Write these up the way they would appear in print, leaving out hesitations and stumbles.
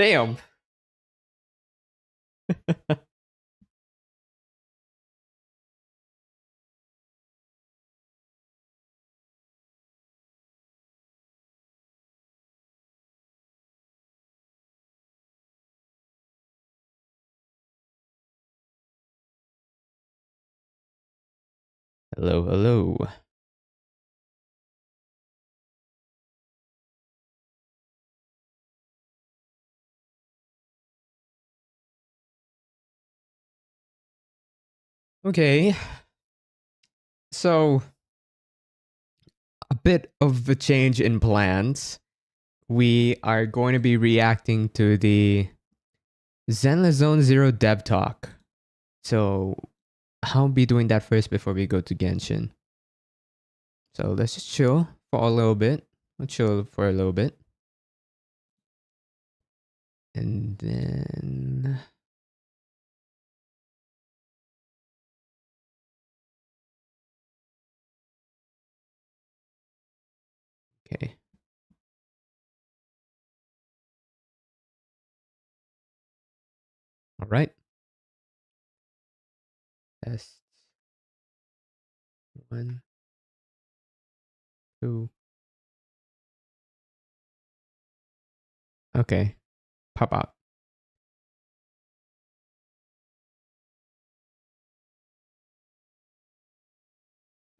Damn. Hello, hello. Okay. So, a bit of a change in plans. We are going to be reacting to the Zenless Zone Zero Dev Talk. So, I'll be doing that first before we go to Genshin. So, let's just chill for a little bit. We'll chill for a little bit. And then... Okay. All right. Test. 1, 2. Okay. Pop out.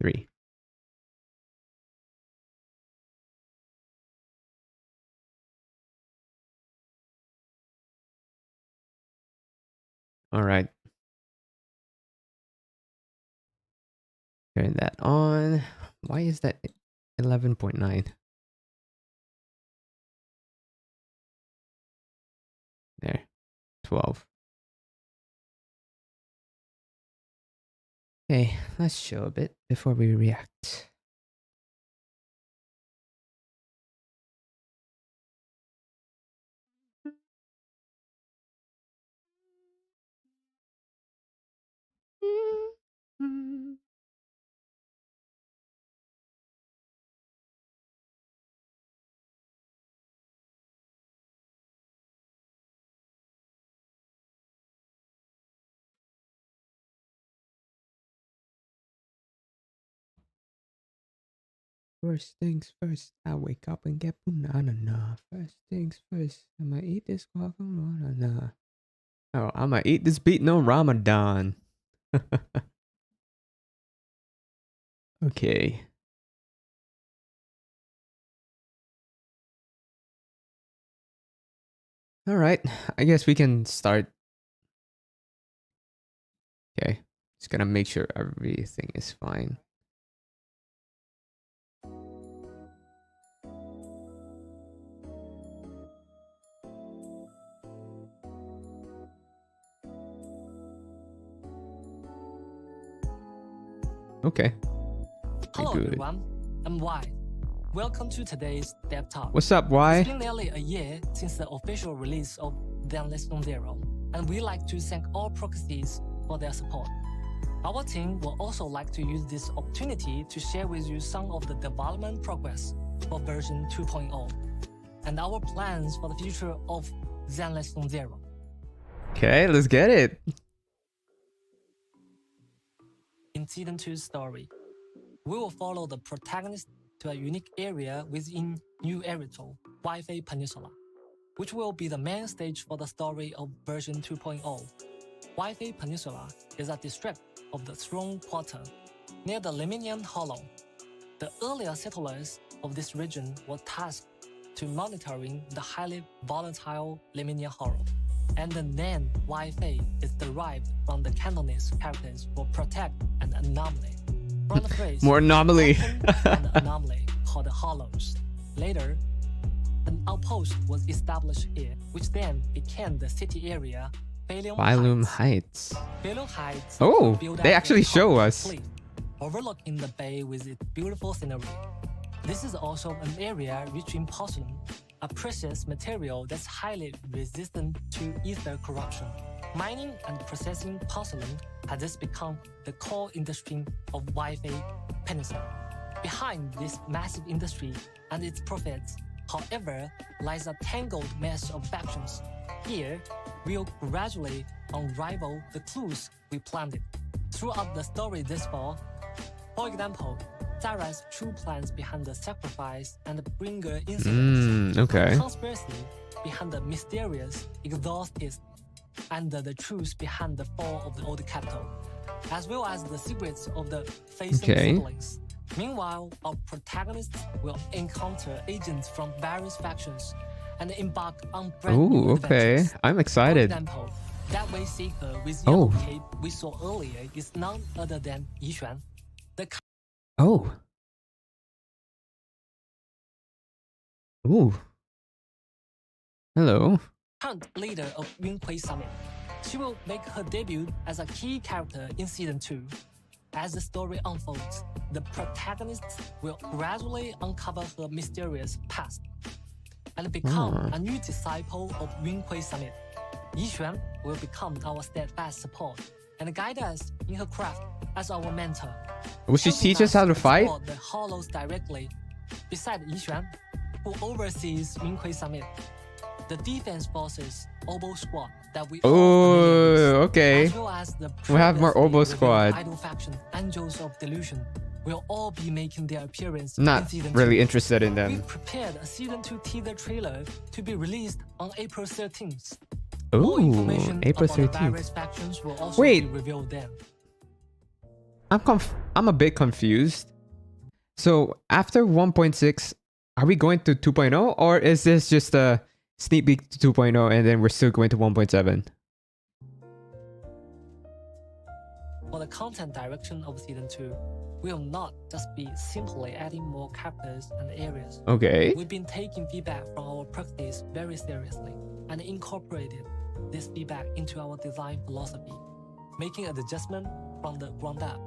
3. All right. Turn that on. Why is that 11.9? There. 12. Okay, let's chill a bit before we react. First things first, I wake up and get banana. First things first, I'ma eat this guacamole. Oh, I'ma eat this beat no Ramadan. Okay. All right, I guess we can start. Okay, just gonna make sure everything is fine. Okay. Hello Good. everyone, I'm Y. Welcome to today's Dev Talk. What's up, Y? It's been nearly a year since the official release of Zenless Zone Zero, and we'd like to thank all proxies for their support. Our team would also like to use this opportunity to share with you some of the development progress for version 2.0 and our plans for the future of Zenless Zone Zero. Okay, let's get it. In Season 2's story, we will follow the protagonist to a unique area within New Eritol, Wi-Fi Peninsula, which will be the main stage for the story of version 2.0. Wi-Fi Peninsula is a district of the Throne Quarter, near the Lemnian Hollow. The earlier settlers of this region were tasked to monitoring the highly volatile Lemnian Hollow, and the name Wi-Fi is derived from the Cantonese characters for protect and anomaly. From the phrase More anomaly. an anomaly called the Hollows. Later, an outpost was established here, which then became the city area Phylum Heights. Phylum Heights. Oh, built they up actually in show concrete us. cliff, overlooking the bay with its beautiful scenery. This is also an area rich in porcelain, a precious material that's highly resistant to ether corruption. Mining and processing porcelain has thus become the core industry of Wi-Fi Peninsula. Behind this massive industry and its profits however, lies a tangled mess of factions. Here, we'll gradually unravel the clues we planted throughout the story this fall. For example, Sarah's true plans behind the sacrifice and the bringer incidents. Okay. The conspiracy behind the mysterious exorcist and the truth behind the fall of the old capital, as well as the secrets of the facing siblings. Meanwhile, our protagonists will encounter agents from various factions and embark on brand new adventures. I'm excited. For example, that way seeker with yellow cape we saw earlier is none other than Yi Xuan. Hello. Current leader of Yunhui Summit. She will make her debut as a key character in Season 2. As the story unfolds, the protagonists will gradually uncover her mysterious past and become a new disciple of Yunhui Summit. Yi Xuan will become our steadfast support and guide us in her craft as our mentor. Will she teach us how to fight? The Hollows directly. Beside Yi Xuan, who oversees Yunhui Summit, the defense forces Oboe Squad that we okay. as well as the we have more Oboe Squad. Idol faction Angels of Delusion will all be making their appearance Not in Season really 2. interested in them. We've prepared a Season 2 teaser trailer to be released on April 13th. April 13th. The various factions will also be revealed then. I'm a bit confused. So after 1.6, are we going to 2.0 or is this just a sneak peek to 2.0 and then we're still going to 1.7? For the content direction of Season 2, will not just be simply adding more characters and areas. Okay. We've been taking feedback from our practice very seriously and incorporated this feedback into our design philosophy, making an adjustment from the ground up.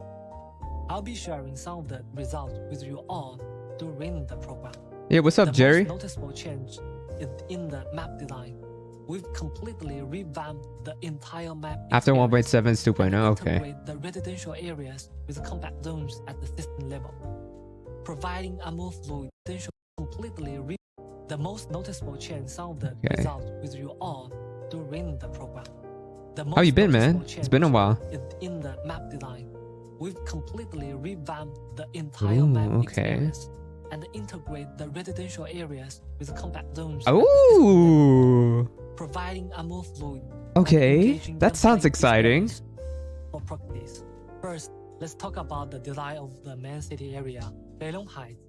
I'll be sharing some of the results with you all during the program. Yeah, what's up, Jerry? The most noticeable change is in the map design. We've completely revamped the entire map. After 1.7 is 2.0, okay. Integrate the residential areas with compact zones at the system level, providing a more fluid residential completely. The most noticeable change, some of the results with you all during the program. How you been, man? It's been a while. In the map design, we've completely revamped the entire map experience and integrate the residential areas with compact zones. Providing a more fluid. Okay, that sounds exciting. For practice, first, let's talk about the design of the main city area, Beilong Heights.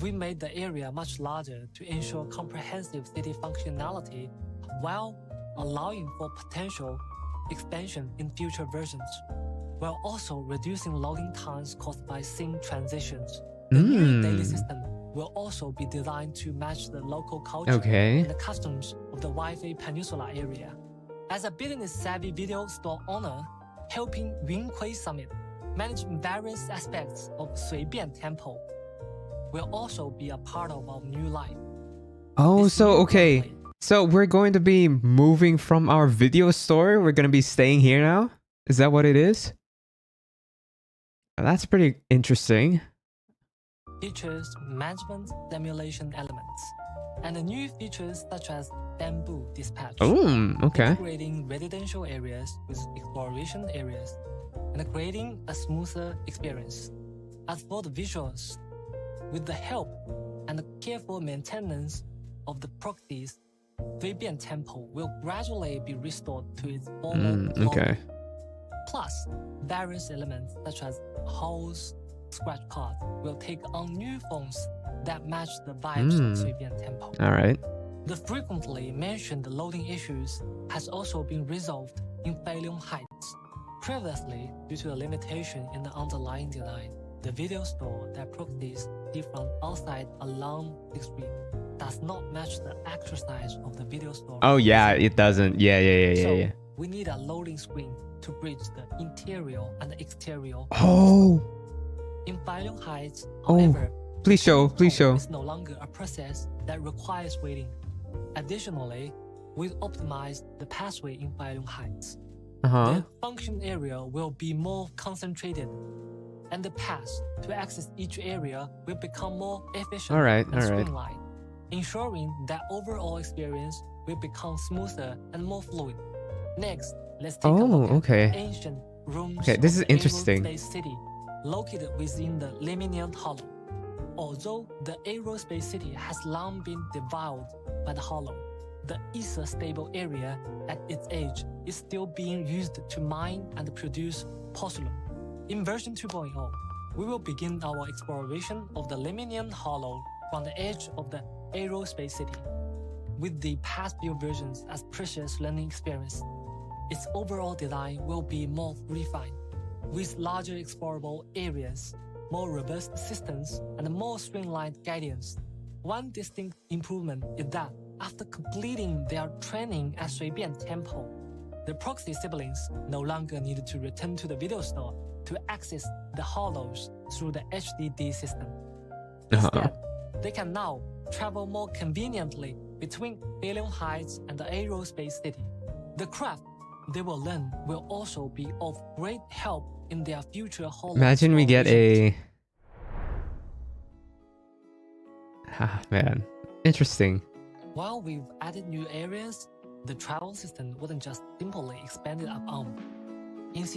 We made the area much larger to ensure comprehensive city functionality while allowing for potential expansion in future versions, while also reducing loading times caused by scene transitions. The new daily system will also be designed to match the local culture and the customs of the Wi-Fi Peninsula area. As a business-savvy video store owner, helping Yunhui Summit manage various aspects of Suibian Temple will also be a part of our new life. So we're going to be moving from our video store. We're going to be staying here now. Is that what it is? That's pretty interesting. Features management simulation elements and the new features such as bamboo dispatch. Integrating residential areas with exploration areas and creating a smoother experience. As for the visuals, with the help and the careful maintenance of the properties, Suibian Temple will gradually be restored to its former glory. Plus, various elements such as halls, scratch cards will take on new forms that match the vibes of Suibian Temple. Alright. The frequently mentioned loading issues has also been resolved in Beilong Heights. Previously, due to a limitation in the underlying design, the video store that properties see from outside along the street does not match the actual size of the video store. It doesn't. Yeah. We need a loading screen to bridge the interior and the exterior. In Beilong Heights, however, please show. It's no longer a process that requires waiting. Additionally, we've optimized the pathway in Beilong Heights. The function area will be more concentrated, and the path to access each area will become more efficient and streamlined. ensuring that overall experience will become smoother and more fluid. Next, let's take a look at the ancient ruins Okay, this of is the interesting. Aerospace City, located within the Lemnian Hollow. Although the Aerospace City has long been devoured by the Hollow, the ether stable area at its edge is still being used to mine and produce porcelain. In version 2.0, we will begin our exploration of the Lemnian Hollow from the edge of the Aerospace City. With the past few versions as precious learning experience, its overall design will be more refined, with larger explorable areas, more robust systems, and more streamlined guidance. One distinct improvement is that after completing their training at Suibian Temple, the proxy siblings no longer needed to return to the video store to access the hollows through the HDD system. Instead, they can now travel more conveniently between Alien Heights and the Aerospace City. The craft they will learn will also be of great help in their future hollow. Imagine we get a... man. Interesting. While we've added new areas, the travel system wasn't just simply expanded upon.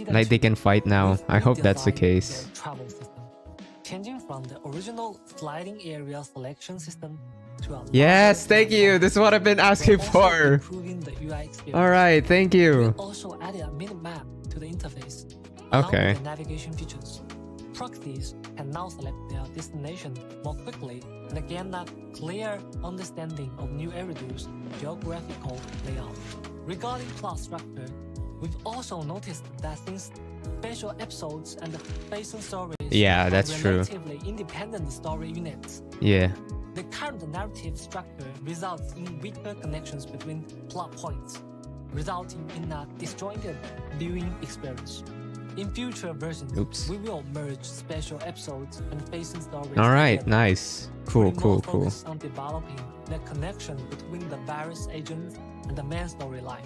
Like they can fight now. I hope that's the case. Travel system, changing from the original sliding area selection system to a yes, thank you. This is what I've been asking for. All right, thank you. We also added a mini-map to the interface. Okay. The navigation features. Proxies can now select their destination more quickly and gain a clear understanding of new Eridu's geographical layout. Regarding plot structure, we've also noticed that since special episodes and facing stories that's are true. relatively independent story units, the current narrative structure results in weaker connections between plot points, resulting in a disjointed viewing experience. In future versions, we will merge special episodes and facing stories. All right, together. nice. Cool. On developing the connection between the various agents and the main storyline.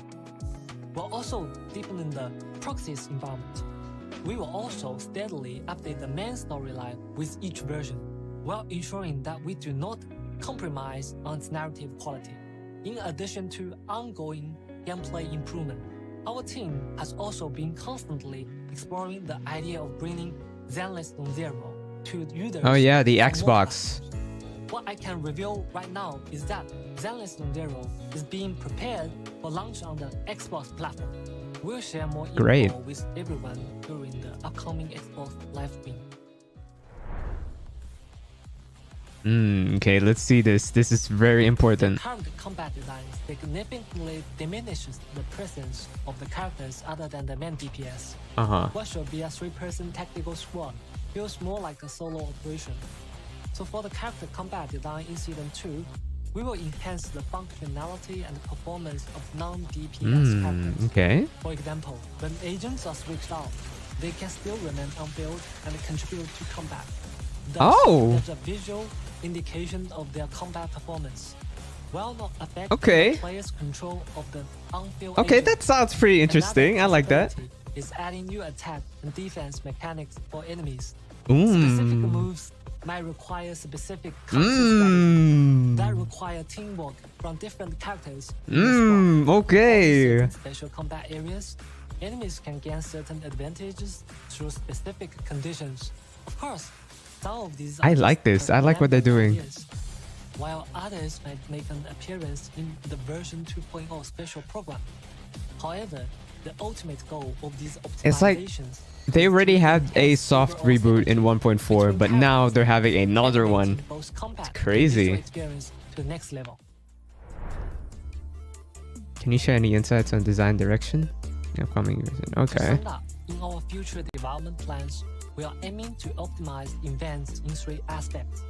We'll also deepen the proxies environment. We will also steadily update the main storyline with each version, while ensuring that we do not compromise on its narrative quality. In addition to ongoing gameplay improvement, our team has also been constantly exploring the idea of bringing Zenless Zero to users. Oh yeah, the Xbox. What I can reveal right now is that Zenless Zero is being prepared for launch on the Xbox platform. We'll share more info with everyone during the upcoming Xbox live stream. Okay, let's see this. This is very important. The current combat design significantly diminishes the presence of the characters other than the main DPS. What should be a 3-person tactical squad feels more like a solo operation. So for the character combat design in Season 2, we will enhance the functionality and performance of non-DPS characters. Okay. For example, when agents are switched out, they can still remain on field and contribute to combat. Thus, there's a visual indication of their combat performance, while not affecting the player's control of the on-field. Okay, that sounds pretty interesting. I like that. Is adding new attack and defense mechanics for enemies. Specific moves might require specific that require teamwork from different characters. Okay. Special combat areas, enemies can gain certain advantages through specific conditions. Of course, some of these I like this. I like what they're doing. While others might make an appearance in the version 2.0 special program. However, the ultimate goal of these optimizations, they already had a soft reboot in 1.4, but now they're having another one. It's crazy. To the next level. Can you share any insights on design direction? Upcoming version. Okay. In our future development plans, we are aiming to optimize events in 3 aspects.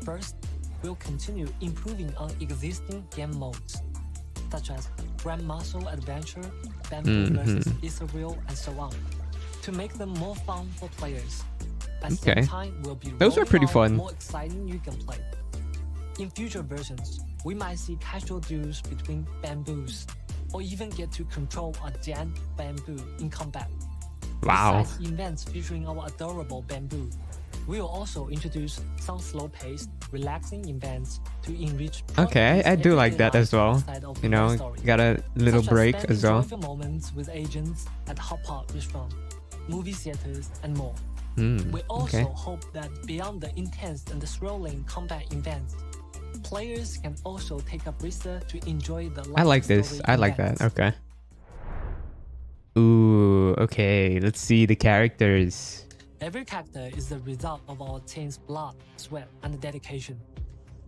First, we'll continue improving on existing game modes, such as Grand Muscle Adventure, Bamboo versus Ethereal, and so on, to make them more fun for players. At the same time, we'll be those are pretty fun. More exciting new gameplay. In future versions, we might see casual duels between bamboos, or even get to control a giant bamboo in combat. Wow. Besides events featuring our adorable bamboo, We will also introduce some slow-paced, relaxing events to enrich. Okay, I do like that as well. You know, got a little such break as as well. joyful moments with agents at hot pot restaurant, movie theaters, and more. We also hope that beyond the intense and the thrilling combat events, players can also take a breather to enjoy the I like this. I like that. Okay. Ooh, okay. Let's see the characters. Every character is the result of our team's blood, sweat, and dedication.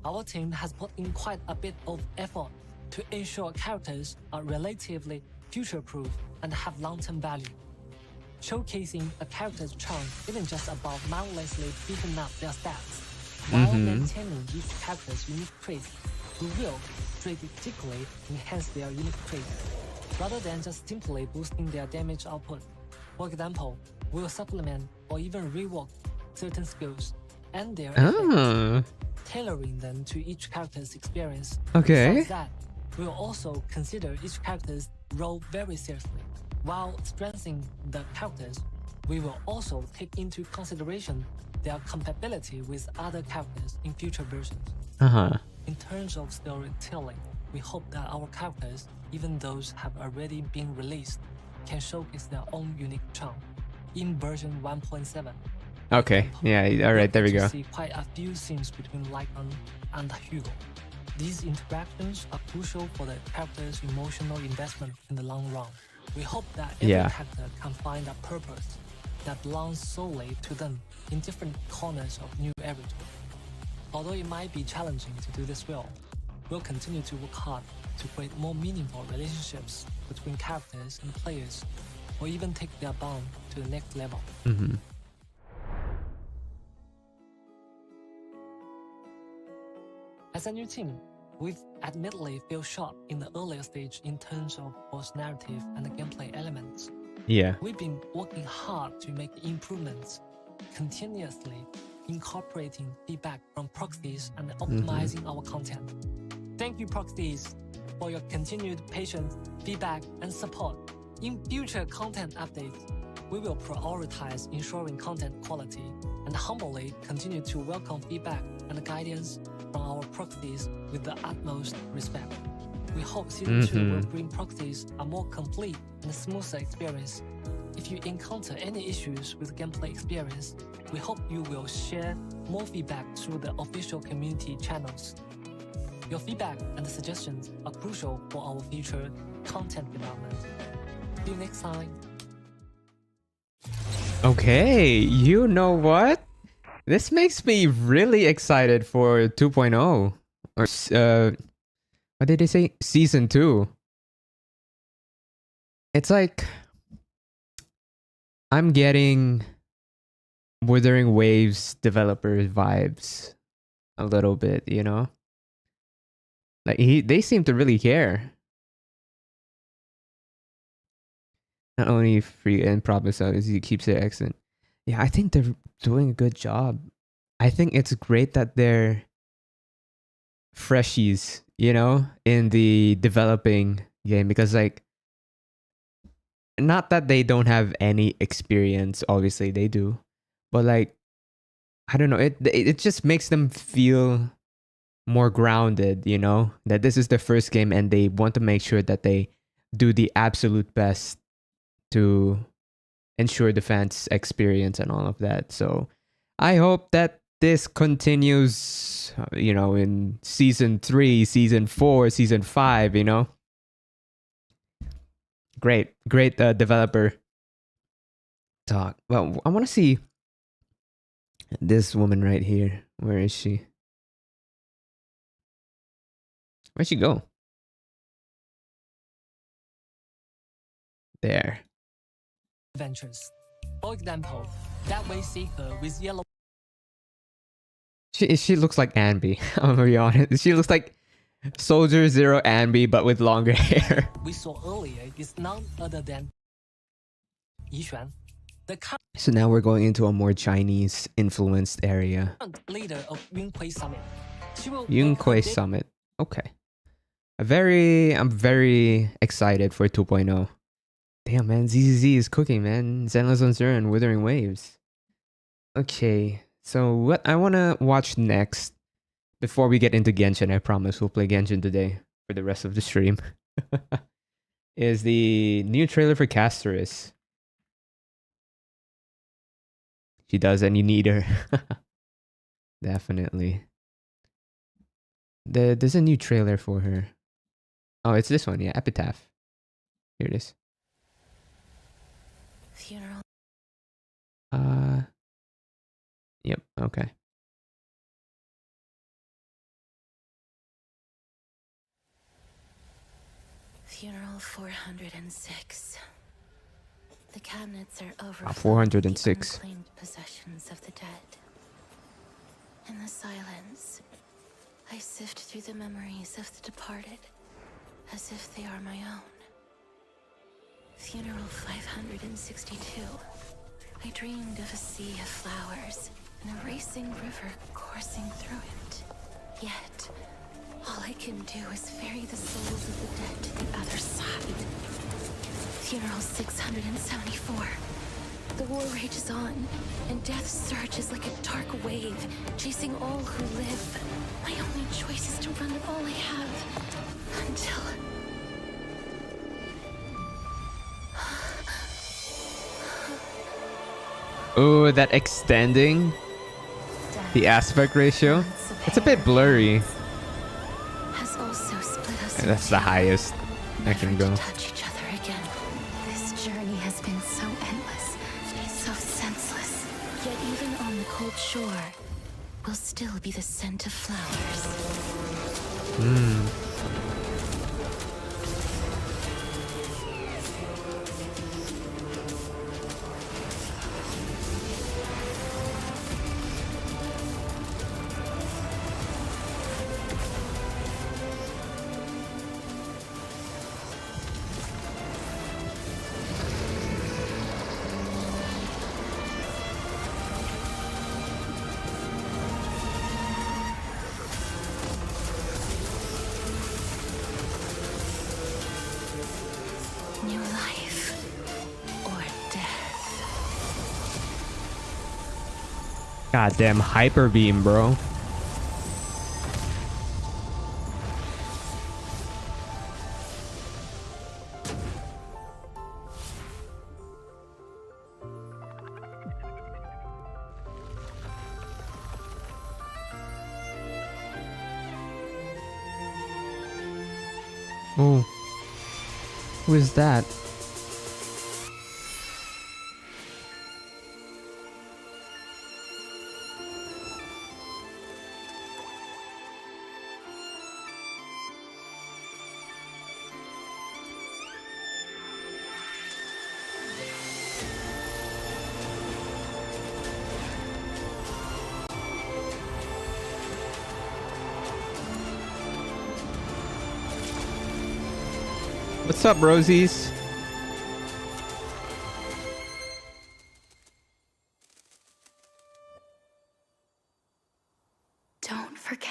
Our team has put in quite a bit of effort to ensure characters are relatively future-proof and have long-term value. Showcasing a character's charm isn't just about mindlessly beefing up their stats. While maintaining each character's unique traits, we will strategically enhance their unique traits, rather than just simply boosting their damage output. For example, we'll supplement or even rework certain skills and their effects, tailoring them to each character's experience. Okay. Besides that, we'll also consider each character's role very seriously. While strengthening the characters, we will also take into consideration their compatibility with other characters in future versions. In terms of storytelling, we hope that our characters, even those have already been released, can showcase their own unique charm. In version 1.7, okay, yeah, all right, there we go. See quite a few scenes between Lycan and Hugo. These interactions are crucial for the character's emotional investment in the long run. We hope that every character can find a purpose that belongs solely to them in different corners of New Everton. Although it might be challenging to do this well, we'll continue to work hard to create more meaningful relationships between characters and players, or even take their bond to the next level. As a new team, we've admittedly fell short in the earlier stage in terms of both narrative and gameplay elements. Yeah. We've been working hard to make improvements, continuously incorporating feedback from proxies and optimizing our content. Thank you, proxies, for your continued patience, feedback, and support. In future content updates, we will prioritize ensuring content quality and humbly continue to welcome feedback and guidance from our proxies with the utmost respect. We hope Season 2 will bring proxies a more complete and smoother experience. If you encounter any issues with gameplay experience, we hope you will share more feedback through the official community channels. Your feedback and suggestions are crucial for our future content development. See you next time. Okay, you know what? This makes me really excited for 2.0. Or, what did they say? Season 2. It's like I'm getting Wuthering Waves developer vibes a little bit, you know? Like they seem to really care. Not only free and problem solving, he keeps it excellent. Yeah, I think they're doing a good job. I think it's great that they're freshies, you know, in the developing game, because like, not that they don't have any experience, obviously they do, but like, I don't know, it just makes them feel more grounded, you know, that this is their first game and they want to make sure that they do the absolute best to ensure the fans' experience and all of that. So I hope that this continues, you know, in season 3, season 4, season 5, you know. Great developer talk. Well, I want to see this woman right here. Where is she? Where'd she go? There. Adventures. For example, that way seeker with yellow. She looks like Anby. I'm gonna be honest. She looks like Soldier Zero Anby, but with longer hair. We saw earlier is none other than Yixuan, the current So now we're going into a more Chinese influenced area. leader of Yunhui Summit. She will Yunhui Summit. Okay. I'm very excited for 2.0. Damn, man, ZZZ is cooking, man. Zenless on Zero and Withering Waves. Okay, So what I want to watch next, before we get into Genshin, I promise we'll play Genshin today for the rest of the stream, is the new trailer for Casterus. She does, and you need her. Definitely. There's a new trailer for her. Oh, it's this one, yeah, Epitaph. Here it is. Funeral. Yep, okay. Funeral 406. The cabinets are overflowing with 406. the unclaimed possessions of the dead. In the silence, I sift through the memories of the departed, as if they are my own. Funeral 562. I dreamed of a sea of flowers and a racing river coursing through it. Yet, all I can do is ferry the souls of the dead to the other side. Funeral 674. The war rages on, and death surges like a dark wave, chasing all who live. My only choice is to run with all I have, until... Oh, that extending the aspect ratio. It's a bit blurry. Has also split us. That's the highest I can go. Never to touch each other again. This journey has been so endless, so senseless. Yet even on the cold shore, will still be the scent of flowers. New life or death. Goddamn hyper beam, bro. Oh. Who is that? What's up, Rosies? Don't forget.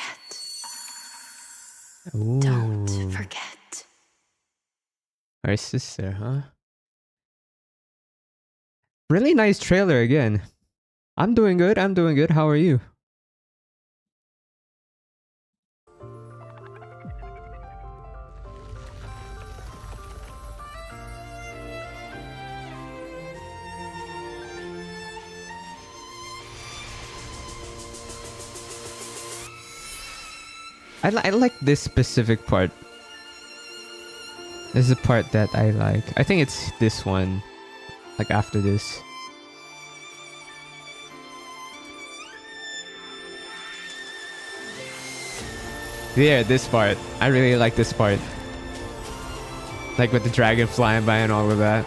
Ooh. Don't forget. Our sister, huh? Really nice trailer again. I'm doing good. I'm doing good. How are you? I like this specific part. This is a part that I like. I think it's this one. Like after this. Yeah, this part. I really like this part. Like with the dragon flying by and all of that.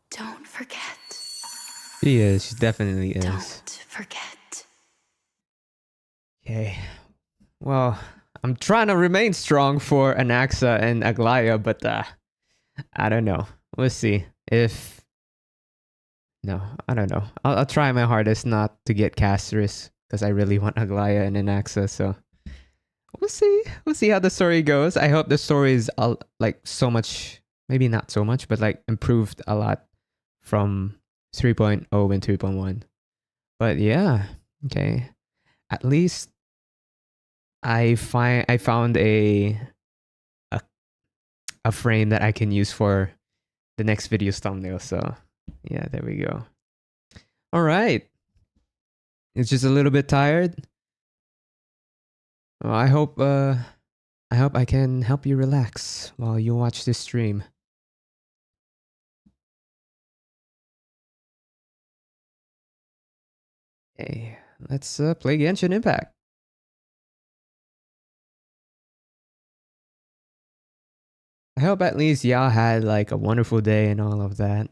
Don't forget. She is. She definitely is. Don't forget. Okay. Well, I'm trying to remain strong for Anaxa and Aglaya, but I don't know. We'll see. If no, I don't know. I'll try my hardest not to get Casterus because I really want Aglaya and Anaxa. So we'll see. We'll see how the story goes. I hope the story is like so much, maybe not so much, but like improved a lot from 3.0 and 3.1. But yeah, okay. At least I found a a frame that I can use for the next video's thumbnail. So yeah, there we go. All right. It's just a little bit tired. Well, I hope I can help you relax while you watch this stream. Hey, let's play Genshin Impact. I hope at least y'all had like a wonderful day and all of that.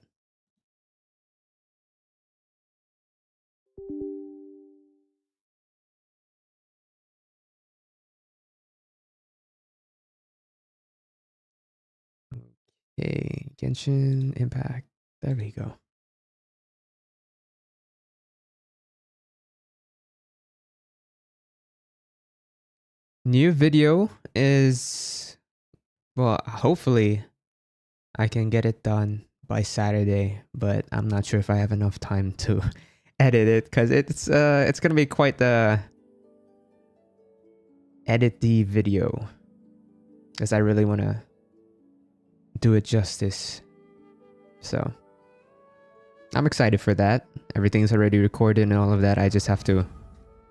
Okay, Genshin Impact. There we go. New video is, well, hopefully I can get it done by Saturday, but I'm not sure if I have enough time to edit it because it's gonna be quite the edit the video because I really want to do it justice. So I'm excited for that. Everything's already recorded and all of that. I just have to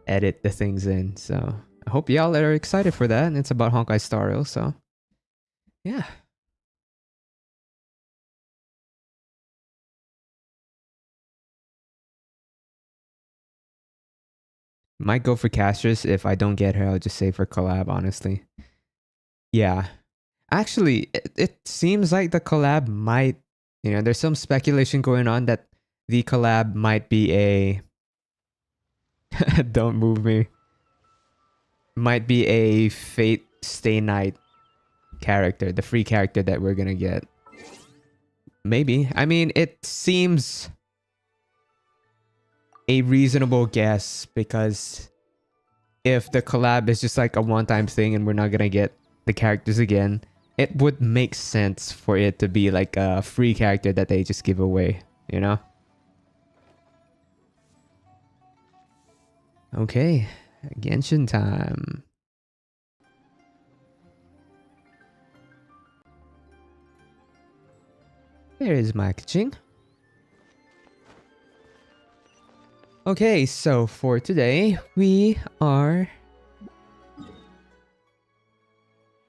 edit the things in. So I hope y'all are excited for that. And it's about Honkai Star Rail, so yeah. Might go for Castress. If I don't get her, I'll just say for collab, honestly. Yeah. Actually, it seems like the collab might, there's some speculation going on that the collab might be a don't move me. Might be a Fate Stay Night character, the free character that we're gonna get. Maybe. I mean, it seems a reasonable guess because if the collab is just like a one-time thing and we're not gonna get the characters again, it would make sense for it to be like a free character that they just give away, you know? Okay, Genshin time. There is my kaching. Okay, so for today, we are...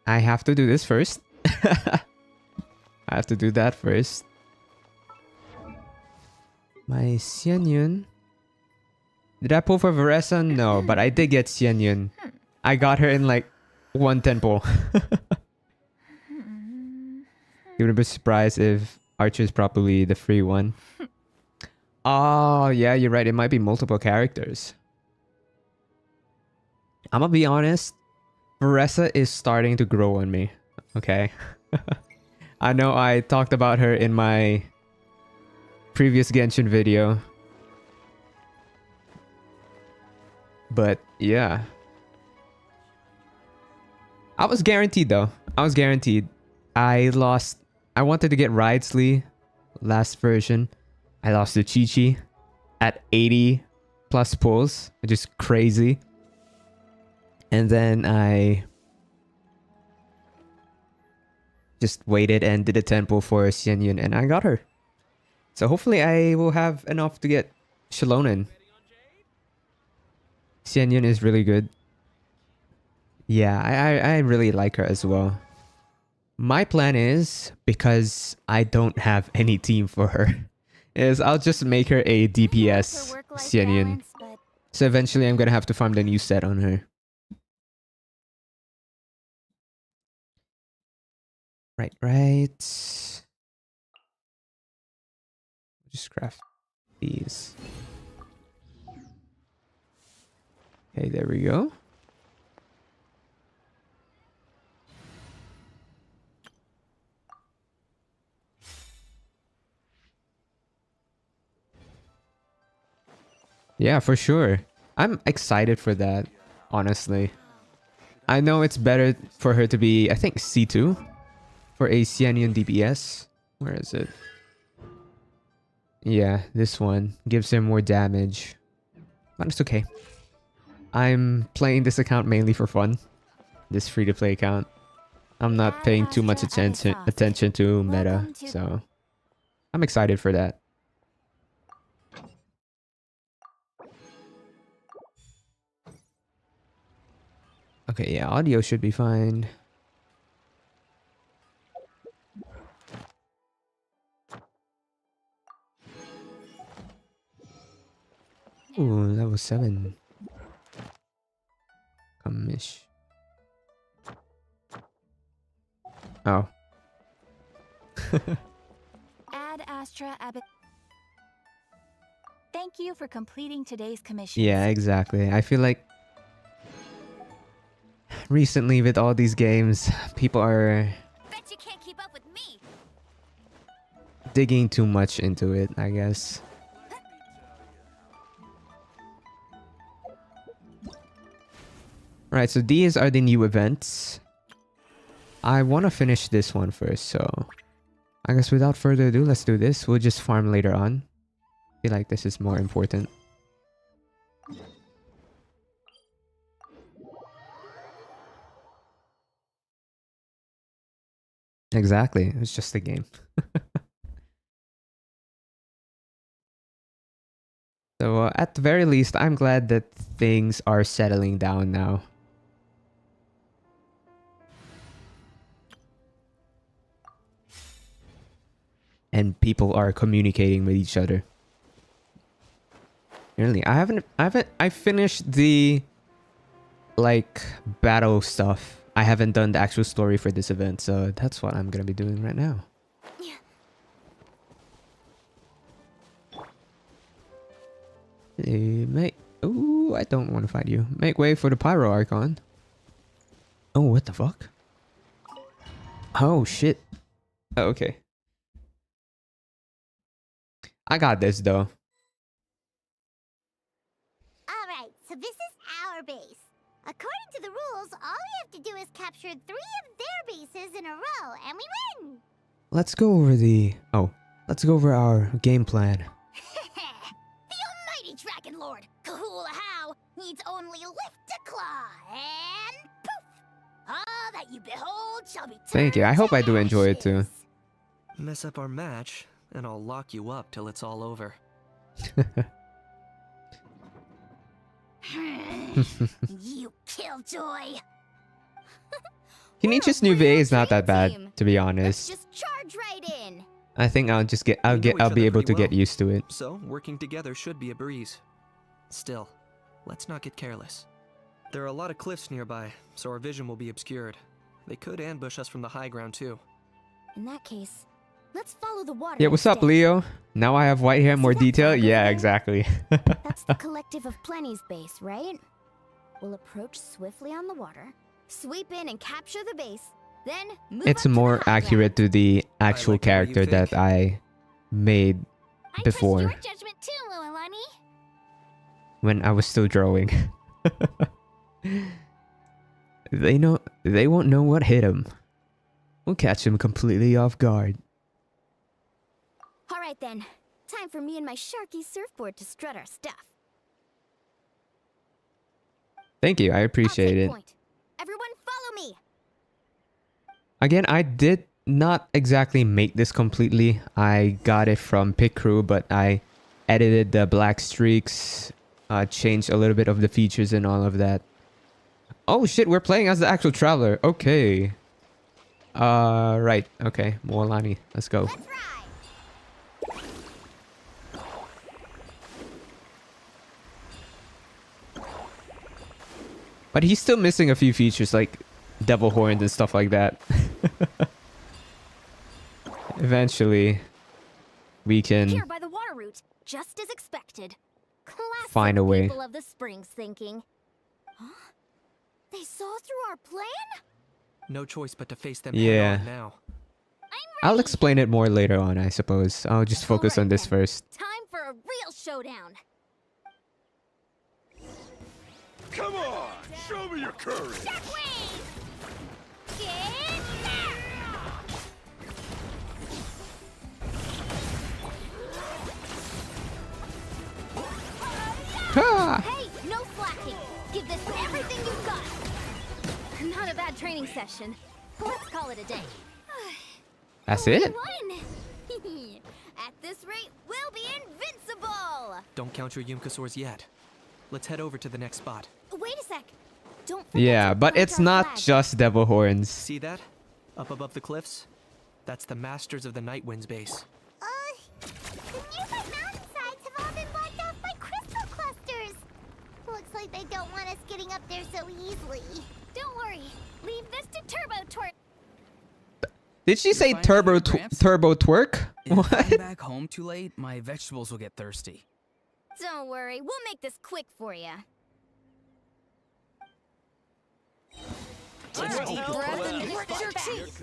I have to do this first. I have to do that first. My Xianyun. Did I pull for Varesa? No, but I did get Xianyun. I got her in like one temple. You would be surprised if Archer's probably the free one. Oh, yeah, you're right. It might be multiple characters. I'm gonna be honest. Varesa is starting to grow on me. Okay. I know I talked about her in my previous Genshin video. But yeah. I was guaranteed though. I was guaranteed. I wanted to get Ridesley last version. I lost to Chi-Chi at 80 plus pulls, which is crazy. And then I just waited and did a temple for Xianyun and I got her. So hopefully I will have enough to get Shalonen. Xianyun is really good. Yeah, I really like her as well. My plan is, because I don't have any team for her, is I'll just make her a DPS Xianyun. So eventually I'm gonna have to farm the new set on her. Right. Just craft these. Okay, there we go. Yeah, for sure. I'm excited for that, honestly. I know it's better for her to be, I think, C2 for a Xianyun DPS. Where is it? Yeah, this one gives him more damage. But it's okay. I'm playing this account mainly for fun. This free-to-play account. I'm not paying too much attention to meta, so I'm excited for that. Okay, yeah, audio should be fine. Ooh, level 7. Commish. Oh. Ad Astra Abbott. Thank you for completing today's commission. Yeah, exactly. I feel like recently with all these games, people are Bet you can't keep up with me. digging too much into it, I guess. Right, so these are the new events. I want to finish this one first, so I guess without further ado, let's do this. We'll just farm later on. I feel like this is more important. Exactly, it's just a game. So at the very least, I'm glad that things are settling down now. And people are communicating with each other. Really, I finished the like battle stuff. I haven't done the actual story for this event, so that's what I'm gonna be doing right now. Mate, ooh, I don't want to fight you. Make way for the Pyro Archon. Oh, what the fuck? Oh shit. Oh, okay. I got this though. Alright, so this is our base. According to the rules, all we have to do is capture 3 of their bases in a row, and we win! Let's go over our game plan. The almighty Dragon Lord, Kahula How, needs only lift a claw, and poof! All that you behold shall be turned Thank you. I hope to I do enjoy it too. ashes. Mess up our match, and I'll lock you up till it's all over. You killjoy! Kenichi's We're a new VA is real not that dream bad, team. to be Let's honest. just charge right in. I think I'll We know each I'll be other able to pretty get well. used to it. So, working together should be a breeze. Still, let's not get careless. There are a lot of cliffs nearby, so our vision will be obscured. They could ambush us from the high ground too. In that case, let's follow the water. Yeah, what's up, instead. Leo? Now I have white hair, more that detail. flag over Yeah, there? exactly. That's the collective of Plenty's base, right? We'll approach swiftly on the water, sweep in and capture the base, then move It's up to the more high accurate ground. to the actual like the way you character that think. I made I before. trust your judgment too, Lualani. when I was still drawing. They won't know what hit him. We'll catch him completely off guard. All right then, time for me and my Sharky surfboard to strut our stuff. Thank you, I I'll appreciate take it. point. Everyone follow me. Again, I did not exactly make this completely. I got it from Pick Crew, but I edited the black streaks, changed a little bit of the features and all of that. Oh shit, we're playing as the actual traveler. Okay. Right. Okay, Moalani, let's go. Let's ride. But he's still missing a few features like devil horns and stuff like that. Eventually, we can Here by the water route, just as expected. Classic find a way. people of the springs thinking. Huh? They saw through our plan? No choice but to face them Yeah. head on now. I'll explain it more later on, I suppose. I'll just focus on Alright this then. first. Time for a real showdown. Come on, show me your courage. Shockwave! Get there! Ah! Hey, no slacking. Give this everything you've got. Not a bad training session. Let's call it a day. That's We it? won. At this rate, we'll be invincible. Don't count your Yumkasaurs yet. Let's head over to the next spot. Wait a sec. Don't forget Yeah, to but plant it's our not flag. just devil horns. See that? Up above the cliffs? That's the Masters of the Night Wind's base. The nearby mountainsides have all been blocked off by crystal clusters. Looks like they don't want us getting up there so easily. Don't worry. Leave this to Turbo Twerk. Did she say fine turbo with your cramps? turbo twerk? If I'm What? back home too late, my vegetables will get thirsty. Don't worry. We'll make this quick for you. Take a deep breath and grit your teeth.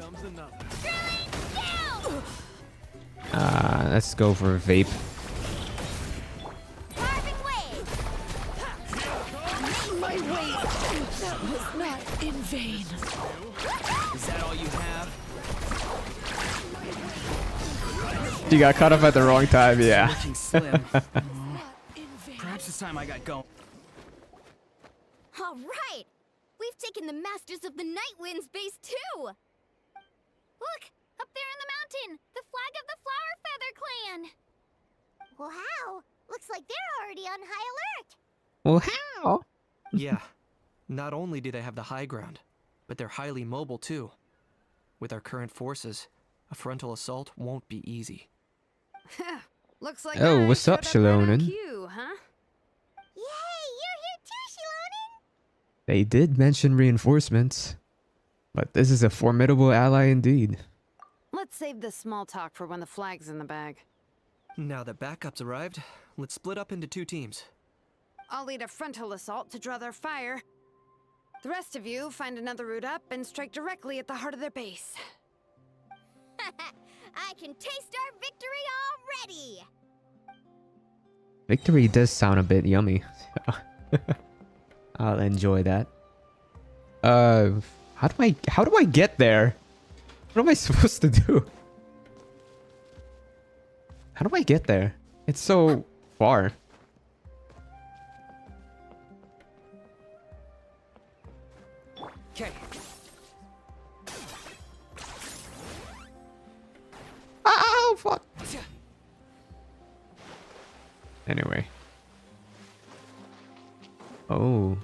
Down! Let's go for a vape. Carving wave! My weight. That was not in vain. Is that all you have? You got cut off at the wrong time, yeah. Looking slim. Not in vain. Perhaps it's time I got going. All right! We've taken the Masters of the Night Wind's base too! Look! Up there in the mountain! The flag of the Flower Feather Clan! Wow! Looks like they're already on high alert! Well, how? Yeah. Not only do they have the high ground, but they're highly mobile too. With our current forces, a frontal assault won't be easy. Looks like Oh, I what's up, showed right on Shilonen? cue, huh? Yay! You're here too, Shilonen! They did mention reinforcements. But this is a formidable ally indeed. Let's save this small talk for when the flag's in the bag. Now that backup's arrived, let's split up into 2 teams. I'll lead a frontal assault to draw their fire. The rest of you find another route up and strike directly at the heart of their base. I can taste our victory already! Victory does sound a bit yummy. I'll enjoy that. How do I get there? What am I supposed to do? How do I get there? It's so far. Okay. Oh, fuck. Anyway. Oh.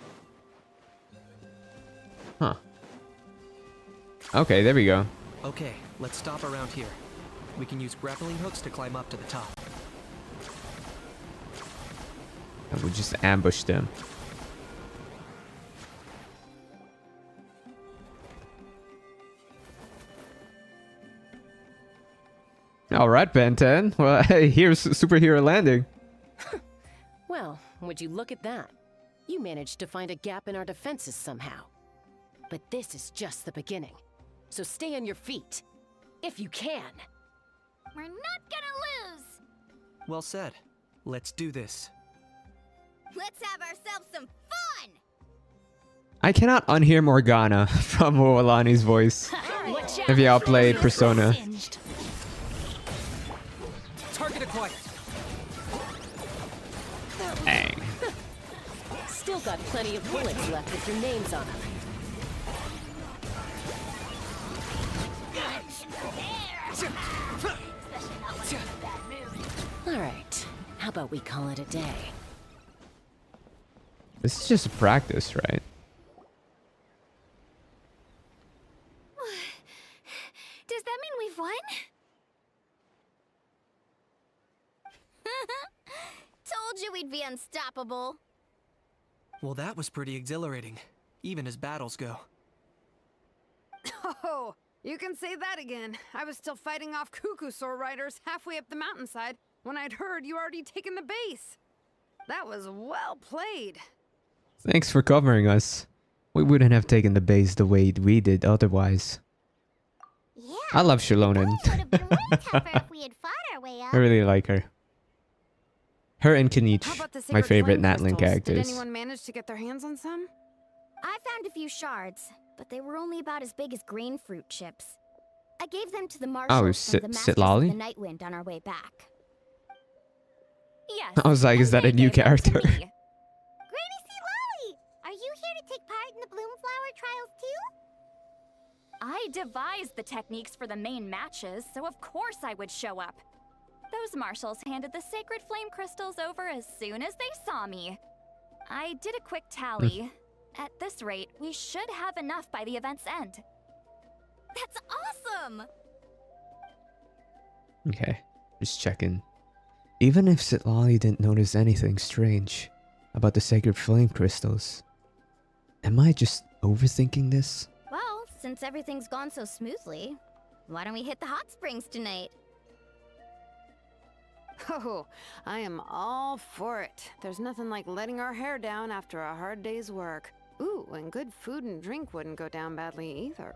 Huh. Okay, there we go. Okay, let's stop around here. We can use grappling hooks to climb up to the top. And we'll just ambush them. Alright, Ben 10. Well, here's superhero landing. Well, would you look at that? You managed to find a gap in our defenses somehow. But this is just the beginning. So stay on your feet. If you can. We're not gonna lose! Well said. Let's do this. Let's have ourselves some fun! I cannot unhear Morgana from Wolani's voice. If y'all played Persona. Target acquired. Dang. Still got plenty of bullets left with your names on them. Alright, how about we call it a day? This is just practice, right? Does that mean we've won? Told you we'd be unstoppable. Well, that was pretty exhilarating, even as battles go. Oh, you can say that again. I was still fighting off Cuckoosaur riders halfway up the mountainside when I'd heard you already taken the base. That was well played. Thanks for covering us. We wouldn't have taken the base the way we did otherwise. Yeah. I love Shilonen. It would have been way tougher if we had fought our way up. I really like her. Her and How Kinich, about the my sacred favorite flame Natlin crystals? characters. Did anyone manage to get their hands on some? I found a few shards, but they were only about as big as grapefruit chips. I gave them to the marshals from the Masters of Sitlali? the Nightwind on our way back. Yes. I was like, is and that a they new gave them to character? me. Granny C. Lolly! Are you here to take part in the Bloomflower trials too? I devised the techniques for the main matches, so of course I would show up. Those marshals handed the sacred flame crystals over as soon as they saw me. I did a quick tally. At this rate, we should have enough by the event's end. That's awesome! Okay, just checking. Even if Sitlali didn't notice anything strange about the sacred flame crystals, am I just overthinking this? Well, since everything's gone so smoothly, why don't we hit the hot springs tonight? Oh, I am all for it. There's nothing like letting our hair down after a hard day's work. Ooh, and good food and drink wouldn't go down badly either.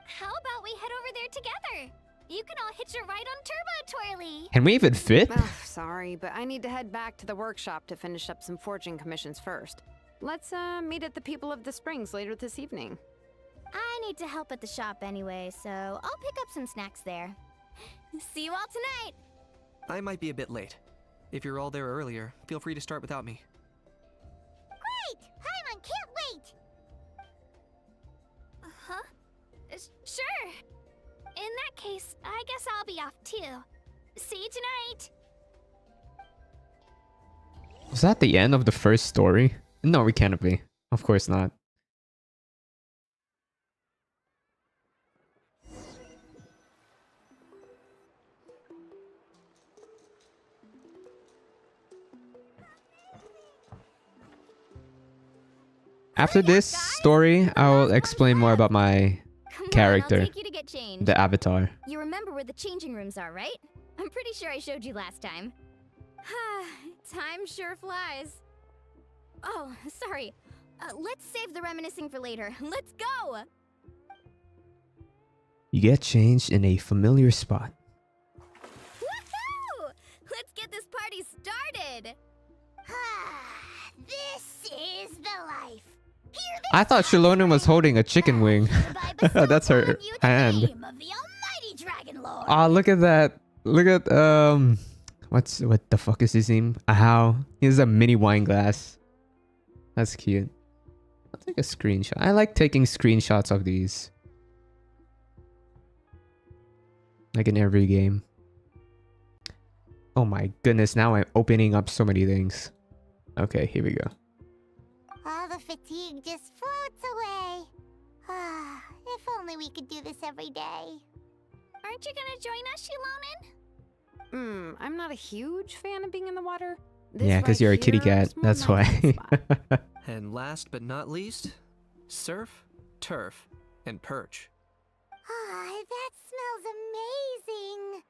How about we head over there together? You can all hitch a ride on Turbo Twirly. Can we even fit? Oh, sorry, but I need to head back to the workshop to finish up some forging commissions first. Let's meet at the People of the Springs later this evening. I need to help at the shop anyway, so I'll pick up some snacks there. See you all tonight! I might be a bit late. If you're all there earlier, feel free to start without me. Great! Paimon can't wait! Huh? Sure! In that case, I guess I'll be off too. See you tonight! Was that the end of the first story? No, it can't be. Of course not. After this story, I'll explain more about my Come character, on, I'll take you to get changed. the avatar. You remember where the changing rooms are, right? I'm pretty sure I showed you last time. Time sure flies. Oh, sorry. Let's save the reminiscing for later. Let's go! You get changed in a familiar spot. Woohoo! Let's get this party started! This is the life. I thought Shalona was holding a chicken wing. That's her hand. Ah, look at that. Look at what the fuck is his name? How? He has a mini wine glass. That's cute. I'll take a screenshot. I like taking screenshots of these. Like in every game. Oh my goodness, now I'm opening up so many things. Okay, here we go. All the fatigue just floats away. If only we could do this every day. Aren't you gonna join us, Shilonen? I'm not a huge fan of being in the water. Yeah, because you're a kitty cat. That's why. And last but not least, surf, turf, and perch. That smells amazing.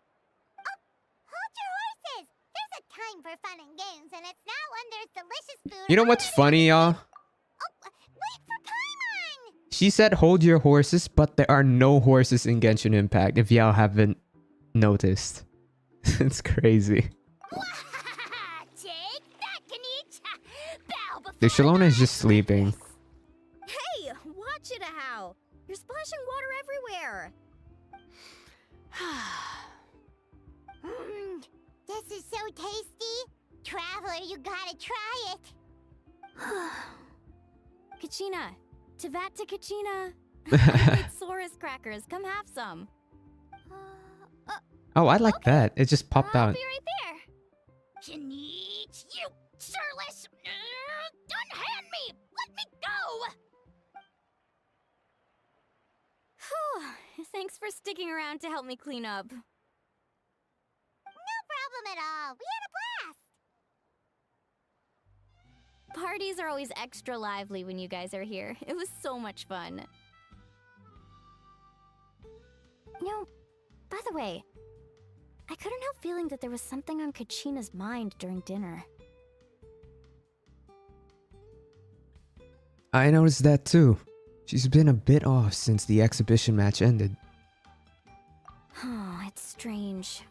Oh, hold your horses. There's a time for fun and games, and it's now when there's delicious food. You know what's funny, y'all? Oh, wait for Paimon! She said hold your horses, but there are no horses in Genshin Impact, if y'all haven't noticed. It's crazy. Take that, Kinich. Bow before The Shalona is just sleeping. Hey, watch it, how? You're splashing water everywhere. This is so tasty. Traveler, you gotta try it. Kachina. Tavat to Kachina. It's Sora's crackers. Come have some. Oh, I like that. It just popped I'll out. be right there. Kinich, you sureless. Unhand me. Let me go. Whew. Thanks for sticking around to help me clean up. No problem at all. We had a blast. Parties are always extra lively when you guys are here. It was so much fun. No, by the way, I couldn't help feeling that there was something on Kachina's mind during dinner. I noticed that too. She's been a bit off since the exhibition match ended. Oh, it's strange.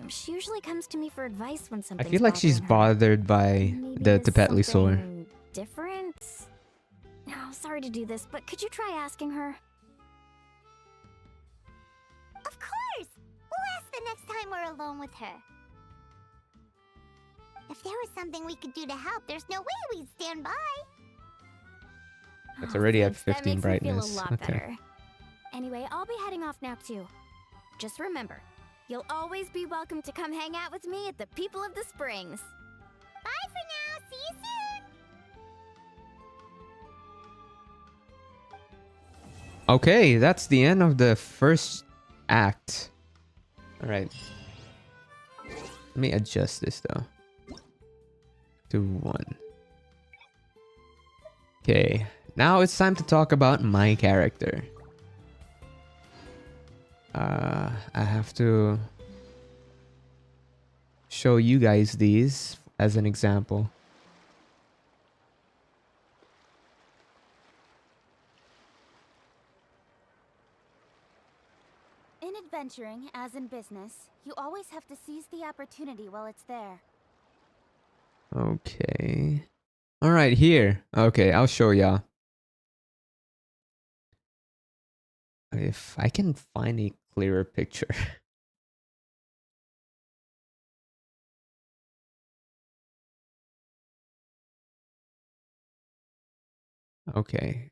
She usually comes to me for advice when I something's feel like she's bothering her. bothered by Maybe the there's Tepetli sore. something different? Oh, sorry to do this, but could you try asking her? Of course! We'll ask the next time we're alone with her. If there was something we could do to help, there's no way we'd stand by. It's Oh, already at thanks. That 15 makes me feel brightness. a lot Okay. better. Anyway, I'll be heading off now too. Just remember, you'll always be welcome to come hang out with me at the People of the Springs. Bye for now. See you soon. Okay, that's the end of the first act. Alright. Let me adjust this though. To 1. Okay, now it's time to talk about my character. I have to show you guys these as an example. In adventuring, as in business, you always have to seize the opportunity while it's there. Okay. Alright, here. Okay, I'll show y'all. If I can find a clearer picture. Okay.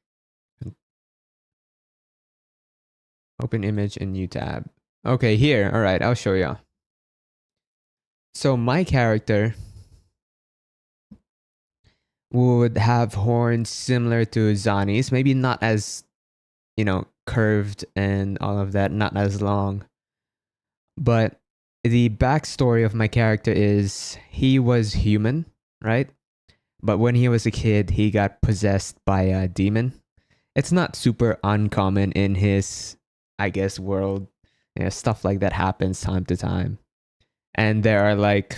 Open image in new tab. Okay, here. Alright, I'll show y'all. So my character would have horns similar to Zani's. Maybe not as, you know, curved and all of that. Not as long. But the backstory of my character is he was human, right? But when he was a kid, he got possessed by a demon. It's not super uncommon in his, I guess, world. You know, stuff like that happens time to time. And there are like,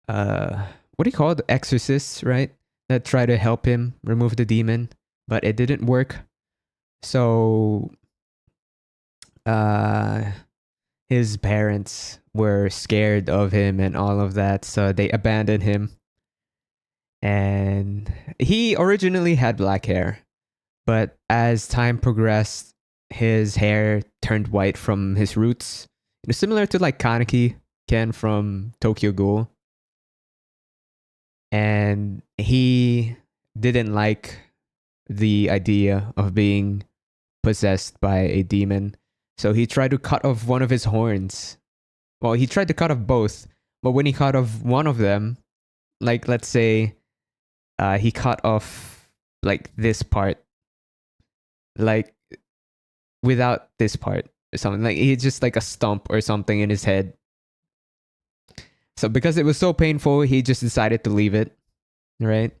what do you call it? Exorcists, right? That try to help him remove the demon, but it didn't work. So, his parents were scared of him and all of that, so they abandoned him. And he originally had black hair, but as time progressed, his hair turned white from his roots. You know, similar to like Kaneki Ken from Tokyo Ghoul. And he didn't like the idea of being possessed by a demon. So he tried to cut off one of his horns. Well, he tried to cut off both, but when he cut off one of them, like let's say he cut off like this part, like without this part or something, like he just like a stump or something in his head. So because it was so painful, he just decided to leave it, right?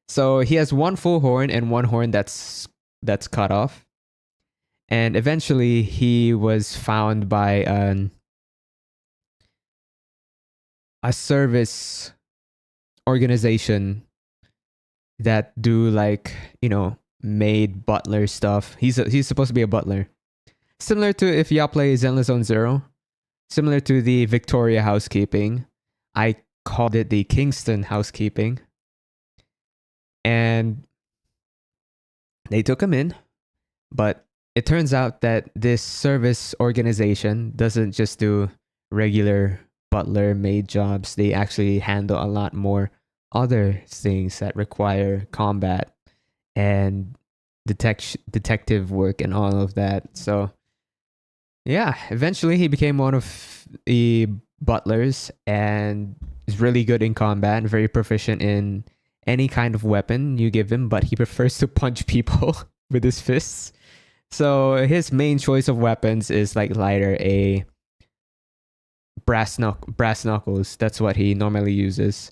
So he has one full horn and one horn that's cut off. And eventually he was found by a service organization that do like, you know, maid butler stuff. He's supposed to be a butler. Similar to if y'all play Zenless Zone Zero, similar to the Victoria housekeeping. I called it the Kingston housekeeping. And they took him in, but it turns out that this service organization doesn't just do regular butler maid jobs. They actually handle a lot more other things that require combat and detective work and all of that. So yeah, eventually he became one of the butlers and is really good in combat and very proficient in any kind of weapon you give him, but he prefers to punch people with his fists. So his main choice of weapons is like lighter, a brass knuckles. That's what he normally uses.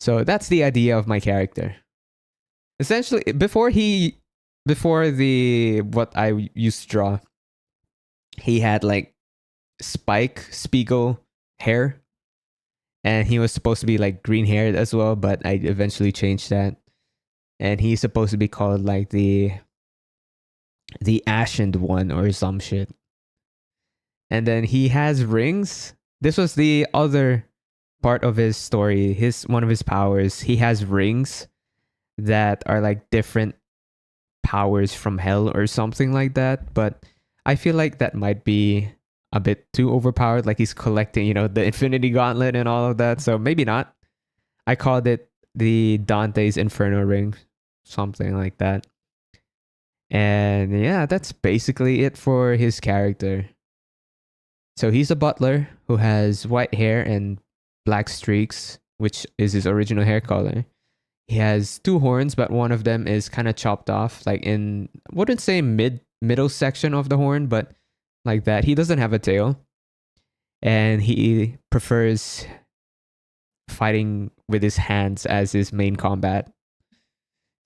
So that's the idea of my character. Essentially, before the what I used to draw, he had like Spiegel hair, and he was supposed to be like green haired as well, but I eventually changed that. And he's supposed to be called like the Ashened one or some shit. And then he has rings this was the other part of his story. One of his powers. He has rings that are like different powers from hell or something like that. But I feel like that might be a bit too overpowered. Like he's collecting, the Infinity Gauntlet and all of that. So maybe not. I called it the Dante's Inferno Ring, something like that. And yeah, that's basically it for his character. So he's a butler who has white hair and black streaks, which is his original hair color. He has 2 horns, but one of them is kind of chopped off, like in, I wouldn't say middle section of the horn, but like that. He doesn't have a tail. And he prefers fighting with his hands as his main combat.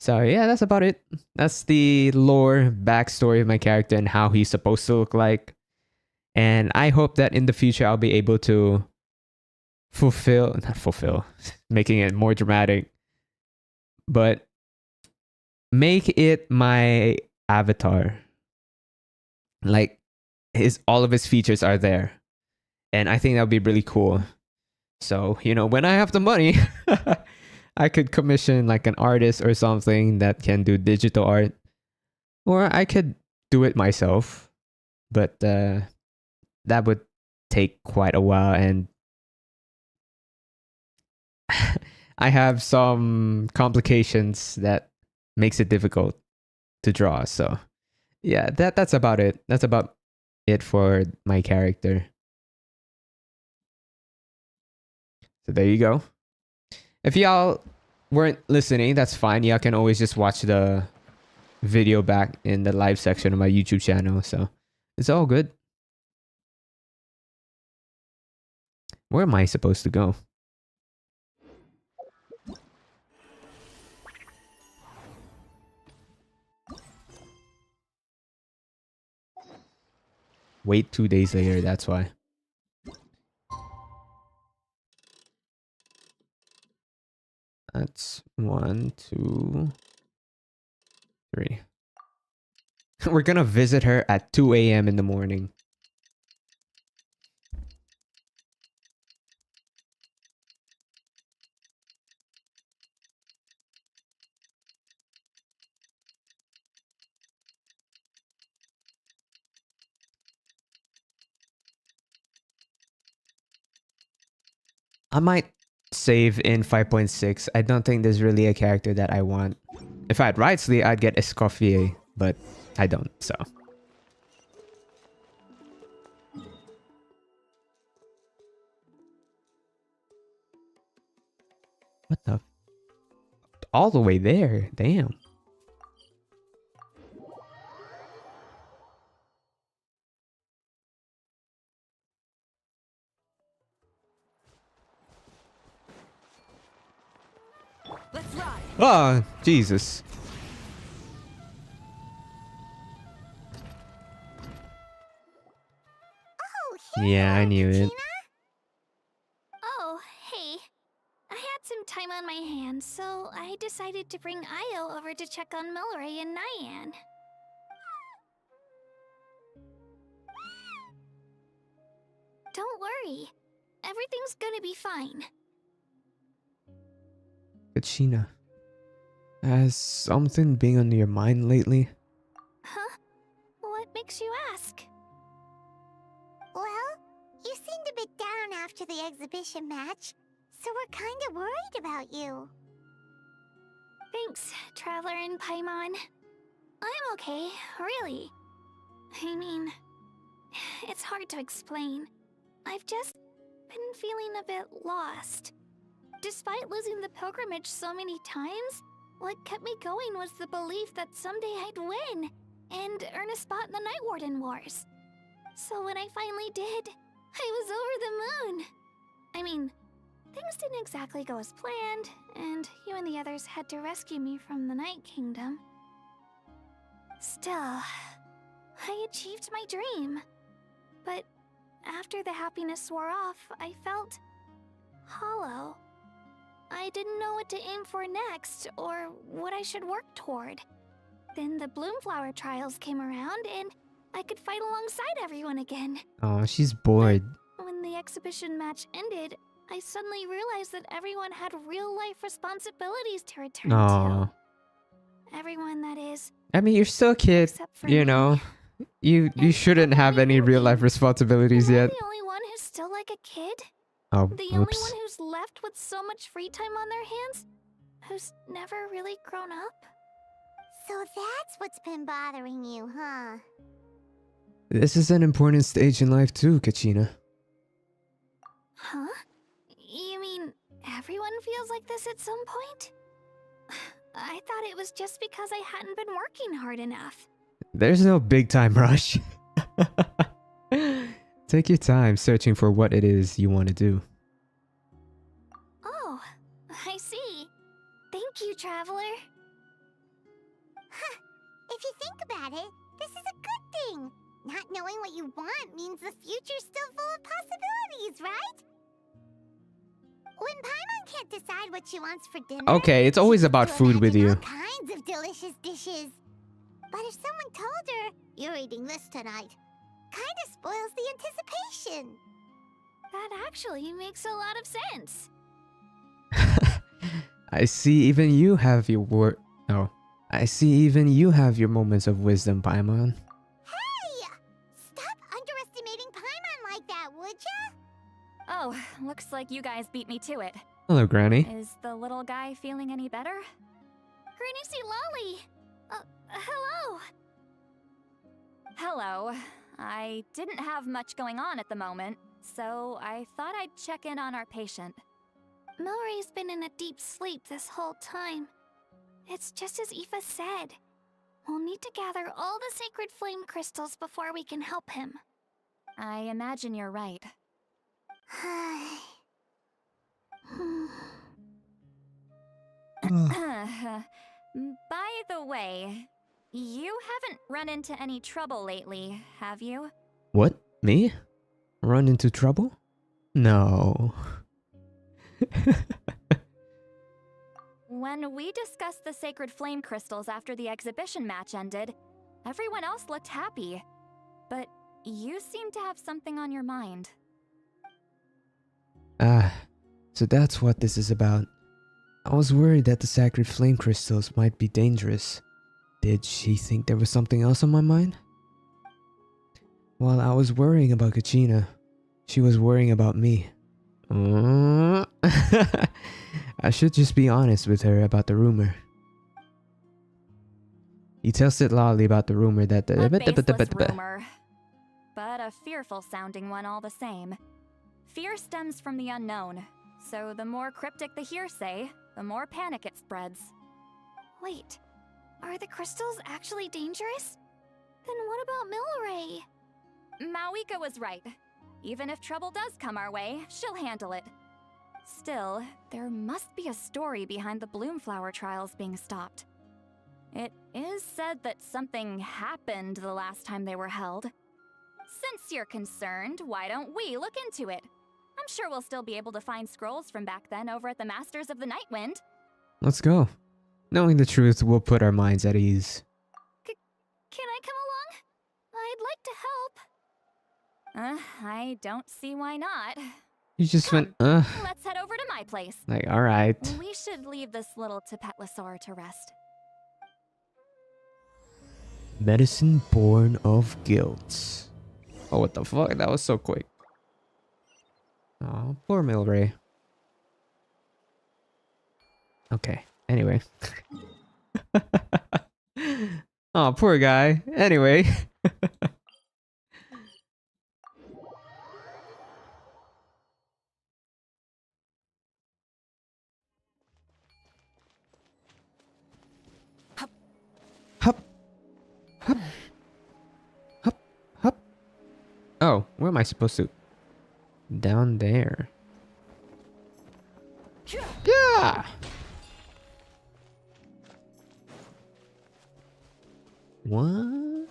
So yeah, that's about it. That's the lore backstory of my character and how he's supposed to look like. And I hope that in the future I'll be able to not fulfill, making it more dramatic, but make it my avatar. Like all of his features are there. And I think that would be really cool. So, when I have the money, I could commission like an artist or something that can do digital art. Or I could do it myself. But that would take quite a while, and I have some complications that makes it difficult to draw. So yeah, that's about it. That's about it for my character. So there you go. If y'all weren't listening, that's fine. Y'all can always just watch the video back in the live section of my YouTube channel. So it's all good. Where am I supposed to go? Wait 2 days later, that's why. That's 1, 2, 3. We're gonna visit her at 2 a.m. in the morning. I might save in 5.6. I don't think there's really a character that I want. If I had Wrightsley, I'd get Escoffier, but I don't, so. What the? All the way there, damn. Let's ride. Oh, Jesus. Oh, Yeah, I knew it. Tina? Oh, hey. I had some time on my hands, so I decided to bring Io over to check on Milray and Nyan. Don't worry. Everything's gonna be fine. Kachina, has something been on your mind lately? Huh? What makes you ask? Well, you seemed a bit down after the exhibition match, so we're kinda worried about you. Thanks, Traveler and Paimon. I'm okay, really. I mean, it's hard to explain. I've just been feeling a bit lost. Despite losing the pilgrimage so many times, what kept me going was the belief that someday I'd win and earn a spot in the Night Warden Wars. So when I finally did, I was over the moon. I mean, things didn't exactly go as planned, and you and the others had to rescue me from the Night Kingdom. Still, I achieved my dream. But after the happiness wore off, I felt hollow. I didn't know what to aim for next, or what I should work toward. Then the Bloomflower trials came around, and I could fight alongside everyone again. Oh, she's bored. When When the exhibition match ended, I suddenly realized that everyone had real-life responsibilities to return Aw. to. Everyone, that is. I mean, you're still a kid, Except for you me. know. You And shouldn't have nobody any knew real life me. responsibilities Am I yet. the only one who's still like a kid? Oh, The only one oops. who's left with so much free time on their hands? Who's never really grown up? So that's what's been bothering you, huh? This is an important stage in life too, Kachina. Huh? You mean everyone feels like this at some point? I thought it was just because I hadn't been working hard enough. There's no big time rush. Take your time searching for what it is you want to do. Oh, I see. Thank you, Traveler. Huh. If you think about it, this is a good thing. Not knowing what you want means the future's still full of possibilities, right? When Paimon can't decide what she wants for dinner, Okay, it's always she about gets to food with imagine you. all kinds of delicious dishes. But if someone told her, "You're eating this tonight," kind of spoils the anticipation. That actually makes a lot of sense. I see even you have your I see even you have your moments of wisdom, Paimon. Hey! Stop underestimating Paimon like that, would ya? Oh, looks like you guys beat me to it. Hello, Granny. Is the little guy feeling any better? Granny C. Lolly! Hello! Hello. I didn't have much going on at the moment, so I thought I'd check in on our patient. Milray's been in a deep sleep this whole time. It's just as Aoife said. We'll need to gather all the sacred flame crystals before we can help him. I imagine you're right. By the way, you haven't run into any trouble lately, have you? What? Me? Run into trouble? No. When we discussed the sacred flame crystals after the exhibition match ended, everyone else looked happy. But you seem to have something on your mind. Ah, so that's what this is about. I was worried that the sacred flame crystals might be dangerous. Did she think there was something else on my mind? While I was worrying about Kachina, she was worrying about me. I should just be honest with her about the rumor. You tell Sid Lolly about the rumor that A baseless rumor, but a fearful-sounding one all the same. Fear stems from the unknown, so the more cryptic the hearsay, the more panic it spreads. Wait, are the crystals actually dangerous? Then what about Milray? Mawika was right. Even if trouble does come our way, she'll handle it. Still, there must be a story behind the Bloomflower trials being stopped. It is said that something happened the last time they were held. Since you're concerned, why don't we look into it? I'm sure we'll still be able to find scrolls from back then over at the Masters of the Nightwind. Let's go. Knowing the truth will put our minds at ease. Can I come along? I'd like to help. I don't see why not. You just Come, went, let's head over to my place. like, alright. We should leave this little Tepetlosaur to rest. Medicine born of guilt. Oh, what the fuck? That was so quick. Oh, poor Milray. Okay, anyway. Oh, poor guy. Anyway. Hup. Hup. Hup. Hup. Oh, where am I supposed to? Down there. Yeah. What?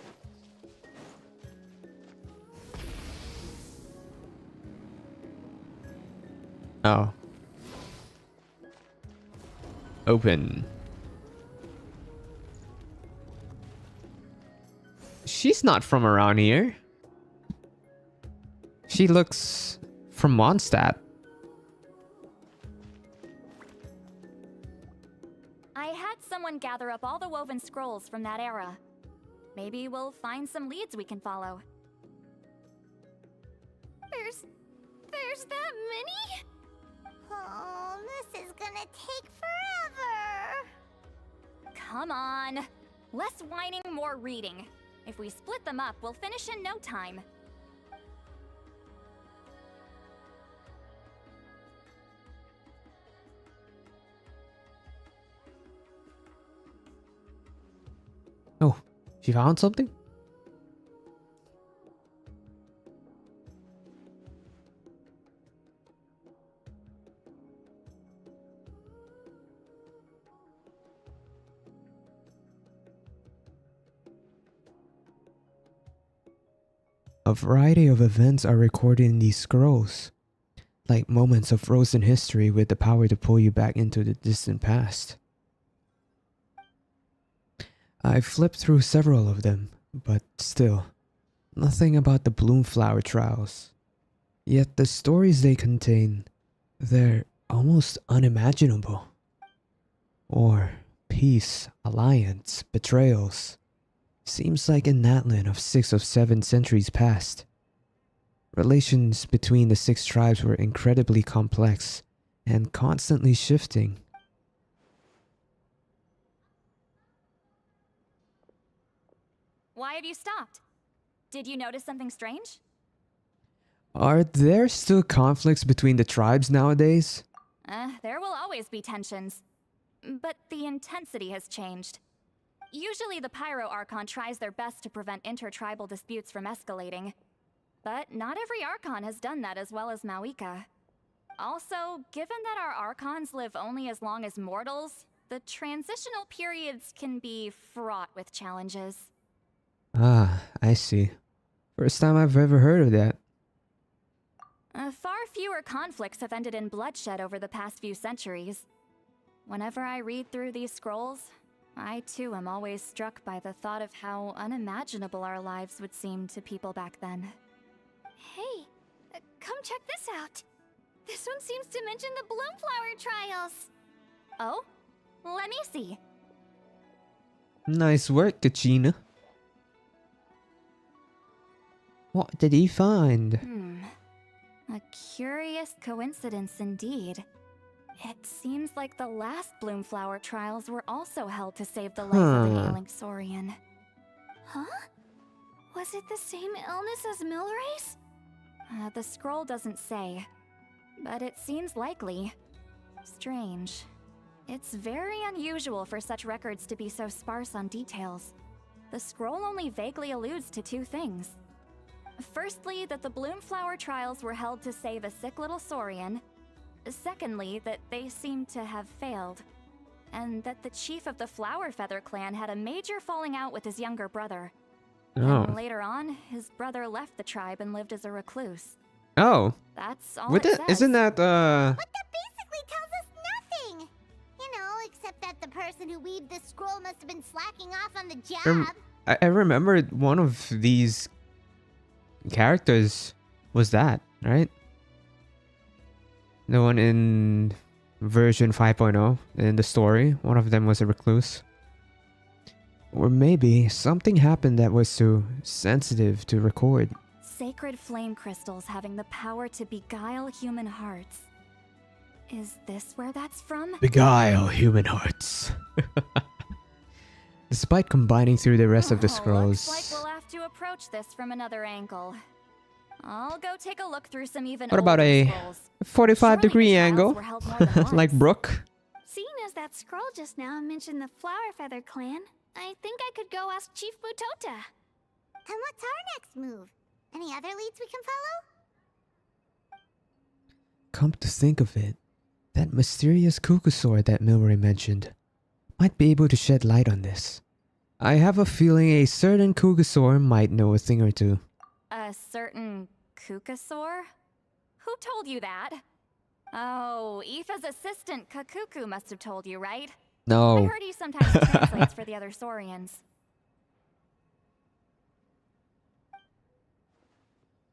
Oh. Open. She's not from around here. She looks from Mondstadt. I had someone gather up all the woven scrolls from that era. Maybe we'll find some leads we can follow. There's that many? Oh, this is gonna take forever. Come on. Less whining, more reading. If we split them up, we'll finish in no time. Oh, she found something? A variety of events are recorded in these scrolls, like moments of frozen history with the power to pull you back into the distant past. I flipped through several of them, but still, nothing about the Bloomflower trials. Yet the stories they contain, they're almost unimaginable. War, peace, alliance, betrayals. Seems like in that land of 6 of 7 centuries past. Relations between the 6 tribes were incredibly complex and constantly shifting. Why have you stopped? Did you notice something strange? Are there still conflicts between the tribes nowadays? There will always be tensions. But the intensity has changed. Usually the Pyro Archon tries their best to prevent intertribal disputes from escalating. But not every Archon has done that as well as Mawika. Also, given that our Archons live only as long as mortals, the transitional periods can be fraught with challenges. Ah, I see. First time I've ever heard of that. Far fewer conflicts have ended in bloodshed over the past few centuries. Whenever I read through these scrolls, I too am always struck by the thought of how unimaginable our lives would seem to people back then. Hey, come check this out. This one seems to mention the Bloomflower trials. Oh? Let me see. Nice work, Kachina. What did he find? A curious coincidence indeed. It seems like the last Bloomflower trials were also held to save the life of an ailing Saurian. Huh? Was it the same illness as Milray's? The scroll doesn't say, but it seems likely. Strange. It's very unusual for such records to be so sparse on details. The scroll only vaguely alludes to 2 things. Firstly, that the Bloomflower trials were held to save a sick little Saurian. Secondly, that they seem to have failed. And that the chief of the Flower Feather clan had a major falling out with his younger brother. Oh. And later on, his brother left the tribe and lived as a recluse. Oh. That's all it says. Isn't that, But that basically tells us nothing! You know, except that the person who weaved this scroll must have been slacking off on the job. I remember one of these characters was that, right? The one in version 5.0 in the story, one of them was a recluse. Or maybe something happened that was too sensitive to record. Sacred flame crystals having the power to beguile human hearts. Is this where that's from? Beguile human hearts. Despite combining through the rest of the scrolls. Looks like we'll have to approach this from another angle. I'll go take a look through some even What about older a scrolls. 45-degree angle? Were held more than once. Like Brooke? Seeing as that scroll just now mentioned the Flower Feather clan, I think I could go ask Chief Mutota. And what's our next move? Any other leads we can follow? Come to think of it, that mysterious Kukusaur that Milroy mentioned might be able to shed light on this. I have a feeling a certain Kukusaur might know a thing or two. A certain Kukusaur? Who told you that? Oh, Aoife's assistant Kakuku must have told you, right? No. I heard he sometimes translates for the other Saurians.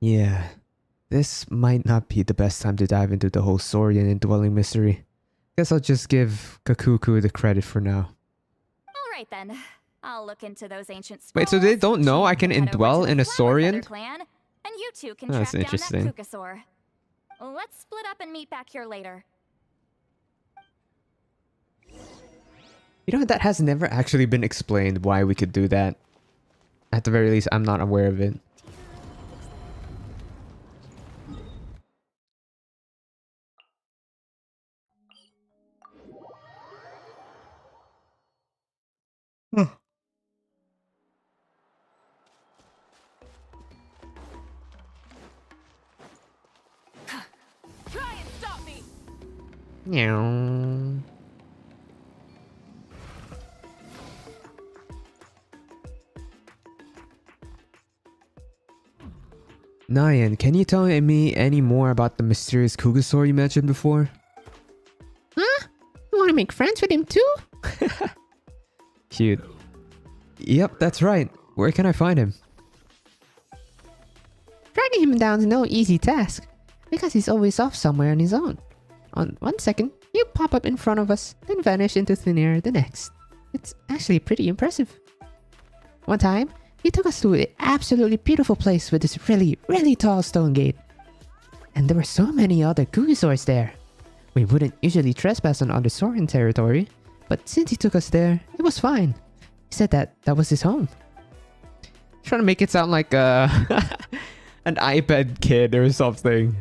Yeah. This might not be the best time to dive into the whole Saurian indwelling mystery. Guess I'll just give Kakuku the credit for now. Alright then. I'll look into those ancient scrolls. Wait, so they don't know I Gene can head over indwell to the in a Flower Saurian? Feather Clan, and you two can That's track interesting. down that Kukasaur. Let's split up and meet back here later. You know, that has never actually been explained why we could do that. At the very least, I'm not aware of it. Try and stop me! Meow. Nyan, can you tell me any more about the mysterious Kugasaur you mentioned before? Huh? You want to make friends with him too? Cute. Yep, that's right. Where can I find him? Tracking him down is no easy task, because he's always off somewhere on his own. On 1 second, you pop up in front of us, then vanish into thin air the next. It's actually pretty impressive. One time, he took us to an absolutely beautiful place with this really, really tall stone gate. And there were so many other Kugasaurs there. We wouldn't usually trespass on other Saurian territory, but since he took us there, it was fine. He said that was his home. Trying to make it sound like an iPad kid or something.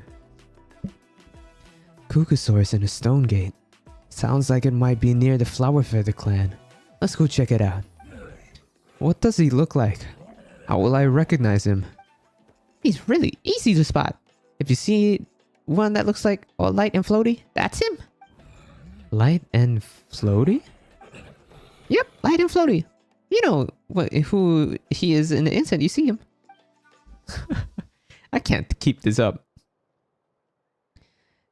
Kugasaur's in a stone gate. Sounds like it might be near the Flower Feather clan. Let's go check it out. What does he look like? How will I recognize him? He's really easy to spot. If you see one that looks like light and floaty, that's him. Light and floaty? Yep, light and floaty. You know who he is in the instant you see him. I can't keep this up.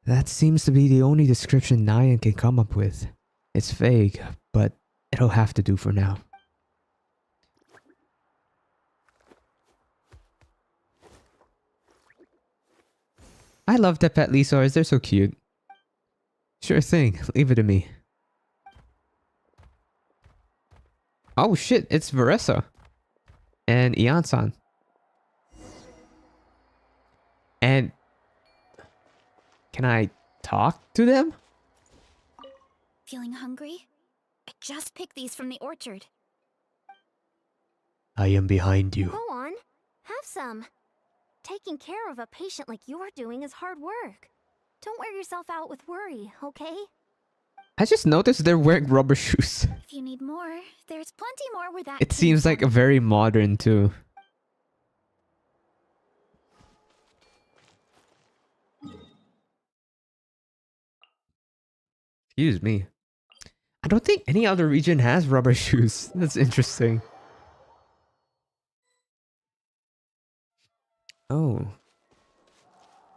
That seems to be the only description Nyan can come up with. It's vague, but it'll have to do for now. I love the pet Lisaurs, they're so cute. Sure thing, leave it to me. Oh shit, it's Veressa. And Ian-san. And... can I talk to them? Feeling hungry? I just picked these from the orchard. I am behind you. Go on, have some. Taking care of a patient like you're doing is hard work. Don't wear yourself out with worry, okay? I just noticed they're wearing rubber shoes. If you need more, there's plenty more where that It seems like a very modern too. Excuse me. I don't think any other region has rubber shoes. That's interesting. Oh.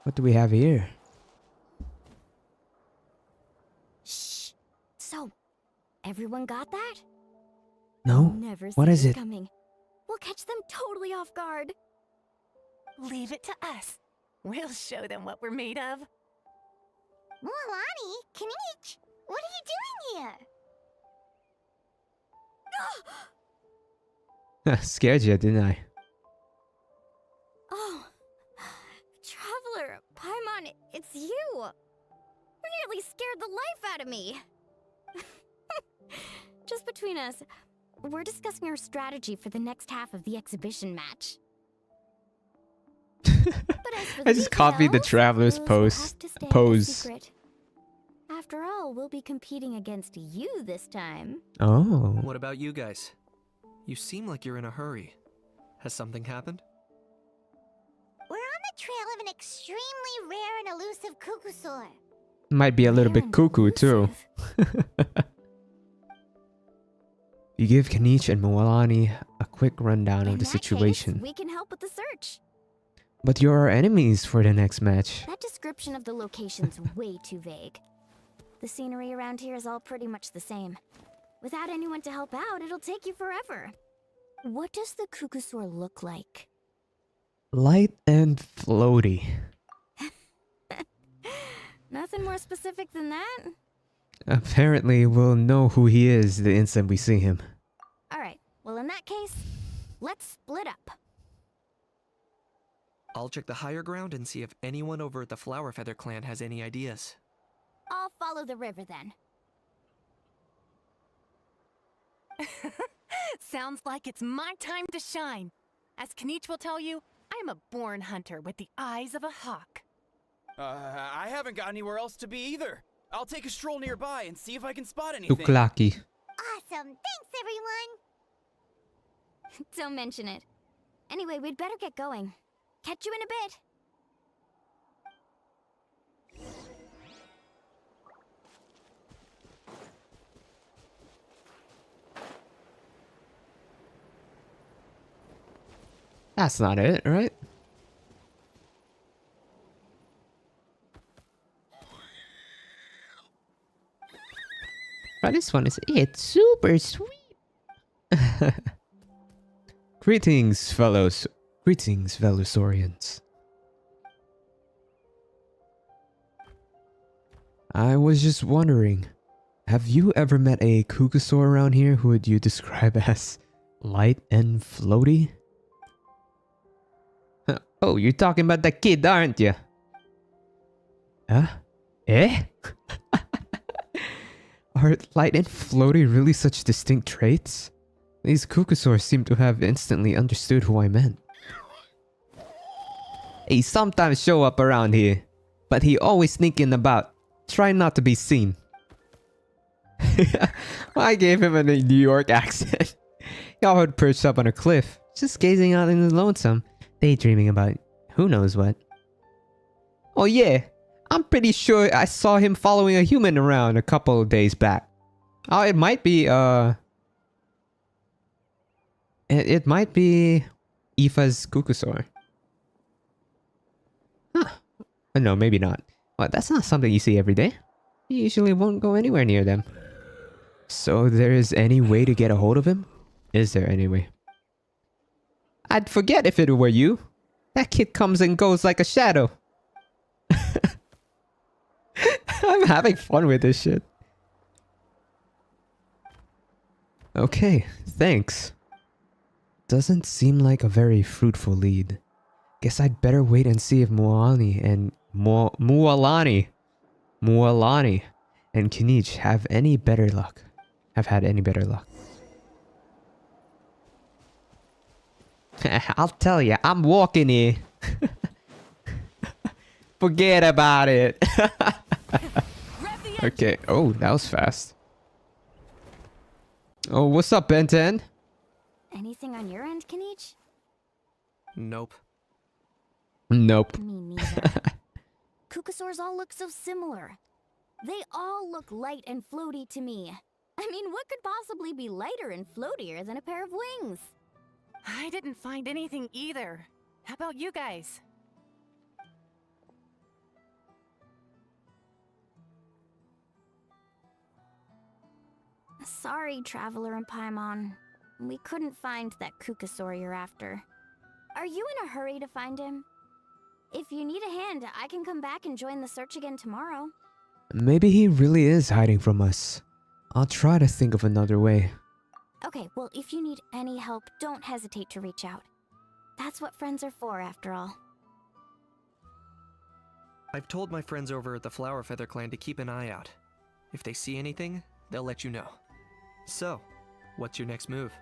What do we have here? Shh. So, everyone got that? No? Never What see is this it? coming. We'll catch them totally off guard. Leave it to us. We'll show them what we're made of. Mualani, Kanich, what are you doing here? Scared you, didn't I? Oh, Traveler, Paimon, it's you. You nearly scared the life out of me. Just between us, we're discussing our strategy for the next half of the exhibition match. But as for the I just copied the details, Traveler's those will pose. have to stay a Pose. secret. After all, we'll be competing against you this time. Oh. What about you guys? You seem like you're in a hurry. Has something happened? We're on the trail of an extremely rare and elusive Kukusaur. Might be a little bit cuckoo too. You give Kanich and Moalani a quick rundown of the situation. We can help with the search. But you're our enemies for the next match. That description of the location's way too vague. The scenery around here is all pretty much the same. Without anyone to help out, it'll take you forever. What does the Kukusaur look like? Light and floaty. Nothing more specific than that? Apparently, we'll know who he is the instant we see him. Alright, well in that case, let's split up. I'll check the higher ground and see if anyone over at the Flower Feather clan has any ideas. I'll follow the river then. Sounds like it's my time to shine. As Knight will tell you, I am a born hunter with the eyes of a hawk. I haven't got anywhere else to be either. I'll take a stroll nearby and see if I can spot anything. Tuklaki. Awesome. Thanks, everyone. Don't mention it. Anyway, we'd better get going. Catch you in a bit. That's not it, right? But this one is it's super sweet. Greetings, fellows. Greetings, Velusorians. I was just wondering, have you ever met a Kukusaur around here who would you describe as light and floaty? Oh, you're talking about the kid, aren't you? Huh? Eh? Are light and floaty really such distinct traits? These Kukusaurs seem to have instantly understood who I meant. He sometimes show up around here, but he always sneaking about, trying not to be seen. I gave him a New York accent. Y'all would perch up on a cliff, just gazing out in the lonesome, daydreaming about who knows what. Oh yeah, I'm pretty sure I saw him following a human around a couple of days back. Oh, it might be, It might be Aoife's Kukusaur. Huh. No, maybe not. Well, that's not something you see every day. You usually won't go anywhere near them. So there is any way to get a hold of him? Is there any way? I'd forget if it were you. That kid comes and goes like a shadow. I'm having fun with this shit. Okay, thanks. Doesn't seem like a very fruitful lead. Guess I'd better wait and see if Mualani and Mualani and Kinich have any better luck. Have had any better luck. I'll tell you, I'm walking here. Forget about it. Okay. Oh, that was fast. Oh, what's up, Ben 10? Anything on your end, Kinich? Nope. Nope. Me neither. Kukusaurs all look so similar. They all look light and floaty to me. I mean, what could possibly be lighter and floatier than a pair of wings? I didn't find anything either. How about you guys? Sorry, Traveler and Paimon. We couldn't find that Kukusaur you're after. Are you in a hurry to find him? If you need a hand, I can come back and join the search again tomorrow. Maybe he really is hiding from us. I'll try to think of another way. Okay, well, if you need any help, don't hesitate to reach out. That's what friends are for, after all. I've told my friends over at the Flower Feather clan to keep an eye out. If they see anything, they'll let you know. So, what's your next move?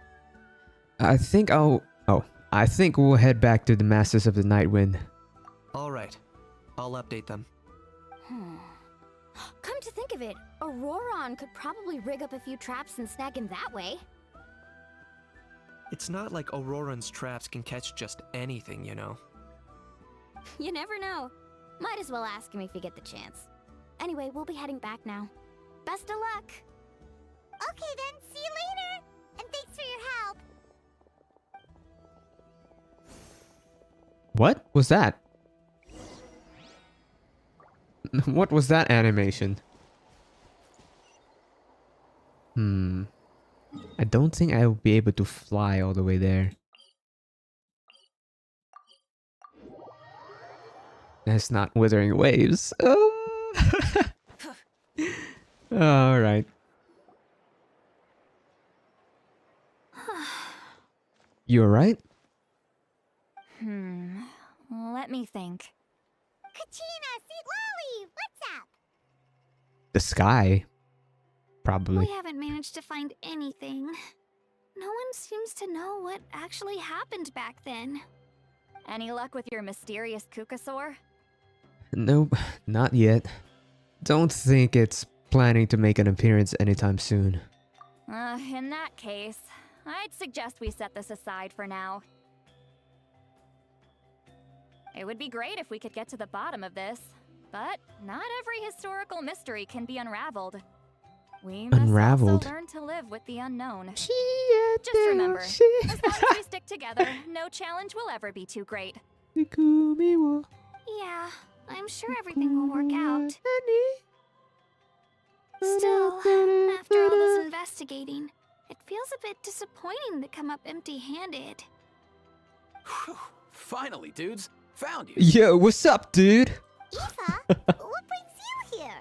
I think we'll head back to the Masters of the Nightwind. Alright. I'll update them. Come to think of it, Auroron could probably rig up a few traps and snag him that way. It's not like Auroran's traps can catch just anything, you know. You never know. Might as well ask him if you get the chance. Anyway, we'll be heading back now. Best of luck! Okay then, see you later! And thanks for your help! What was that? What was that animation? I don't think I'll be able to fly all the way there. That's not Withering Waves. All right. You alright? Let me think. Kachina, Seat Lolly, what's up? The sky. Probably. We haven't managed to find anything. No one seems to know what actually happened back then. Any luck with your mysterious Kukasaur? Nope, not yet. Don't think it's planning to make an appearance anytime soon. In that case, I'd suggest we set this aside for now. It would be great if we could get to the bottom of this, but not every historical mystery can be unraveled. We must Unraveled? also learn to live with the unknown. Just Just remember, as long as we stick together, no challenge will ever be too great. Yeah, I'm sure everything will work out. Still, after all this investigating, it feels a bit disappointing to come up empty-handed. Finally, dudes. Found you. Yo, what's up, dude? Eva, what brings you here?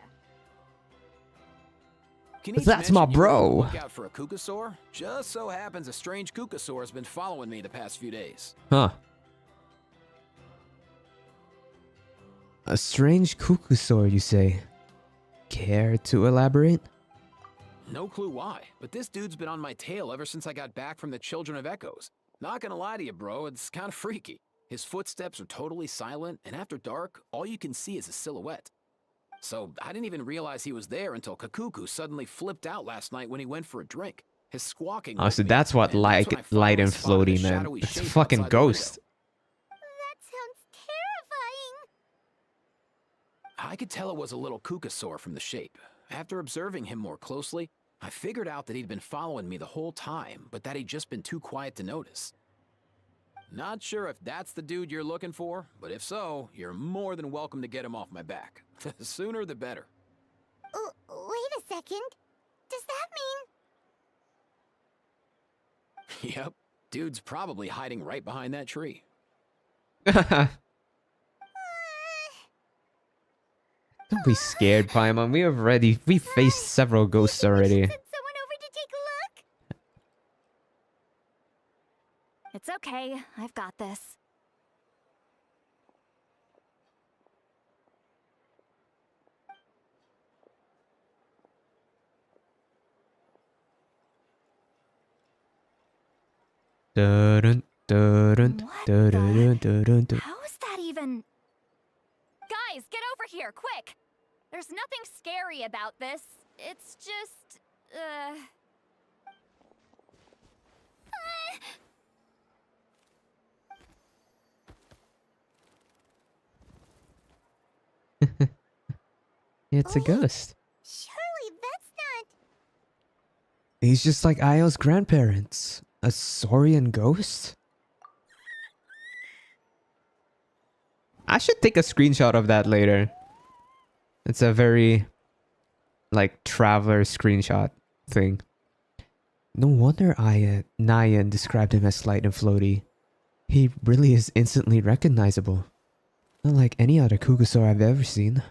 Kenichi That's my mentioned you were on the bro. lookout for a Kukasaur. Just so happens a strange Kukasaur has been following me the past few days. Huh. A strange Kukusaur, you say? Care to elaborate? No clue why, but this dude's been on my tail ever since I got back from the Children of Echoes. Not gonna lie to you, bro, it's kind of freaky. His footsteps are totally silent, and after dark, all you can see is a silhouette. So I didn't even realize he was there until Kakuku suddenly flipped out last night when he went for a drink. His squawking. Oh, woke so me that's up, what and light when I and finally spotted floaty, a man. shadowy It's a shape fucking outside the window. ghost. That sounds terrifying. I could tell it was a little Kukasaur from the shape. After observing him more closely, I figured out that he'd been following me the whole time, but that he'd just been too quiet to notice. Not sure if that's the dude you're looking for, but if so, you're more than welcome to get him off my back. The sooner the better. Wait a second. Does that mean... Yep, dude's probably hiding right behind that tree. Don't be scared, Paimon. We faced several ghosts already. Send someone over to take a look? It's okay, I've got this. Dun, dun, dun, dun, dun, dun, dun, dun. How is that even? Guys, get over here, quick! There's nothing scary about this. It's just, It's a ghost. Surely that's not... He's just like Io's grandparents. A saurian ghost? I should take a screenshot of that later. It's a very, like, traveler screenshot thing. No wonder Nyan described him as light and floaty. He really is instantly recognizable. Not like any other Kukusaur I've ever seen.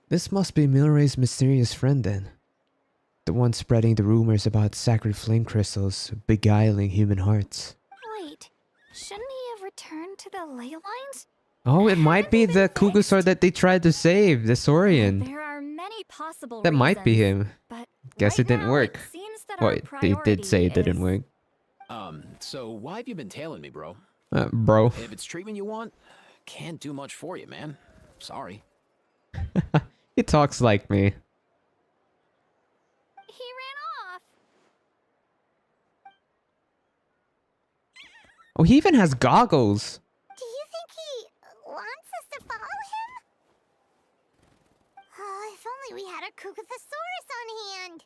This must be Milray's mysterious friend then. The one spreading the rumors about sacred flame crystals beguiling human hearts. Wait, shouldn't he have returned to the ley lines? Oh, it might be the Kukusaur that they tried to save, the Saurian. there are many possible That might be reasons, him. But Guess right it didn't now, work. It seems that Well, our they did say it priority didn't is- work. So why have you been tailing me, bro? Bro. If it's treatment you want, can't do much for you, man. Sorry. He talks like me. He ran off. Oh, he even has goggles. Do you think he wants us to follow him? Oh, if only we had a Kukathosaurus on hand.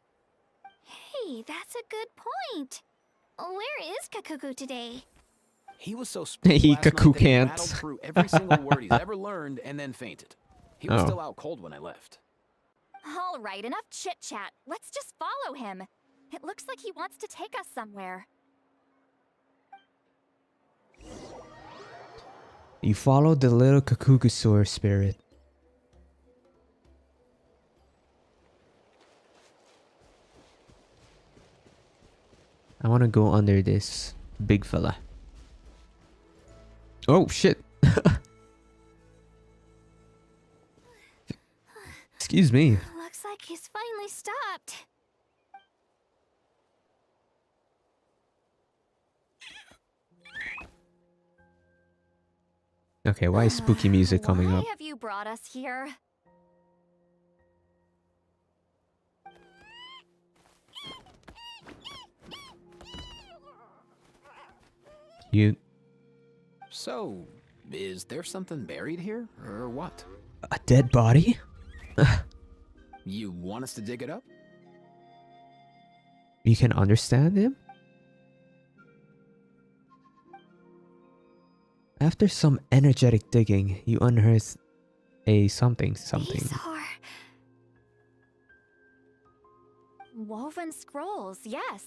Hey, that's a good point. Where is Kakuku today? He was so spooked He last night cuckoo that he can't. rattled through every single word he's ever learned and then fainted. He was Oh. still out cold when I left. All right, enough chit-chat. Let's just follow him. It looks like he wants to take us somewhere. You followed the little Kakukusaur spirit. I want to go under this big fella. Oh shit. Excuse me. Looks like he's finally stopped. Okay, why is spooky music coming Why up? have you brought us here? You So, is there something buried here, or what? a dead body? You want us to dig it up? You can understand him? After some energetic digging, you unearth a something. These are woven scrolls, yes.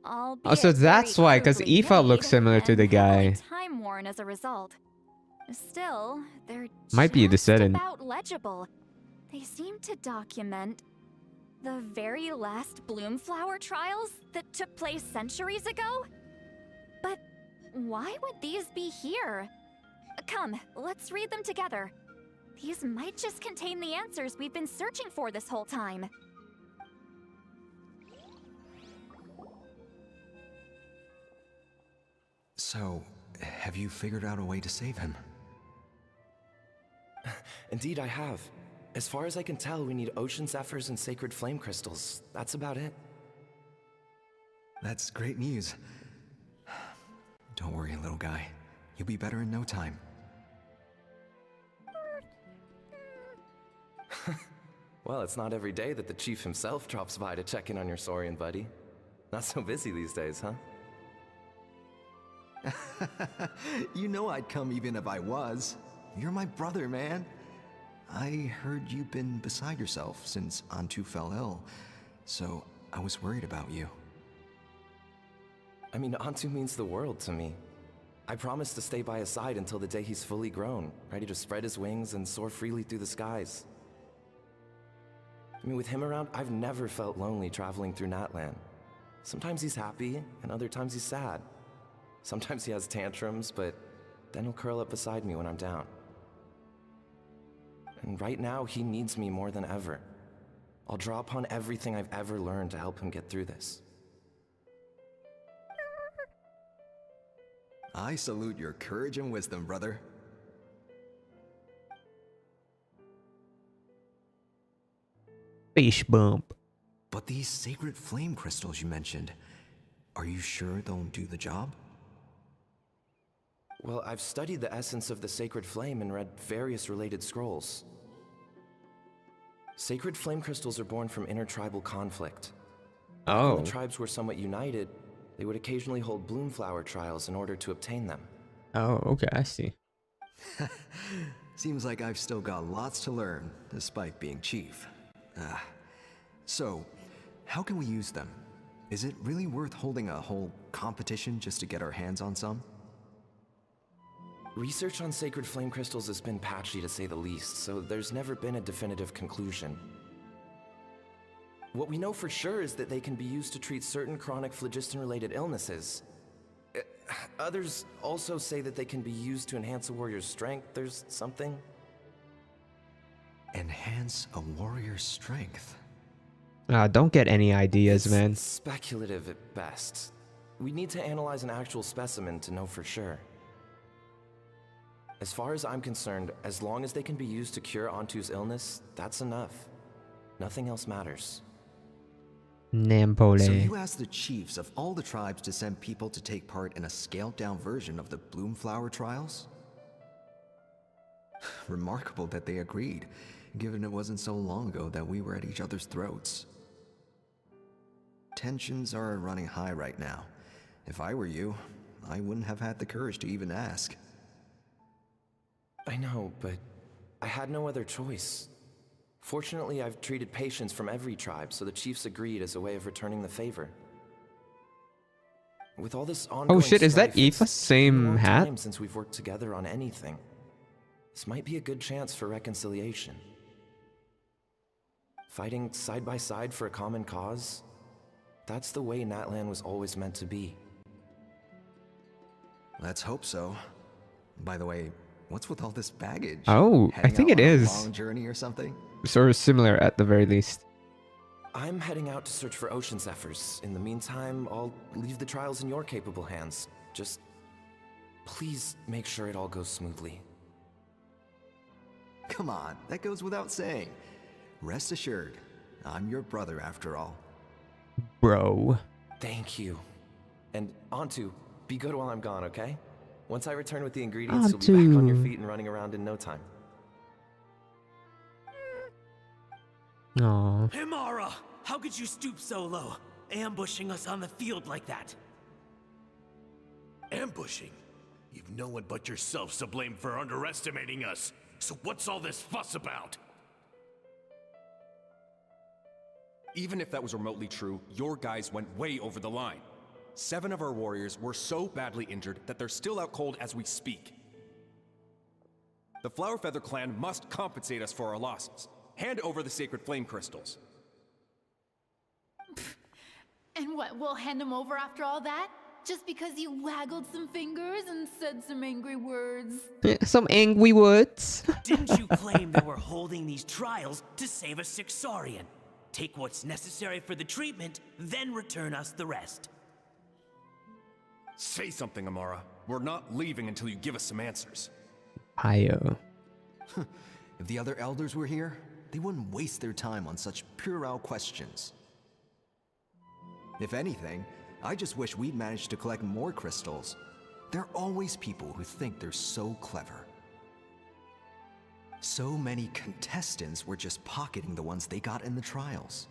Oh, so that's why, because Aoife looks similar to the guy. Time worn as a result. Still, they're Might be a just descendant. about legible. They seem to document the very last Bloomflower trials that took place centuries ago. But why would these be here? Come, let's read them together. These might just contain the answers we've been searching for this whole time. So, have you figured out a way to save him? Indeed, I have. As far as I can tell, we need ocean zephyrs and sacred flame crystals. That's about it. That's great news. Don't worry, little guy. You'll be better in no time. Well, it's not every day that the chief himself drops by to check in on your Saurian buddy. Not so busy these days, huh? You know I'd come even if I was. You're my brother, man. I heard you've been beside yourself since Antu fell ill, so I was worried about you. I mean, Antu means the world to me. I promised to stay by his side until the day he's fully grown, ready to spread his wings and soar freely through the skies. I mean, with him around, I've never felt lonely traveling through Natlan. Sometimes he's happy, and other times he's sad. Sometimes he has tantrums, but then he'll curl up beside me when I'm down. And right now, he needs me more than ever. I'll draw upon everything I've ever learned to help him get through this. I salute your courage and wisdom, brother. Fish bump. But these sacred flame crystals you mentioned, are you sure they'll do the job? Well, I've studied the essence of the sacred flame and read various related scrolls. Sacred flame crystals are born from intertribal conflict. Oh. When the tribes were somewhat united, they would occasionally hold bloomflower trials in order to obtain them. Oh, okay, I see. Seems like I've still got lots to learn, despite being chief. So, how can we use them? Is it really worth holding a whole competition just to get our hands on some? Research on sacred flame crystals has been patchy to say the least, so there's never been a definitive conclusion. What we know for sure is that they can be used to treat certain chronic phlogiston-related illnesses. Others also say that they can be used to enhance a warrior's strength. There's something. Enhance a warrior's strength? Don't get any ideas, It's man. speculative at best. We need to analyze an actual specimen to know for sure. As far as I'm concerned, as long as they can be used to cure Antu's illness, that's enough. Nothing else matters. Nampole. So you asked the chiefs of all the tribes to send people to take part in a scaled-down version of the Bloomflower trials? Remarkable that they agreed, given it wasn't so long ago that we were at each other's throats. Tensions are running high right now. If I were you, I wouldn't have had the courage to even ask. I know, but I had no other choice. Fortunately, I've treated patients from every tribe, so the chiefs agreed as a way of returning the favor. With all this ongoing Oh shit, is that strife, it's Aoife's same been a long hat? time since we've worked together on anything. This might be a good chance for reconciliation. Fighting side by side for a common cause? that's the way Natlan was always meant to be. Let's hope so. By the way, what's with all this baggage? Oh, I Heading think out it on a is. long journey or something? Sort of similar at the very least. I'm heading out to search for Ocean Zephyrs. In the meantime, I'll leave the trials in your capable hands. Just please make sure it all goes smoothly. Come on, that goes without saying. Rest assured, I'm your brother after all. Bro. Thank you. And Antu, be good while I'm gone, okay? Once I return with the ingredients, you'll be back on your feet and running around in no time. Aww. Himara, how could you stoop so low, ambushing us on the field like that? Ambushing? You've no one but yourself to blame for underestimating us. So what's all this fuss about? Even if that was remotely true, your guys went way over the line. 7 of our warriors were so badly injured that they're still out cold as we speak. The Flower Feather clan must compensate us for our losses. Hand over the sacred flame crystals. And what, we'll hand them over after all that? Just because you waggled some fingers and said some angry words? Some angry words. Didn't you claim that we're holding these trials to save a sick Saurian? Take what's necessary for the treatment, then return us the rest. Say something, Amara. We're not leaving until you give us some answers. Io. If the other elders were here, they wouldn't waste their time on such puerile questions. If anything, I just wish we'd managed to collect more crystals. There are always people who think they're so clever. So many contestants were just pocketing the ones they got in the trials.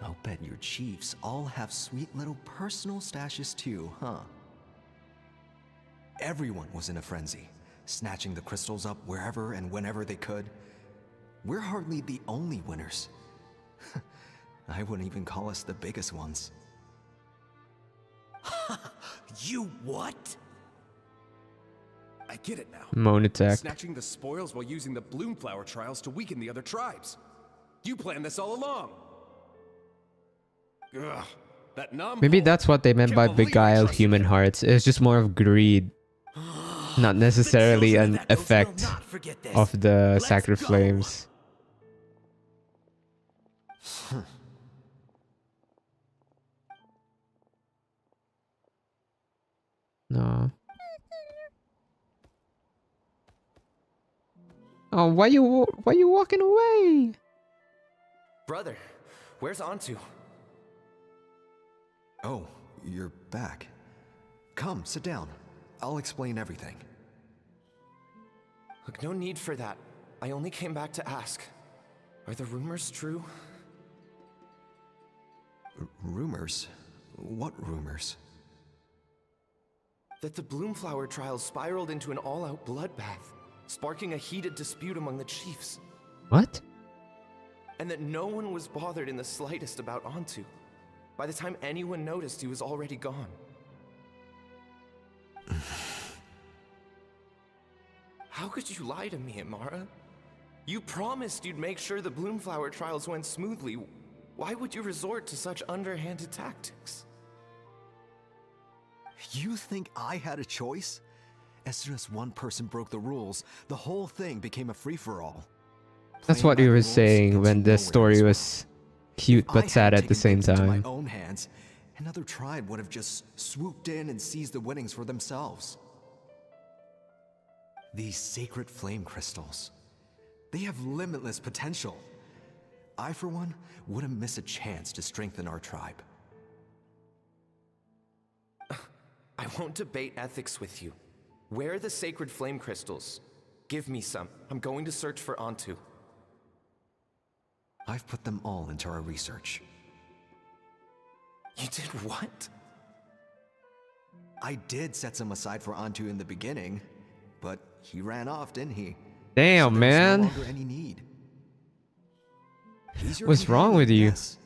I'll bet your chiefs all have sweet little personal stashes too, huh? Everyone was in a frenzy, snatching the crystals up wherever and whenever they could. We're hardly the only winners. I wouldn't even call us the biggest ones. You what? I get it now. Moan attack. Snatching the spoils while using the Bloomflower trials to weaken the other tribes. You planned this all along. Ugh, that numb. Maybe that's what they meant by beguiled human hearts. It's just more of greed. Not necessarily an effect of the sacred flames. No. Oh, why you walking away? Brother, where's Antu? Oh, you're back. Come, sit down. I'll explain everything. Look, no need for that. I only came back to ask. Are the rumors true? Rumors? What rumors? That the Bloomflower trials spiraled into an all-out bloodbath, sparking a heated dispute among the chiefs. What? And that no one was bothered in the slightest about Antu. By the time anyone noticed, he was already gone. How could you lie to me, Amara? You promised you'd make sure the Bloomflower trials went smoothly. Why would you resort to such underhanded tactics? You think I had a choice? As soon as one person broke the rules, the whole thing became a free-for-all. That's what you were saying when the story was cute but sad at the same time. My own hands, another tribe would have just swooped in and seized the winnings for themselves. These sacred flame crystals, they have limitless potential. I, for one, wouldn't miss a chance to strengthen our tribe. I won't debate ethics with you. Where are the sacred flame crystals? Give me some. I'm going to search for Antu. I've put them all into our research. You did what? I did set some aside for Antu in the beginning, but he ran off, didn't he? Damn, so man. No longer any need. What's wrong with you? Yes,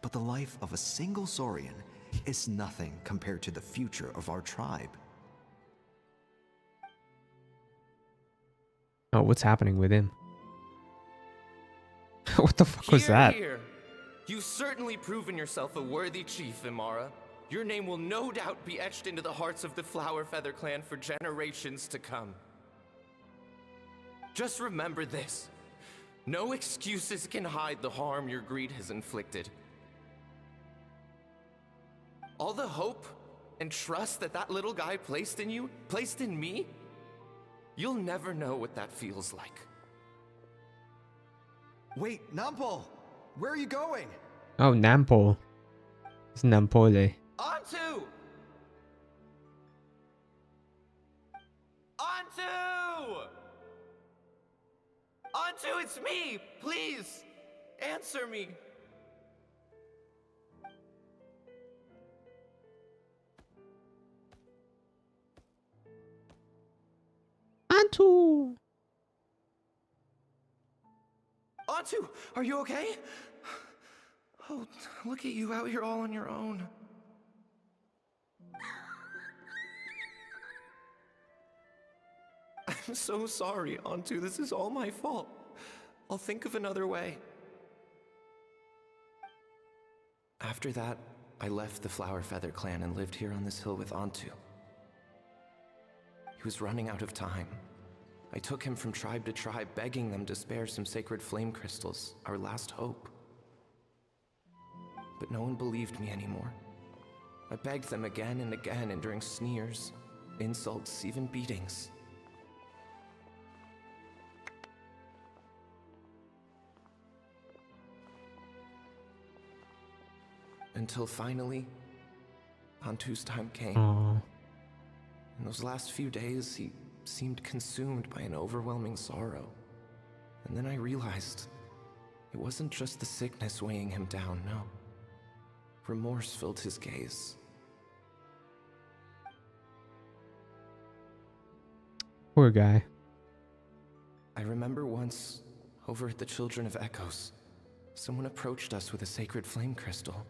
but the life of a single Saurian is nothing compared to the future of our tribe. Oh, what's happening with him? What the fuck was that? Here. You've certainly proven yourself a worthy chief, Imara. Your name will no doubt be etched into the hearts of the Flower Feather clan for generations to come. Just remember this. No excuses can hide the harm your greed has inflicted. All the hope and trust that that little guy placed in you, placed in me, you'll never know what that feels like. Wait, Nampol! Where are you going? Oh, Nampol. It's Nampole. Antu! Antu! Antu, it's me! Please! Answer me! Antu! Antu, are you okay? Oh, look at you out here all on your own. I'm so sorry, Antu. This is all my fault. I'll think of another way. After that, I left the Flower Feather clan and lived here on this hill with Antu. He was running out of time. I took him from tribe to tribe, begging them to spare some sacred flame crystals, our last hope. But no one believed me anymore. I begged them again and again, enduring sneers, insults, even beatings. Until finally, Antu's time came. Aww. In those last few days, he seemed consumed by an overwhelming sorrow. And then I realized it wasn't just the sickness weighing him down, no. Remorse filled his gaze. Poor guy. I remember once, over at the Children of Echoes, someone approached us with a sacred flame crystal,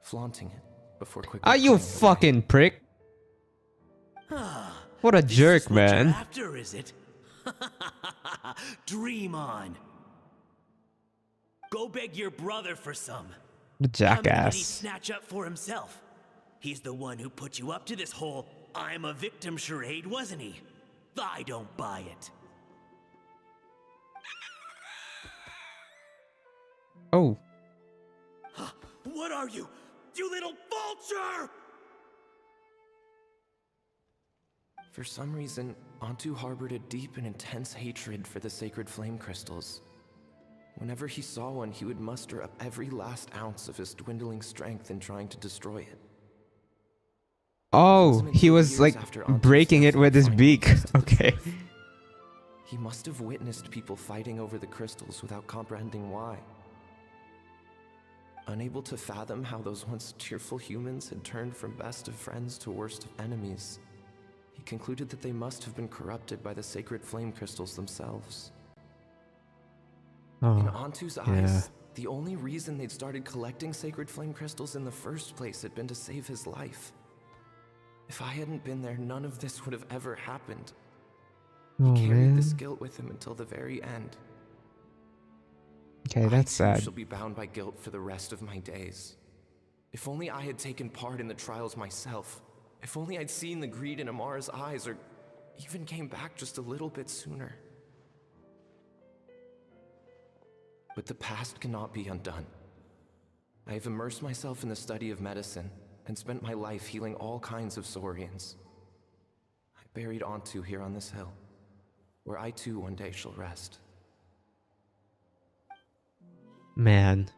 flaunting it before quickly. Are you fucking prick? What a jerk, man. After, is it? Dream on. Go beg your brother for some. The How many did he jackass. snatch up for himself? He's the one who put you up to this whole I'm a victim charade, wasn't he? I don't buy it. Oh. What are you? You little vulture! For some reason, Antu harbored a deep and intense hatred for the sacred flame crystals. Whenever he saw one, he would muster up every last ounce of his dwindling strength in trying to destroy it. Oh, he was like breaking it with his beak. Okay. He must have witnessed people fighting over the crystals without comprehending why. Unable to fathom how those once cheerful humans had turned from best of friends to worst of enemies, he concluded that they must have been corrupted by the sacred flame crystals themselves. Oh, In Antu's eyes, the only reason they'd started collecting sacred flame crystals in the first place had been to save his life. If I hadn't been there, none of this would have ever happened. Oh, He carried man. this guilt with him until the very end. Okay, that's I sad. shall be bound by guilt for the rest of my days. If only I had taken part in the trials myself. If only I'd seen the greed in Amara's eyes, or even came back just a little bit sooner. But the past cannot be undone. I have immersed myself in the study of medicine and spent my life healing all kinds of Saurians. I buried Antu here on this hill, where I too one day shall rest. Man.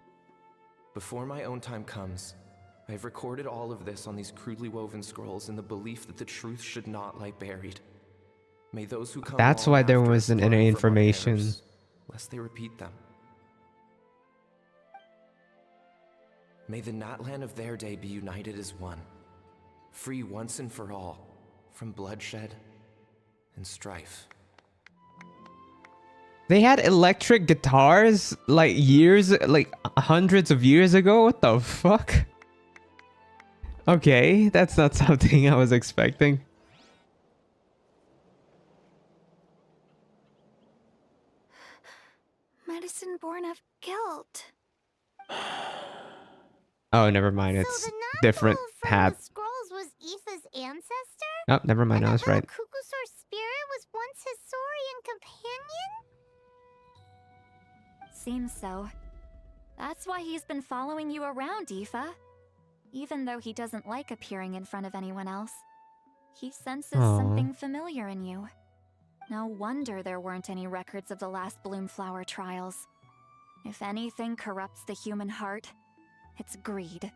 Before my own time comes, I have recorded all of this on these crudely woven scrolls in the belief that the truth should not lie buried. May those who come That's along why there after us wasn't learn any from our information. errors, lest they repeat them. May the Natlan of their day be united as one, free once and for all from bloodshed and strife. They had electric guitars like hundreds of years ago? What the fuck? Okay, that's not something I was expecting. Medicine born of guilt. Oh, never mind. It's different hat. Scrolls was Aoife's ancestor? Oh, never mind. I was right. Kukusor spirit was once his Saurian companion? Seems so. That's why he's been following you around, Aoife. Even though he doesn't like appearing in front of anyone else, he senses Aw. something familiar in you. No wonder there weren't any records of the last Bloomflower trials. If anything corrupts the human heart, it's greed.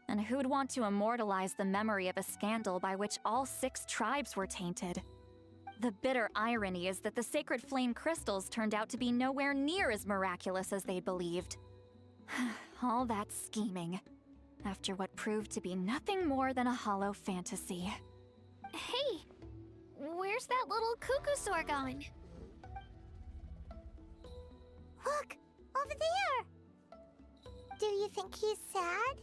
And who'd want to immortalize the memory of a scandal by which all 6 tribes were tainted? The bitter irony is that the sacred flame crystals turned out to be nowhere near as miraculous as they'd believed. All that scheming, after what proved to be nothing more than a hollow fantasy. Hey, where's that little Kukusor going? Look, over there! Do you think he's sad?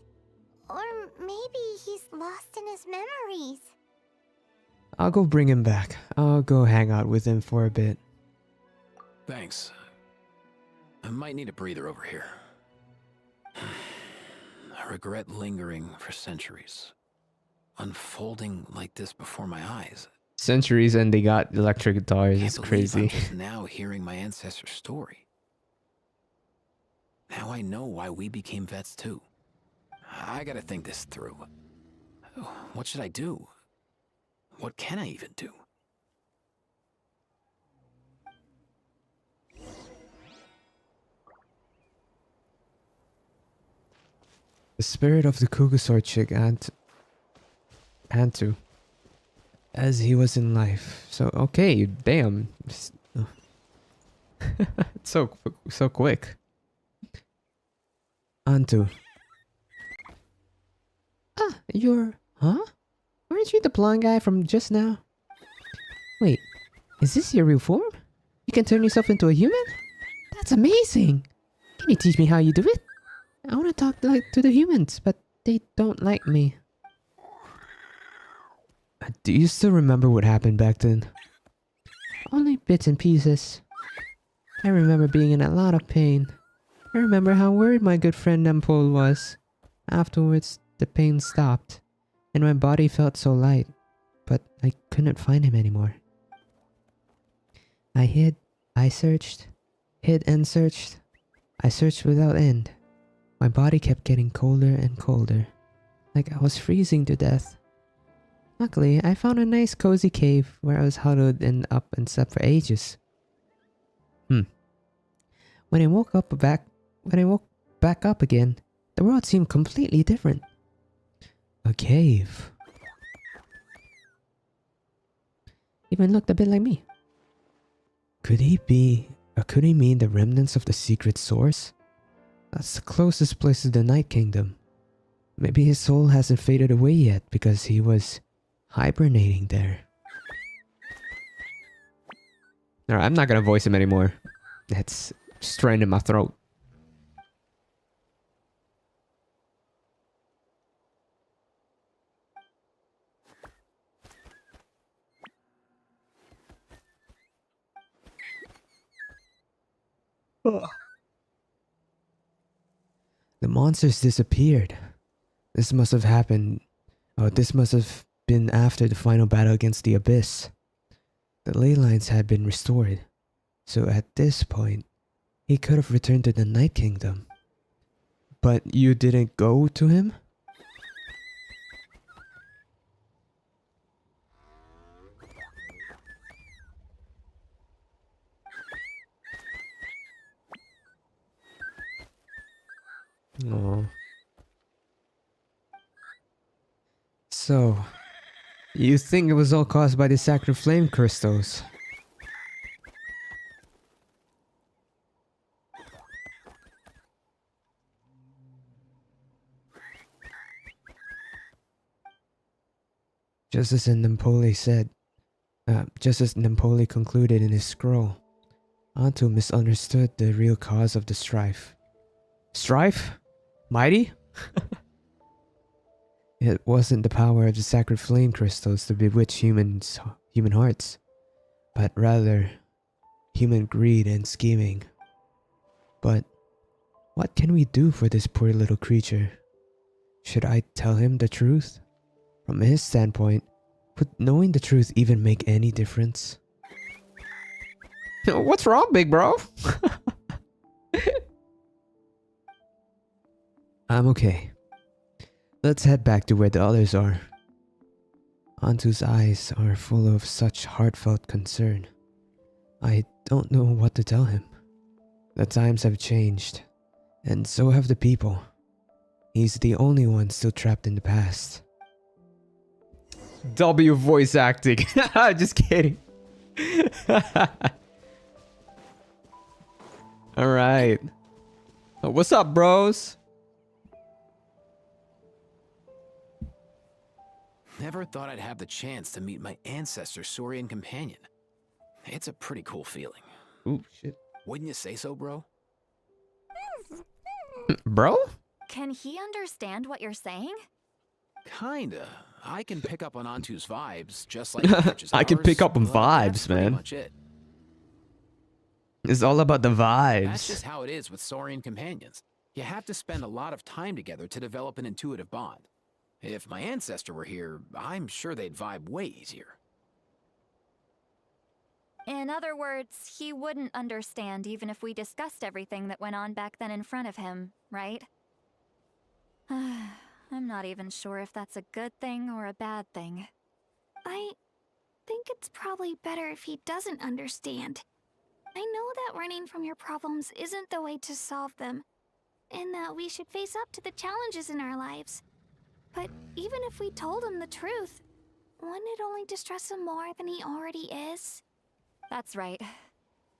Or maybe he's lost in his memories? I'll go bring him back. I'll go hang out with him for a bit. Thanks. I might need a breather over here. I regret lingering for centuries. Unfolding like this before my eyes. Centuries and they got electric guitars. It's I'm crazy. just now hearing my ancestor's story. Now I know why we became vets too. I gotta think this through. What should I do? What can I even do? The spirit of the Kukusor chick Antu. As he was in life. So, okay, damn. It's so quick. Antu. Ah, you're... Huh? Aren't you the blonde guy from just now? Wait, is this your real form? You can turn yourself into a human? That's amazing! Can you teach me how you do it? I want to talk to the humans, but they don't like me. Do you still remember what happened back then? Only bits and pieces. I remember being in a lot of pain. I remember how worried my good friend Nempol was. Afterwards, the pain stopped, and my body felt so light, but I couldn't find him anymore. I hid, I searched, hid and searched. I searched without end. My body kept getting colder and colder, like I was freezing to death. Luckily, I found a nice cozy cave where I was huddled up and slept for ages. When I woke back up again, the world seemed completely different. A cave. Even looked a bit like me. Could he mean the remnants of the secret source? That's the closest place to the Night Kingdom. Maybe his soul hasn't faded away yet because he was hibernating there. Alright, I'm not gonna voice him anymore. It's strained in my throat. The monsters disappeared. This must have happened. This must have been after the final battle against the Abyss. The ley lines had been restored. So at this point, he could have returned to the Night Kingdom. But you didn't go to him? Oh. So, you think it was all caused by the sacred flame crystals? Just as Nempoli concluded in his scroll, Antu misunderstood the real cause of the strife. Strife? Mighty? It wasn't the power of the sacred flame crystals to bewitch human hearts, but rather human greed and scheming. But What can we do for this poor little creature? Should I tell him the truth? From his standpoint, would knowing the truth even make any difference? What's wrong, big bro? I'm okay. Let's head back to where the others are. Antu's eyes are full of such heartfelt concern. I don't know what to tell him. The times have changed, and so have the people. He's the only one still trapped in the past. W voice acting. Just kidding. Alright. What's up, bros? Never thought I'd have the chance to meet my ancestor Saurian companion. It's a pretty cool feeling. Ooh, shit. Wouldn't you say so, bro? Bro? Can he understand what you're saying? Kinda. I can pick up on Antu's vibes, just like he catches I can ours, pick up on but that's vibes, pretty man. much it. It's all about the That's vibes. just how it is with Saurian companions. You have to spend a lot of time together to develop an intuitive bond. If my ancestor were here, I'm sure they'd vibe way easier. In other words, he wouldn't understand even if we discussed everything that went on back then in front of him, right? I'm not even sure if that's a good thing or a bad thing. I think it's probably better if he doesn't understand. I know that running from your problems isn't the way to solve them, and that we should face up to the challenges in our lives. But even if we told him the truth, wouldn't it only distress him more than he already is? That's right.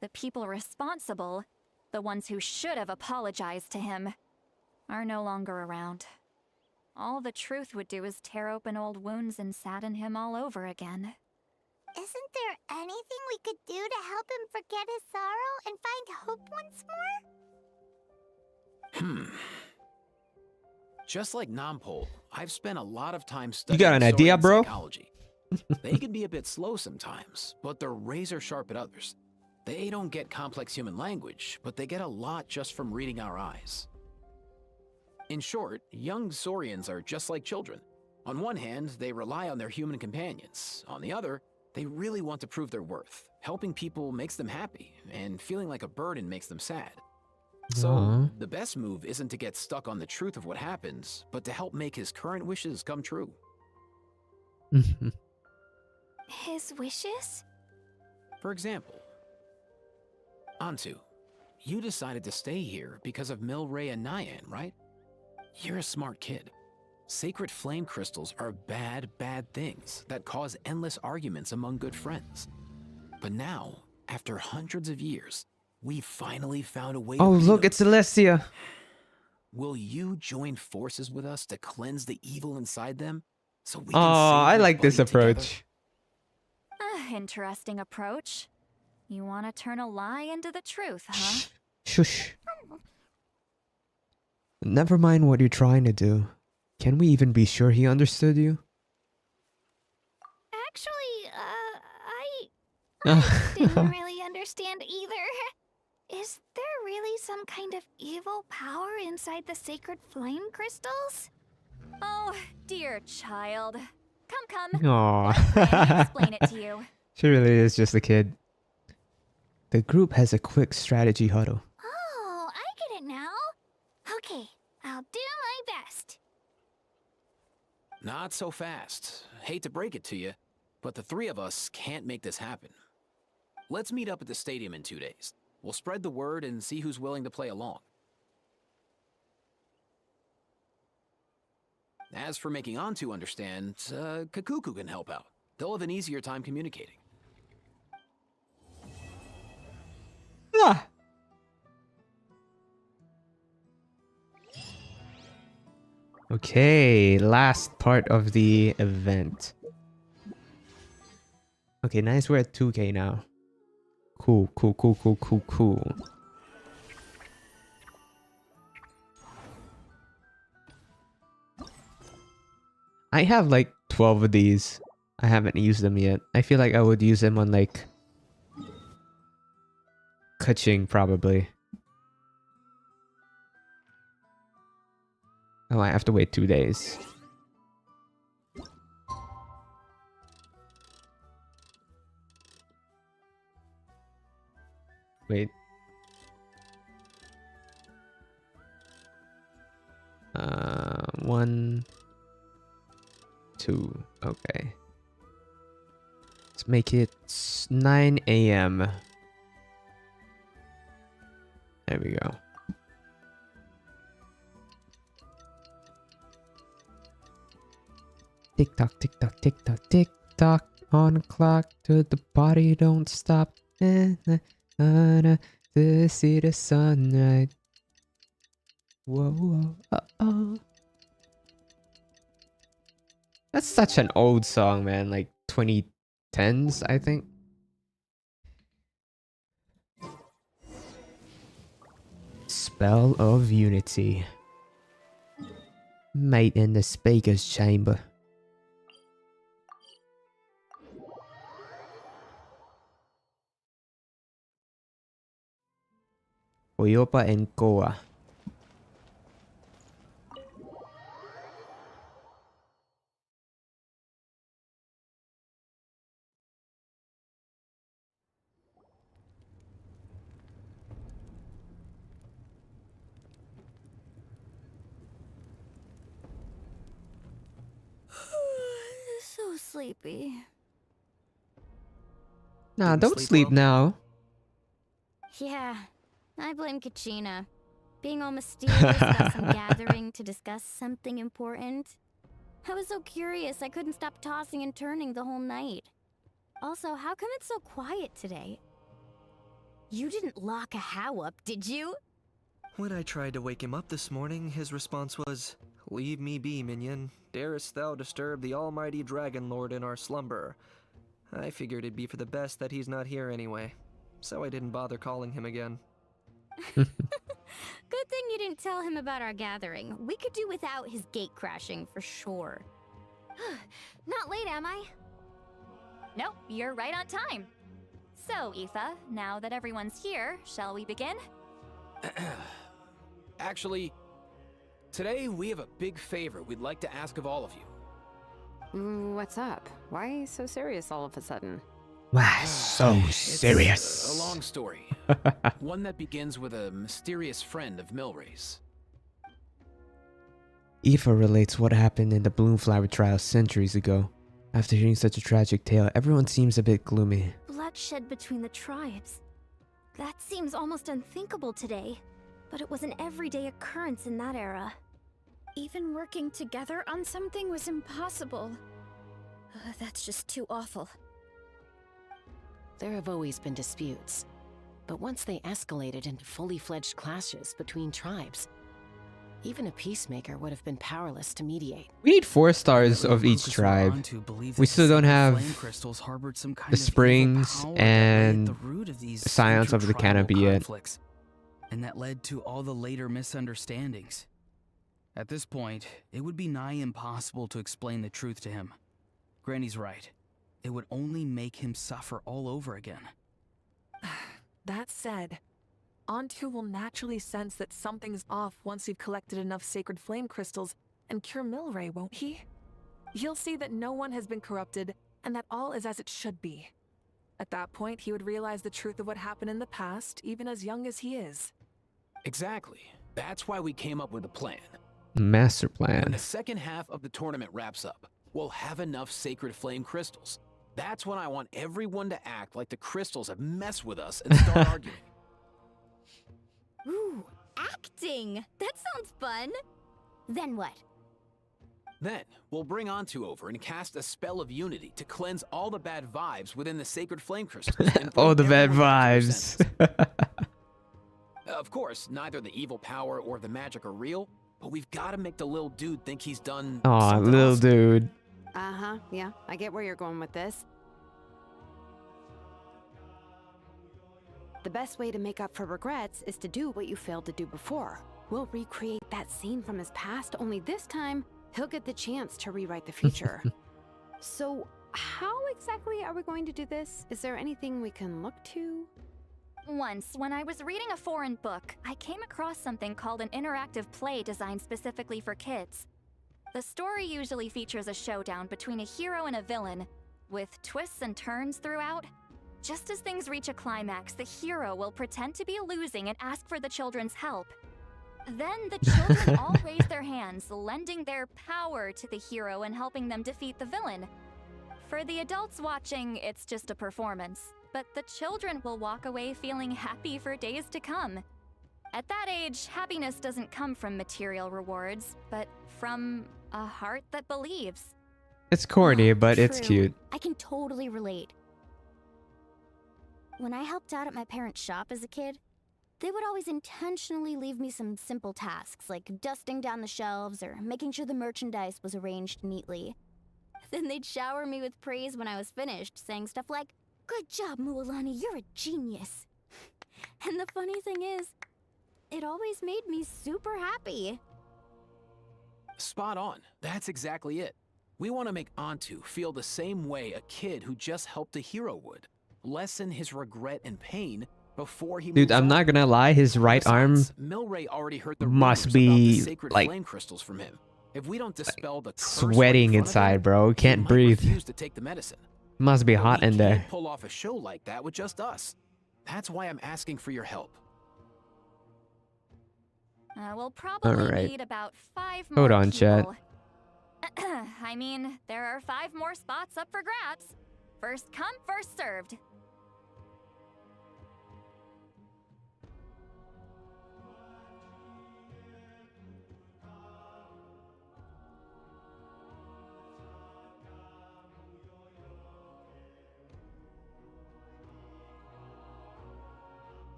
The people responsible, the ones who should have apologized to him, are no longer around. All the truth would do is tear open old wounds and sadden him all over again. Isn't there anything we could do to help him forget his sorrow and find hope once more? Just like Nampol, I've spent a lot of time You studying got an idea, Saurian bro? psychology. They can be a bit slow sometimes, but they're razor sharp at others. They don't get complex human language, but they get a lot just from reading our eyes. In short, young Saurians are just like children. On one hand, they rely on their human companions. On the other, they really want to prove their worth. Helping people makes them happy, and feeling like a burden makes them sad. So, the best move isn't to get stuck on the truth of what happens, but to help make his current wishes come true. His wishes? For example, Antu, you decided to stay here because of Milray and Nyan, right? You're a smart kid. Sacred flame crystals are bad, bad things that cause endless arguments among good friends. But now, after hundreds of years, we finally found a way to Oh, free look, them. it's Celestia. Will you join forces with us to cleanse the evil inside them? So we Oh, can save I your like this buddy together? approach. Interesting approach. You want to turn a lie into the truth, huh? Shush. Never mind what you're trying to do. Can we even be sure he understood you? Actually, I didn't really understand either. Is there really some kind of evil power inside the sacred flame crystals? Oh, dear child. Come. Aww. Let me explain it to you. She really is just a kid. The group has a quick strategy huddle. Oh, I get it now. Okay, I'll do my best. Not so fast. Hate to break it to you, but the three of us can't make this happen. Let's meet up at the stadium in 2 days. We'll spread the word and see who's willing to play along. As for making Antu understand, Kakuku can help out. They'll have an easier time communicating. Ah. Okay, last part of the event. Okay, nice. We're at 2K now. Cool. I have like 12 of these. I haven't used them yet. I feel like I would use them on like Kaching probably. Oh, I have to wait 2 days. Wait. 1, 2. Okay. Let's make it 9 a.m. There we go. Tick tock, tick tock, tick tock, tick tock. On the clock till the body don't stop. To see the sunrise. Whoa, whoa, uh-oh. That's such an old song, man. Like 2010s, I think. Spell of Unity. Mate in the speaker's chamber. Oyopa and Koa. So sleepy. Nah, don't sleep now. Yeah, I blame Kachina. Being all mysterious about some gathering to discuss something important. I was so curious I couldn't stop tossing and turning the whole night. Also, how come it's so quiet today? You didn't lock a How up, did you? When I tried to wake him up this morning, his response was, "Leave me be, minion. Darest thou disturb the almighty Dragon Lord in our slumber?" I figured it'd be for the best that he's not here anyway, so I didn't bother calling him again. Good thing you didn't tell him about our gathering. We could do without his gate crashing for sure. Not late, am I? Nope, you're right on time. So, Aoife, now that everyone's here, shall we begin? Actually, today we have a big favor we'd like to ask of all of you. What's up? Why so serious all of a sudden? Wow, so serious. It's a long story. One that begins with a mysterious friend of Milray's. Aoife relates what happened in the Bloomflower trial centuries ago. After hearing such a tragic tale, everyone seems a bit gloomy. Bloodshed between the tribes. That seems almost unthinkable today. But it was an everyday occurrence in that era. Even working together on something was impossible. That's just too awful. There have always been disputes, but once they escalated into fully fledged clashes between tribes, even a peacemaker would have been powerless to mediate. We need 4 stars of each tribe. We still don't have the springs and science of the canopy yet. And that led to all the later misunderstandings. At this point, it would be nigh impossible to explain the truth to him. Granny's right. It would only make him suffer all over again. That said, Antu will naturally sense that something's off once you've collected enough sacred flame crystals and cure Milray, won't he? He'll see that no one has been corrupted and that all is as it should be. At that point, he would realize the truth of what happened in the past, even as young as he is. Exactly. That's why we came up with a plan. Master When plan. the second half of the tournament wraps up, we'll have enough sacred flame crystals. That's when I want everyone to act like the crystals have messed with us and start arguing. Ooh, acting! That sounds fun! Then what? Then, we'll bring Antu over and cast a spell of unity to cleanse all the bad vibes within the sacred flame crystals. And All the bring bad everyone back to their vibes. senses. Of course, neither the evil power or the magic are real, but we've got to make the little dude think he's done Aw, something little awesome. dude. Uh-huh, yeah, I get where you're going with this. The best way to make up for regrets is to do what you failed to do before. We'll recreate that scene from his past, only this time, he'll get the chance to rewrite the future. So, how exactly are we going to do this? Is there anything we can look to? Once, when I was reading a foreign book, I came across something called an interactive play designed specifically for kids. The story usually features a showdown between a hero and a villain, with twists and turns throughout. Just as things reach a climax, the hero will pretend to be losing and ask for the children's help. Then the children all raise their hands, lending their power to the hero and helping them defeat the villain. For the adults watching, it's just a performance, but the children will walk away feeling happy for days to come. At that age, happiness doesn't come from material rewards, but from a heart that believes. It's corny, but it's True. cute. I can totally relate. When I helped out at my parents' shop as a kid, they would always intentionally leave me some simple tasks like dusting down the shelves or making sure the merchandise was arranged neatly. Then they'd shower me with praise when I was finished, saying stuff like, "Good job, Mualani, you're a genius." And the funny thing is, it always made me super happy. Spot on. That's exactly it. We want to make Antu feel the same way a kid who just helped a hero would. Lessen his regret and pain before he Dude, moves I'm on. not gonna lie, his right arm Besides, Milray already heard the must rumors about the be sacred like flame crystals from him. If we don't dispel the curse sweating right in front of him, inside, bro. he Can't might breathe. refuse to take the medicine. Must be But hot we in there. can't pull off a show like that with just us. That's why I'm asking for your help. We'll probably Alright. need about 5 more Hold on, chat. people. I mean, there are 5 more spots up for grabs. First come, first served.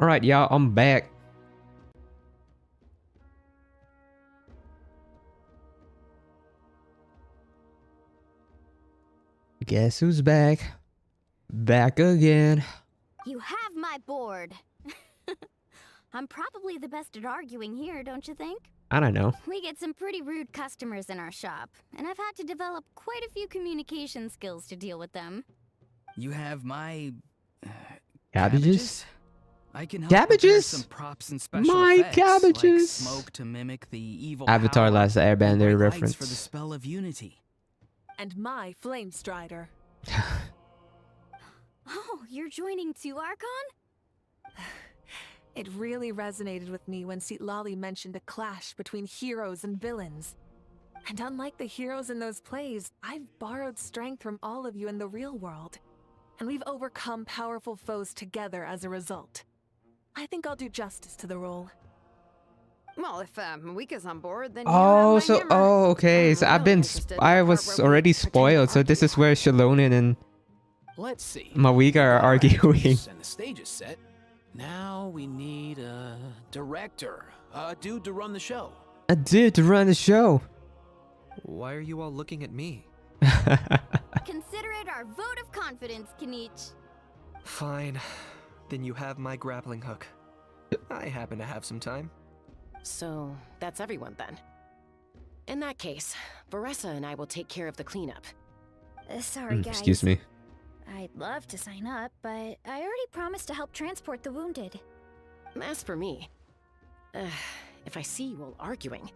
Alright, y'all, I'm back. Guess who's back? Back again. You have my board. I'm probably the best at arguing here, don't you think? I don't know. We get some pretty rude customers in our shop, and I've had to develop quite a few communication skills to deal with them. You have my Cabbages? I can help Cabbages? prepare some props and special My effects, cabbages. like smoke to mimic the evil Avatar power, Last or Airbender bright lights reference. for the spell of unity. And my Flame Strider. Oh, you're joining too, Archon? It really resonated with me when Lali mentioned a clash between heroes and villains. And unlike the heroes in those plays, I've borrowed strength from all of you in the real world. And we've overcome powerful foes together as a result. I think I'll do justice to the role. Well, if Mawika's on board, then Oh, so okay. So I was already spoiled. So this is where Shalonen and Let's see. Mawika are arguing. And the stage is set. Now we need a director, a dude to run the show. A dude to run the show. Why are you all looking at me? Consider it our vote of confidence, Kanich. Fine. Then you have my grappling hook. I happen to have some time. So, that's everyone then. In that case, Varessa and I will take care of the cleanup. Sorry, guys. Excuse me. I'd love to sign up, but I already promised to help transport the wounded. As for me, if I see you all arguing,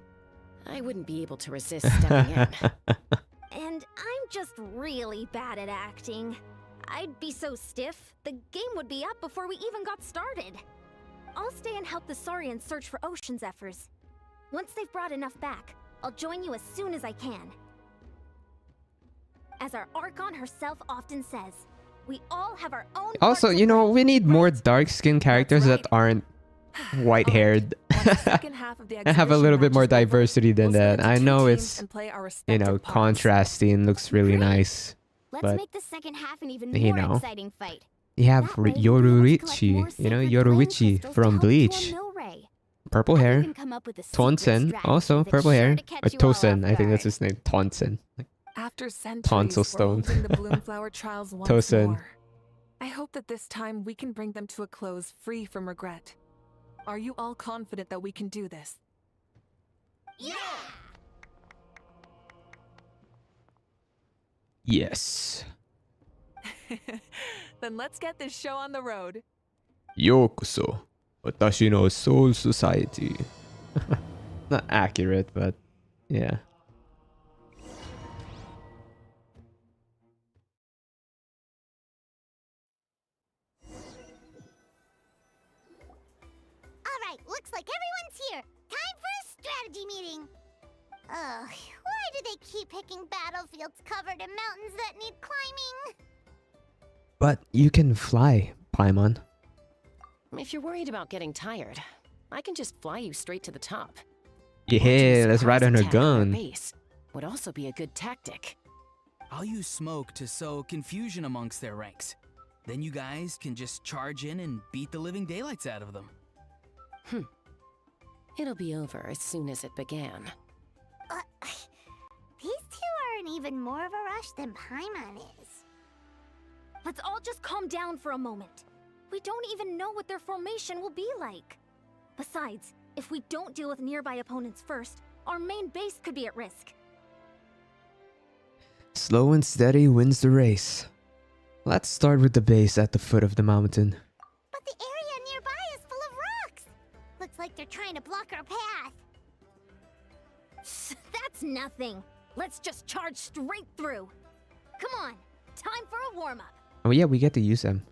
I wouldn't be able to resist stepping in. And I'm just really bad at acting. I'd be so stiff, the game would be up before we even got started. I'll stay and help the Saurians search for Ocean Zephyrs. Once they've brought enough back, I'll join you as soon as I can. As our Archon herself often says, we all have our own. Also, you know, we need more dark-skinned characters that aren't white-haired. And have a little bit more diversity than that. I know it's, you know, contrasting, looks really nice. Let's make the second half an even you more know, exciting fight. you have Yoruichi, you know, Yoruichi from Bleach. Purple hair. Tonsen, also purple hair. Or Tosen, I think that's his name. Tonsen. After centuries Tonsil stone. for holding the Bloomflower trials once Tosen. more, I hope that this time we can bring them to a close free from regret. Are you all confident that we can do this? Yeah! Yes. Then let's get this show on the road. Yokoso. Watashi no Soul Society. Not accurate, but yeah. Alright, looks like everyone's here. Time for a strategy meeting. Ugh, why do they keep picking battlefields covered in mountains that need climbing? But you can fly, Paimon. If you're worried about getting tired, I can just fly you straight to the top. Yeah, let's ride on a Attack on our gun. base would also be a good tactic. I'll use smoke to sow confusion amongst their ranks. Then you guys can just charge in and beat the living daylights out of them. It'll be over as soon as it began. These two aren't even more of a rush than Paimon is. Let's all just calm down for a moment. We don't even know what their formation will be like. Besides, if we don't deal with nearby opponents first, our main base could be at risk. Slow and steady wins the race. Let's start with the base at the foot of the mountain. But the area nearby is full of rocks. Looks like they're trying to block our path. That's nothing. Let's just charge straight through. Come on, time for a warm-up. Oh yeah, we get to use them.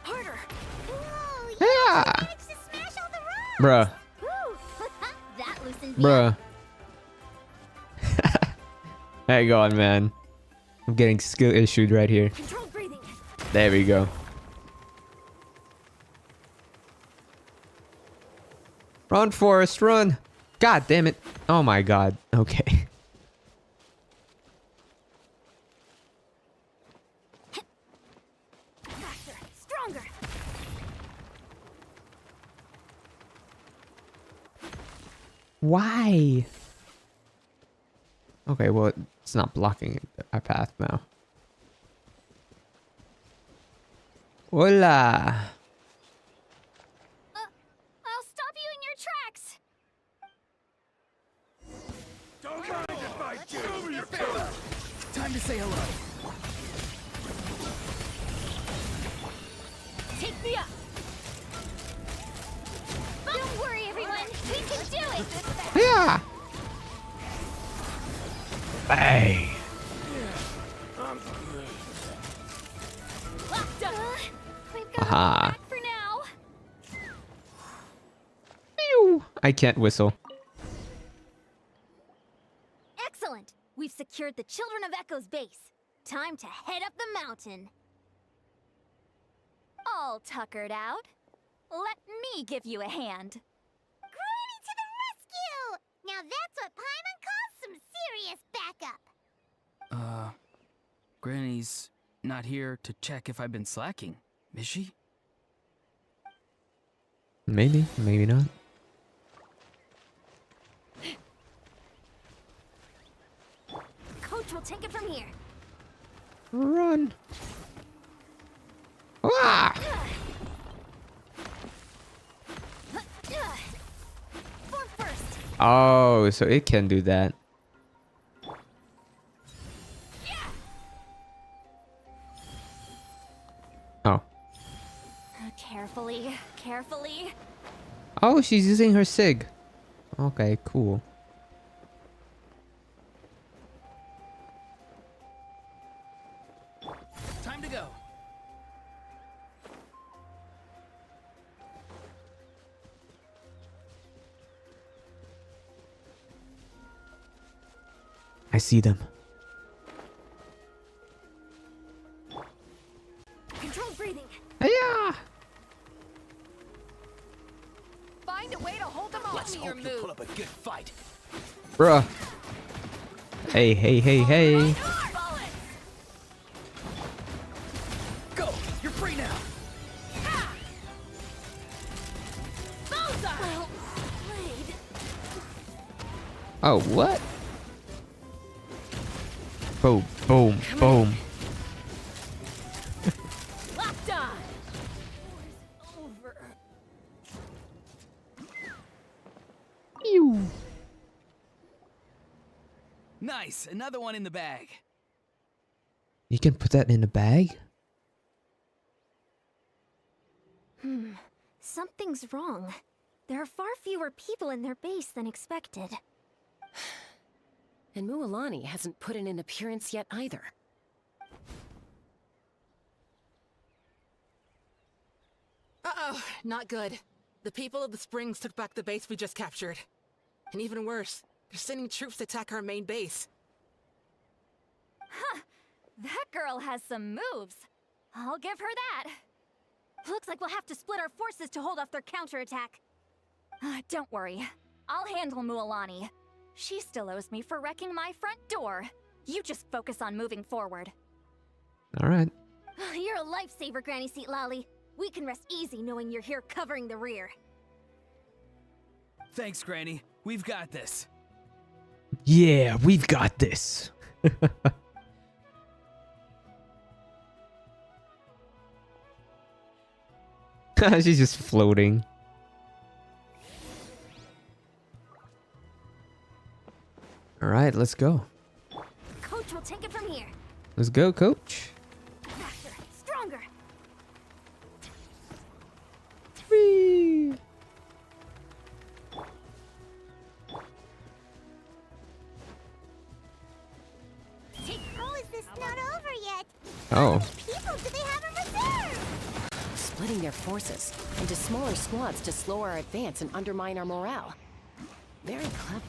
Harder. Yeah. Bruh. That loosened me Bruh. up. Hang on, man. I'm getting skill issued right here. Control breathing. There we go. Run, Forrest, run! God damn it. Oh my god. Okay. Faster, stronger. Why? Okay, well, it's not blocking our path now. Hola! I'll stop you in your tracks! Don't mind if I do! Time to say hello. Take me up! Don't worry, everyone! We can do it! Yeah! Hey! We've got Aha. for now. Pew! I can't whistle. Excellent! We've secured the Children of Echo's base. Time to head up the mountain. All tuckered out. Let me give you a hand. Granny to the rescue! Now that's what Paimon calls some serious backup. Granny's not here to check if I've been slacking, is she? Maybe, maybe not. Coach will take it from here. Run! Ah! Form first. Oh, so it can do that. Oh. Carefully, carefully. Oh, she's using her SIG. Okay, cool. Time to go. I see them. Controlled breathing. Yeah. Find a way to hold them off. Let's hope you'll put up a good fight. Bruh. Hey, hey, hey, hey. Go! You're free now! Well played. Oh, what? Boom, boom, boom. Locked on. Over. Ew. Nice! Another one in the bag. You can put that in a bag? Something's wrong. There are far fewer people in their base than expected. And Mualani hasn't put in an appearance yet either. Uh-oh, not good. The people of the Springs took back the base we just captured. And even worse, they're sending troops to attack our main base. Huh. That girl has some moves. I'll give her that. Looks like we'll have to split our forces to hold off their counterattack. Don't worry. I'll handle Mualani. She still owes me for wrecking my front door. You just focus on moving forward. All right. You're a lifesaver, Granny Seat Lolly. We can rest easy knowing you're here covering the rear. Thanks, Granny. We've got this. Yeah, we've got this. She's just floating. All right, let's go. Coach will take it from here. Let's go, coach. Faster, stronger. Whee! Oh, is this not over yet? Oh. People do they have in reserve? Splitting their forces into smaller squads to slow our advance and undermine our morale. Very clever.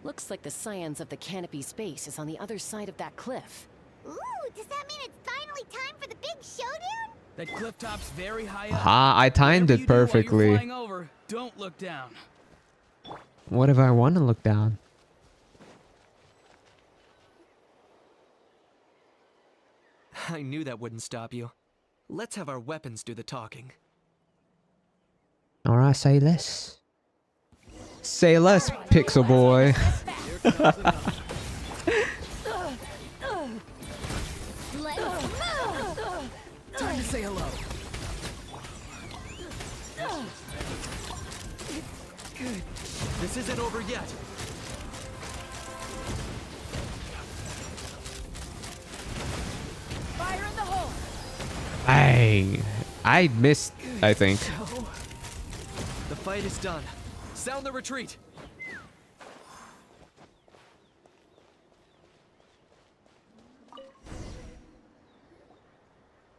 Looks like the scions of the Canopy Space is on the other side of that cliff. Ooh, does that mean it's finally time for the big showdown? That cliff top's very high up. Aha, I timed Whatever it you do while you're perfectly. flying over, don't look down. What if I want to look down? I knew that wouldn't stop you. Let's have our weapons do the talking. Alright, say less. Say less, Pixel Boy. Time to say hello. Good. This isn't over yet. Fire in the hole. I missed, I think. The fight is done. Sound the retreat.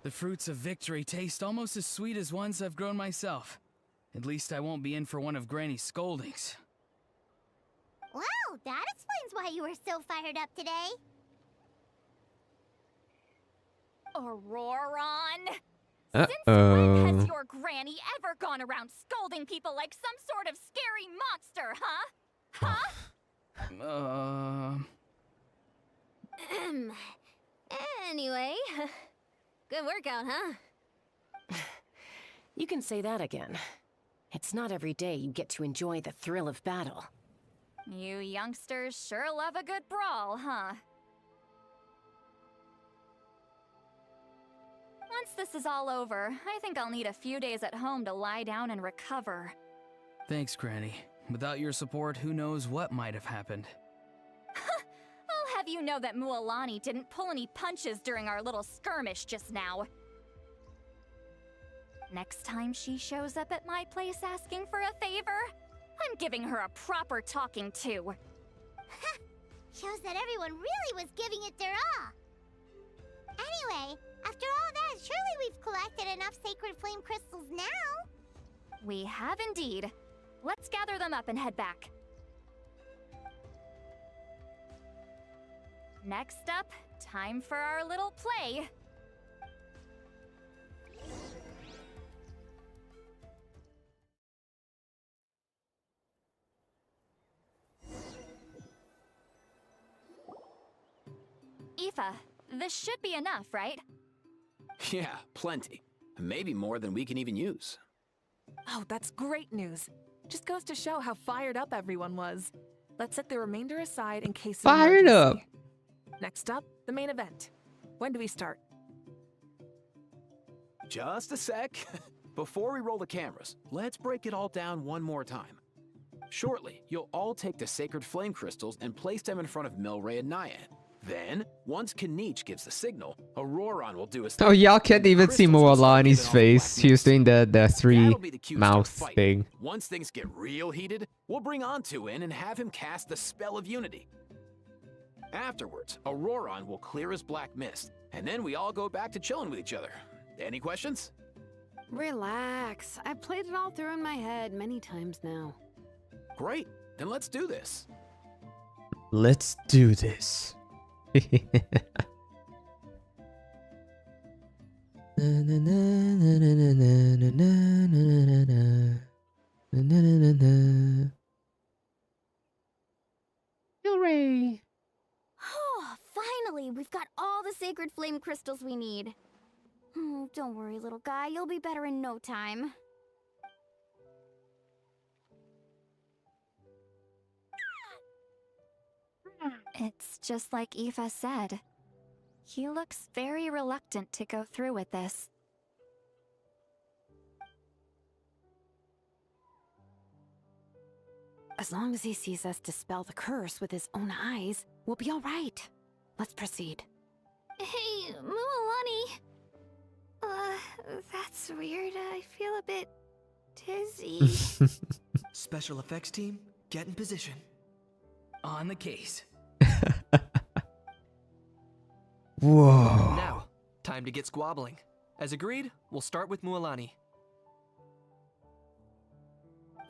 The fruits of victory taste almost as sweet as ones I've grown myself. At least I won't be in for one of Granny's scoldings. Well, that explains why you were so fired up today. Auroron! Uh-oh. Has your granny ever gone around scolding people like some sort of scary monster, huh? Anyway, good workout, huh? You can say that again. It's not every day you get to enjoy the thrill of battle. You youngsters sure love a good brawl, huh? Once this is all over, I think I'll need a few days at home to lie down and recover. Thanks, Granny. Without your support, who knows what might have happened. I'll have you know that Mualani didn't pull any punches during our little skirmish just now. Next time she shows up at my place asking for a favor, I'm giving her a proper talking to. Shows that everyone really was giving it their all. Anyway, after all that, surely we've collected enough sacred flame crystals now. We have indeed. Let's gather them up and head back. Next up, time for our little play. Aoife, this should be enough, right? Yeah, plenty. Maybe more than we can even use. Oh, that's great news. Just goes to show how fired up everyone was. Let's set the remainder aside in case of Fired up. emergency. Next up, the main event. When do we start? Just a sec. Before we roll the cameras, let's break it all down one more time. Shortly, you'll all take the sacred flame crystals and place them in front of Milray and Nyan. Then, once Kanich gives the signal, Auroron will do his thing. Oh, y'all can't even see Mualani's face. He was doing the three That'll be the cue to start mouth fighting. thing. Once things get real heated, we'll bring Antu in and have him cast the spell of unity. Afterwards, Auroron will clear his black mist, and then we all go back to chilling with each other. Any questions? Relax. I've played it all through in my head many times now. Great, then let's do this. Let's do this. Hooray! Oh, finally, we've got all the sacred flame crystals we need. Don't worry, little guy. You'll be better in no time. It's just like Aoife said. He looks very reluctant to go through with this. As long as he sees us dispel the curse with his own eyes, we'll be all right. Let's proceed. Hey, Mualani. That's weird. I feel a bit dizzy. Special effects team, get in position. On the case. Whoa. Now, time to get squabbling. As agreed, we'll start with Mualani.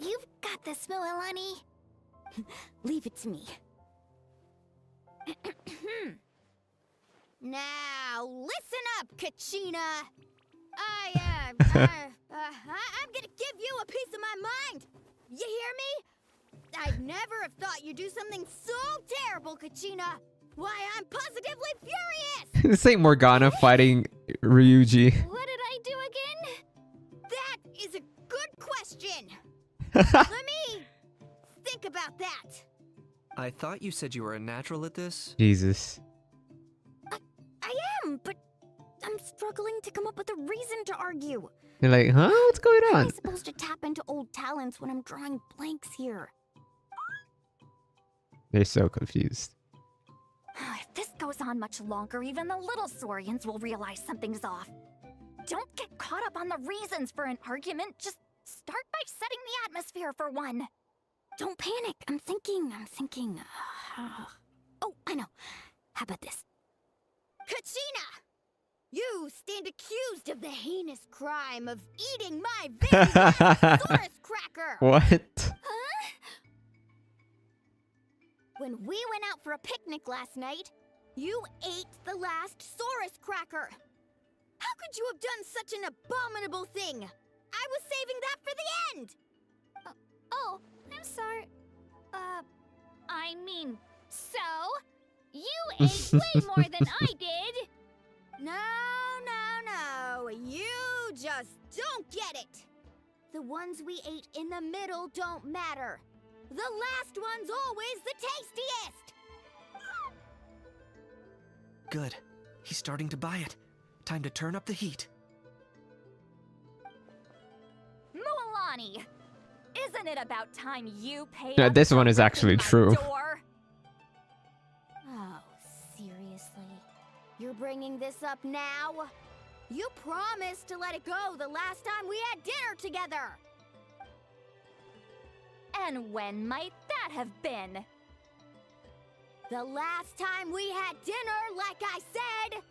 You've got this, Mualani. Leave it to me. Now, listen up, Kachina. I'm gonna give you a piece of my mind. You hear me? I'd never have thought you'd do something so terrible, Kachina. Why, I'm positively furious. This ain't Morgana fighting Ryuji. What did I do again? That is a good question. Let me think about that. I thought you said you were a natural at this. Jesus. I am, but I'm struggling to come up with a reason to argue. You're like, huh? What's going How am I on? supposed to tap into old talents when I'm drawing blanks here? They're so confused. If this goes on much longer, even the little Saurians will realize something's off. Don't get caught up on the reasons for an argument. Just start by setting the atmosphere for one. Don't panic. I'm thinking. Oh, I know. How about this? Kachina! You stand accused of the heinous crime of eating my very last Saurus cracker! What? When we went out for a picnic last night, you ate the last Saurus cracker. How could you have done such an abominable thing? I was saving that for the end! Oh, I'm sorry. I mean, so? You ate way more than I did! No. You just don't get it. The ones we ate in the middle don't matter. The last one's always the tastiest! Good. He's starting to buy it. Time to turn up the heat. Mualani! Isn't it about time you paid Yeah, up this for one is actually knocking my true. door? Oh, seriously? You're bringing this up now? You promised to let it go the last time we had dinner together! And when might that have been? The last time we had dinner, like I said!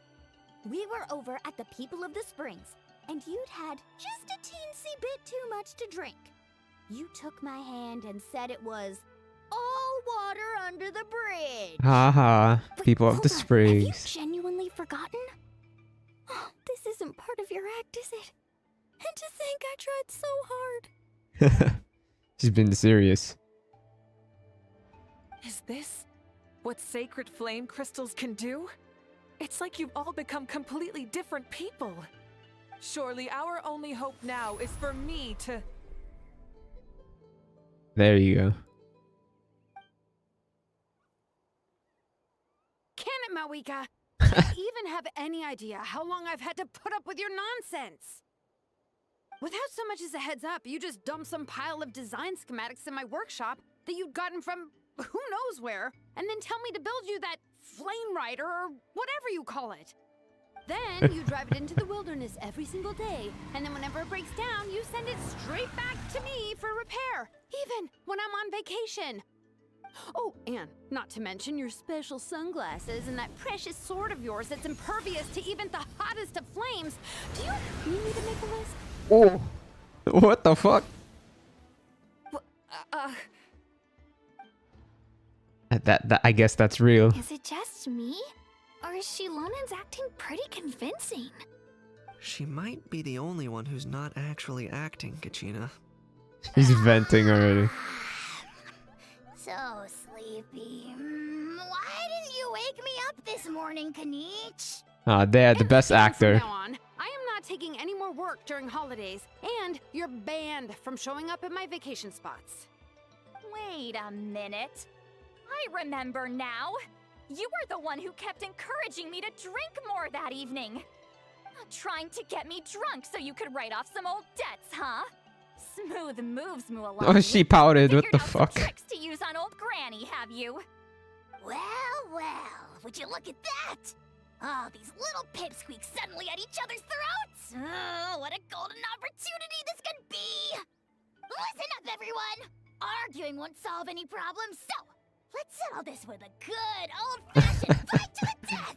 We were over at the People of the Springs, and you'd had just a teensy bit too much to drink. You took my hand and said it was all water under the bridge. Haha. People of the Have you Springs. genuinely forgotten? Oh, this isn't part of your act, is it? And to think I tried so hard. She's been serious. Is this what sacred flame crystals can do? It's like you've all become completely different people. Surely our only hope now is for me to... There you go. Can it, Mawika? Do you even have any idea how long I've had to put up with your nonsense? Without so much as a heads up, you just dumped some pile of design schematics in my workshop that you'd gotten from who knows where, and then tell me to build you that flame rider or whatever you call it. Then you drive it into the wilderness every single day, and then whenever it breaks down, you send it straight back to me for repair, even when I'm on vacation. Oh, and not to mention your special sunglasses and that precious sword of yours that's impervious to even the hottest of flames. Do you need me to make a list? Oh. What the fuck? That I guess that's real. Is it just me? Or is Shilonen's acting pretty convincing? She might be the only one who's not actually acting, Kachina. He's venting already. So sleepy. Why didn't you wake me up this morning, Kanich? Ah, they had the best actor. From now on, I am not taking any more work during holidays, and you're banned from showing up at my vacation spots. Wait a minute. I remember now. You were the one who kept encouraging me to drink more that evening. Trying to get me drunk so you could write off some old debts, huh? Smooth moves, Mualani. Oh, she pouted. What Figured the out some fuck? tricks to use on old Granny, have you? Well, would you look at that? Oh, these little pipsqueaks suddenly at each other's throats! Oh, what a golden opportunity this could be! Listen up, everyone! Arguing won't solve any problems, so let's settle this with a good old-fashioned fight to the death!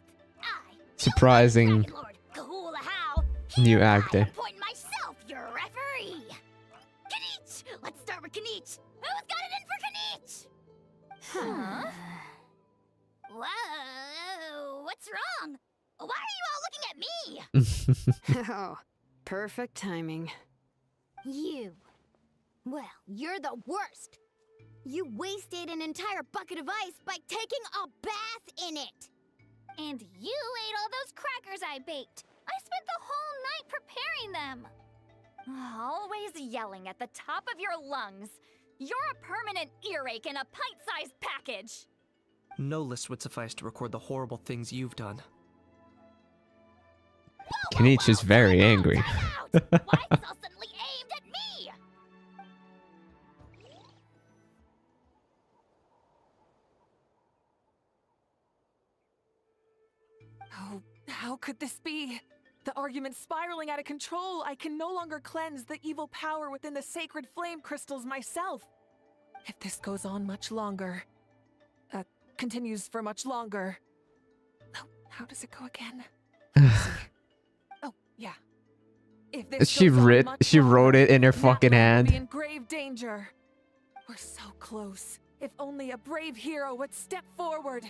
Surprising Lord Kahula-How, new actor. appoint myself your referee! Kanich! Let's start with Kanich! Who's got it in for Kanich? Huh? Whoa, what's wrong? Why are you all looking at me? Oh, perfect timing. You. Well, you're the worst. You wasted an entire bucket of ice by taking a bath in it. And you ate all those crackers I baked. I spent the whole night preparing them. Always yelling at the top of your lungs. You're a permanent earache in a pint-sized package. No list would suffice to record the horrible things you've done. Kanich is very angry. Why so suddenly aimed at me? Oh, how could this be? The argument's spiraling out of control. I can no longer cleanse the evil power within the sacred flame crystals myself. If this goes on much longer, continues for much longer. Oh, how does it go again? Oh, yeah. If this She goes on much she wrote it in her longer, fucking Natlan will be hand. in grave danger. We're so close. If only a brave hero would step forward.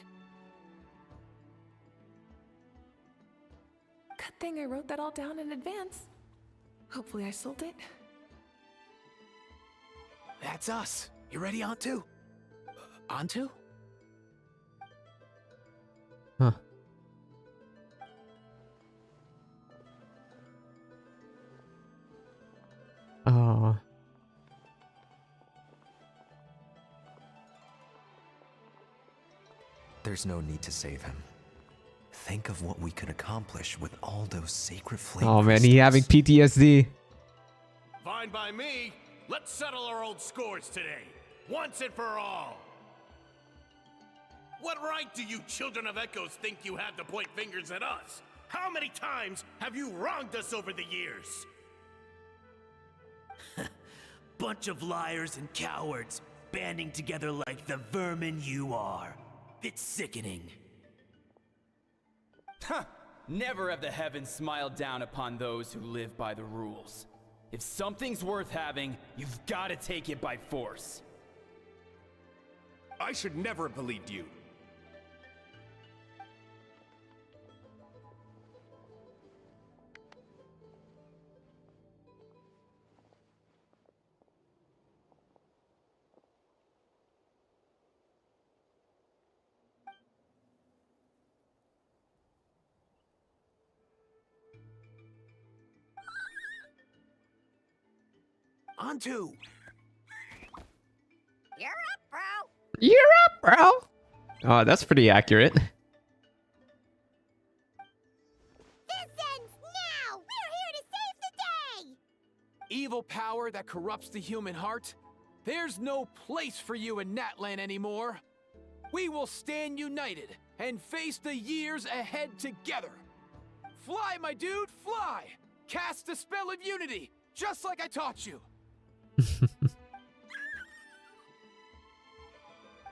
Good thing I wrote that all down in advance. Hopefully I sold it. That's us. You ready, Antu? Antu? Huh. Oh. There's no need to save him. Think of what we could accomplish with all those sacred flame Oh man, he having PTSD. Fine by me. Let's settle our old scores today. Once and for all. What right do you children of Echoes think you have to point fingers at us? How many times have you wronged us over the years? Bunch of liars and cowards, banding together like the vermin you are. It's sickening. Huh! Never have the heavens smiled down upon those who live by the rules. If something's worth having, you've got to take it by force. I should never have believed you. Antu! You're up, bro. You're up, bro. Oh, that's pretty accurate. This ends now! We're here to save the day! Evil power that corrupts the human heart? There's no place for you in Natlan anymore. We will stand united and face the years ahead together. Fly, my dude, fly! Cast the spell of unity, just like I taught you.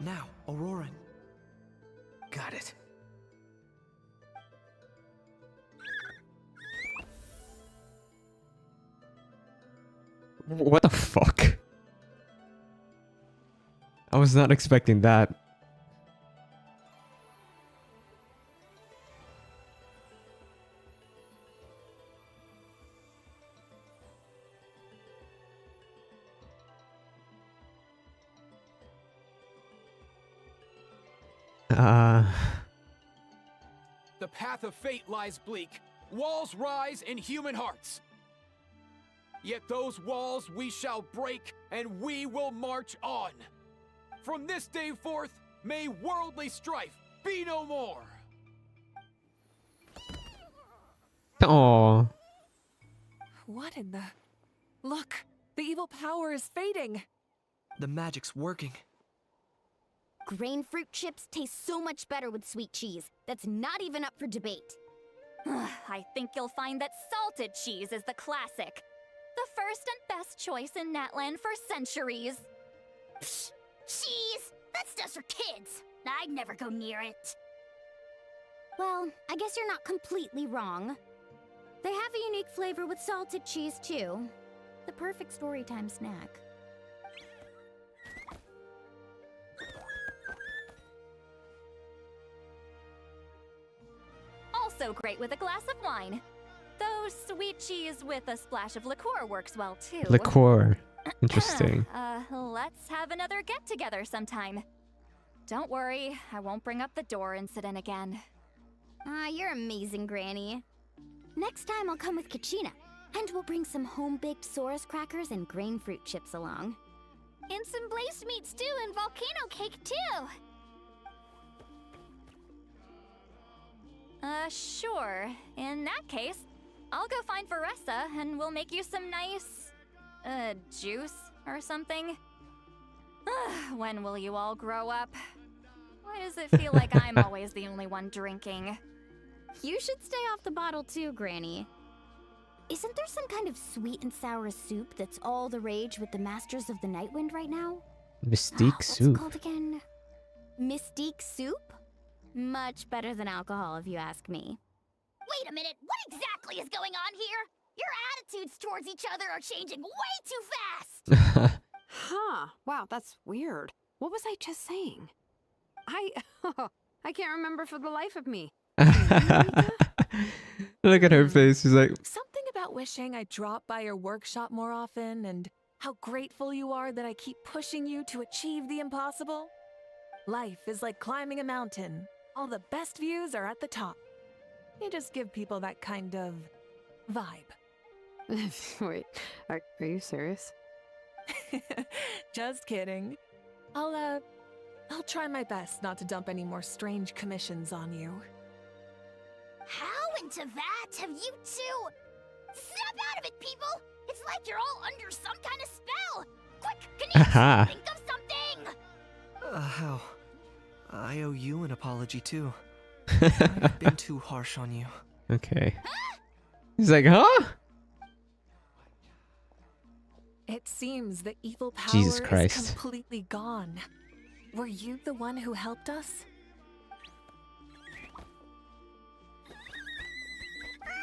Now, Auroran. Got it. What the fuck? I was not expecting that. The path of fate lies bleak. Walls rise in human hearts. Yet those walls we shall break, and we will march on. From this day forth, may worldly strife be no more. Oh. What in the... Look, the evil power is fading. The magic's working. Grain fruit chips taste so much better with sweet cheese. That's not even up for debate. I think you'll find that salted cheese is the classic. The first and best choice in Natlan for centuries. Psh, cheese! That's just for kids. I'd never go near it. Well, I guess you're not completely wrong. They have a unique flavor with salted cheese, too. The perfect storytime snack. Also great with a glass of wine. Though sweet cheese with a splash of liqueur works well too. Liqueur. Interesting. Let's have another get-together sometime. Don't worry, I won't bring up the door incident again. You're amazing, Granny. Next time I'll come with Kachina. And we'll bring some home-baked Saurus crackers and grain fruit chips along. And some blazed meat stew and volcano cake, too! Sure. In that case, I'll go find Veressa and we'll make you some nice, juice or something. When will you all grow up? Why does it feel like I'm always the only one drinking? You should stay off the bottle too, Granny. Isn't there some kind of sweet and sour soup that's all the rage with the Masters of the Nightwind right now? Mystique What's soup. it called again? Mystique soup? Much better than alcohol, if you ask me. Wait a minute, what exactly is going on here? Your attitudes towards each other are changing way too fast! Huh. Wow, that's weird. What was I just saying? I can't remember for the life of me. Look at her face. She's like, Something about wishing I dropped by your workshop more often and how grateful you are that I keep pushing you to achieve the impossible. Life is like climbing a mountain. All the best views are at the top. You just give people that kind of vibe. Wait, are you serious? Just kidding. I'll try my best not to dump any more strange commissions on you. How into that have you two? Snap out of it, people! It's like you're all under some kind of spell! Quick, can you think of something? How? I owe you an apology too. I've been too harsh on you. okay. He's like, huh? It seems the evil power Jesus is Christ. completely gone. Were you the one who helped us?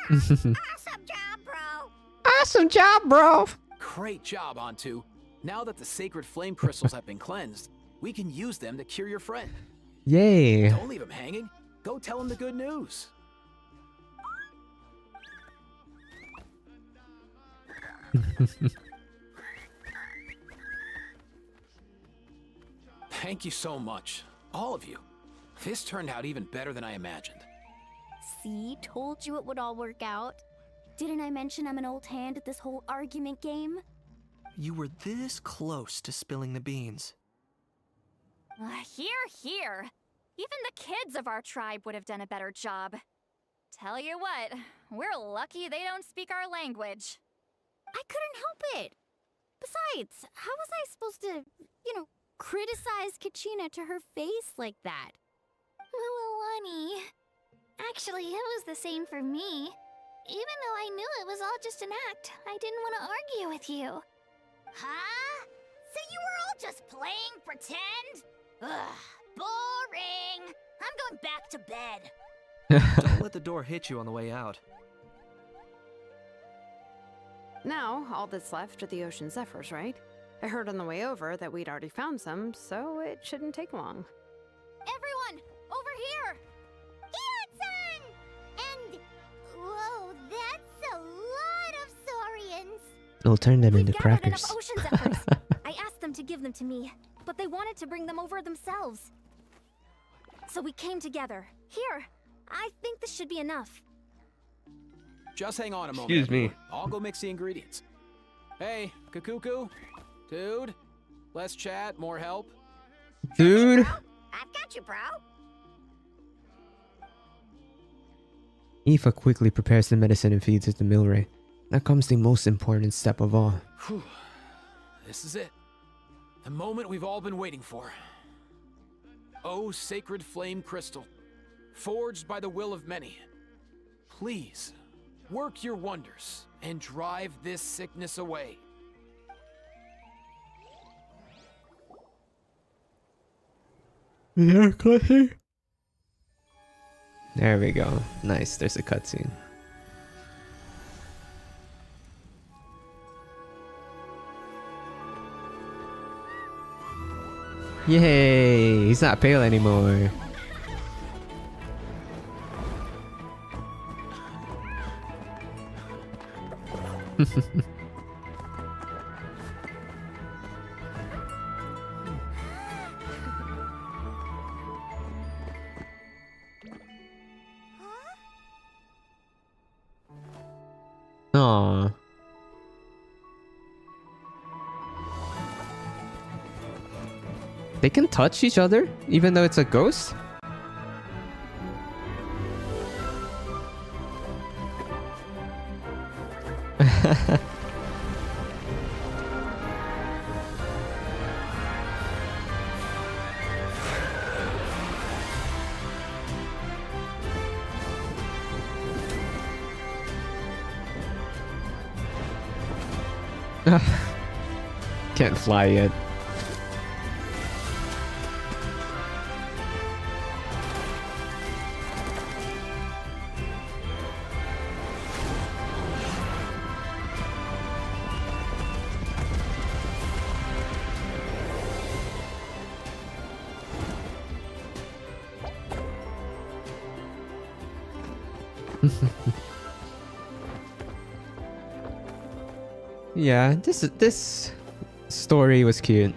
Awesome job, bro! Awesome job, bro! Great job, Antu. Now that the sacred flame crystals have been cleansed, we can use them to cure your friend. Yay. Don't leave him hanging. Go tell him the good news. Thank you so much, all of you. This turned out even better than I imagined. See, told you it would all work out. Didn't I mention I'm an old hand at this whole argument game? You were this close to spilling the beans. Here. Even the kids of our tribe would have done a better job. Tell you what, we're lucky they don't speak our language. I couldn't help it. Besides, how was I supposed to, criticize Kachina to her face like that? Milani. Actually, it was the same for me. Even though I knew it was all just an act, I didn't want to argue with you. Huh? So you were all just playing pretend? Ugh, boring. I'm going back to bed. Don't let the door hit you on the way out. Now, all that's left are the ocean zephyrs, right? I heard on the way over that we'd already found some, so it shouldn't take long. Everyone, over here! Ian-san! And, whoa, that's a lot of saurians. We'll turn them into Gathered crackers. enough ocean zephyrs. I asked them to give them to me, but they wanted to bring them over themselves. So we came together. Here, I think this should be enough. Just hang on a moment. Excuse me. everyone. I'll go mix the ingredients. Hey, Kakuku. Dude. Less chat, more help. Dude. I've got you, bro. Aoife quickly prepares the medicine and feeds it to Milray. Now comes the most important step of all. Whew. This is it. The moment we've all been waiting for. Oh, sacred flame crystal, forged by the will of many. Please, work your wonders and drive this sickness away. There we go. Nice, there's a cutscene. Yay! He's not pale anymore. Aww. They can touch each other, even though it's a ghost? Can't fly yet. Yeah, this story was cute.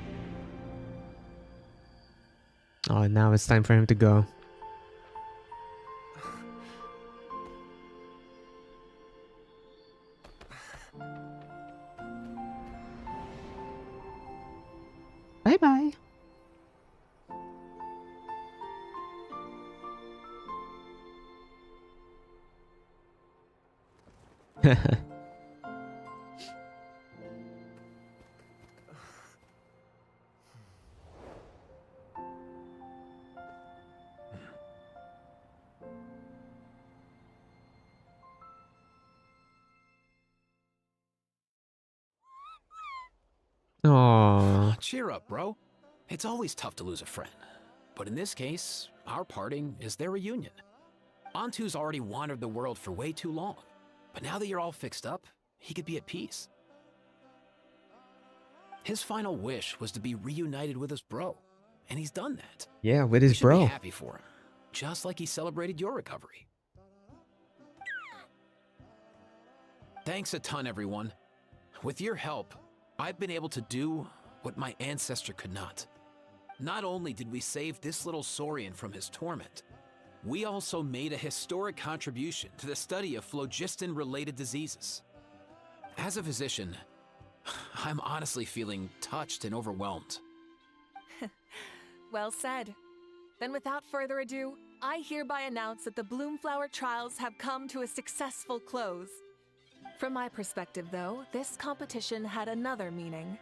Oh, now it's time for him to go. Bye bye. Aww. Cheer up, bro. It's always tough to lose a friend. But in this case, our parting is their reunion. Antu's already wandered the world for way too long. But now that you're all fixed up, he could be at peace. His final wish was to be reunited with his bro. And he's done that. Yeah, with We his should bro. be happy for him. Just like he celebrated your recovery. Thanks a ton, everyone. With your help, I've been able to do what my ancestor could not. Not only did we save this little Saurian from his torment, we also made a historic contribution to the study of phlogiston-related diseases. As a physician, I'm honestly feeling touched and overwhelmed. Well said. Then without further ado, I hereby announce that the Bloomflower trials have come to a successful close. From my perspective, though, this competition had another meaning.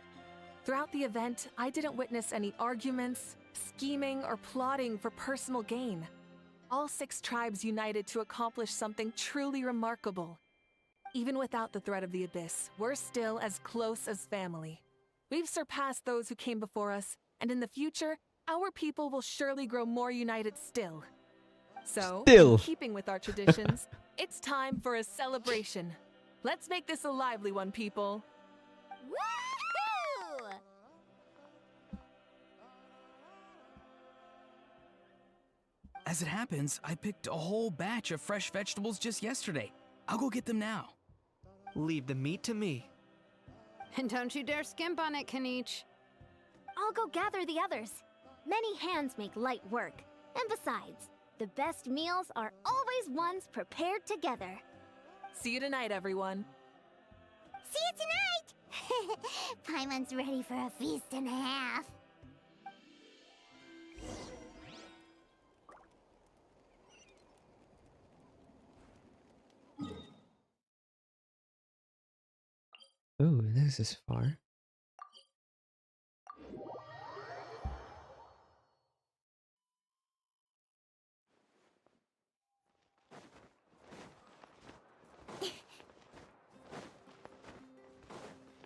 Throughout the event, I didn't witness any arguments, scheming, or plotting for personal gain. All 6 tribes united to accomplish something truly remarkable. Even without the threat of the Abyss, we're still as close as family. We've surpassed those who came before us, and in the future, our people will surely grow more united still. So, in keeping with our traditions, it's time for a celebration. Let's make this a lively one, people. Woohoo! As it happens, I picked a whole batch of fresh vegetables just yesterday. I'll go get them now. Leave the meat to me. And don't you dare skimp on it, Kanich. I'll go gather the others. Many hands make light work. And besides, the best meals are always ones prepared together. See you tonight, everyone. See you tonight! Paimon's ready for a feast and a half. Oh, this is far.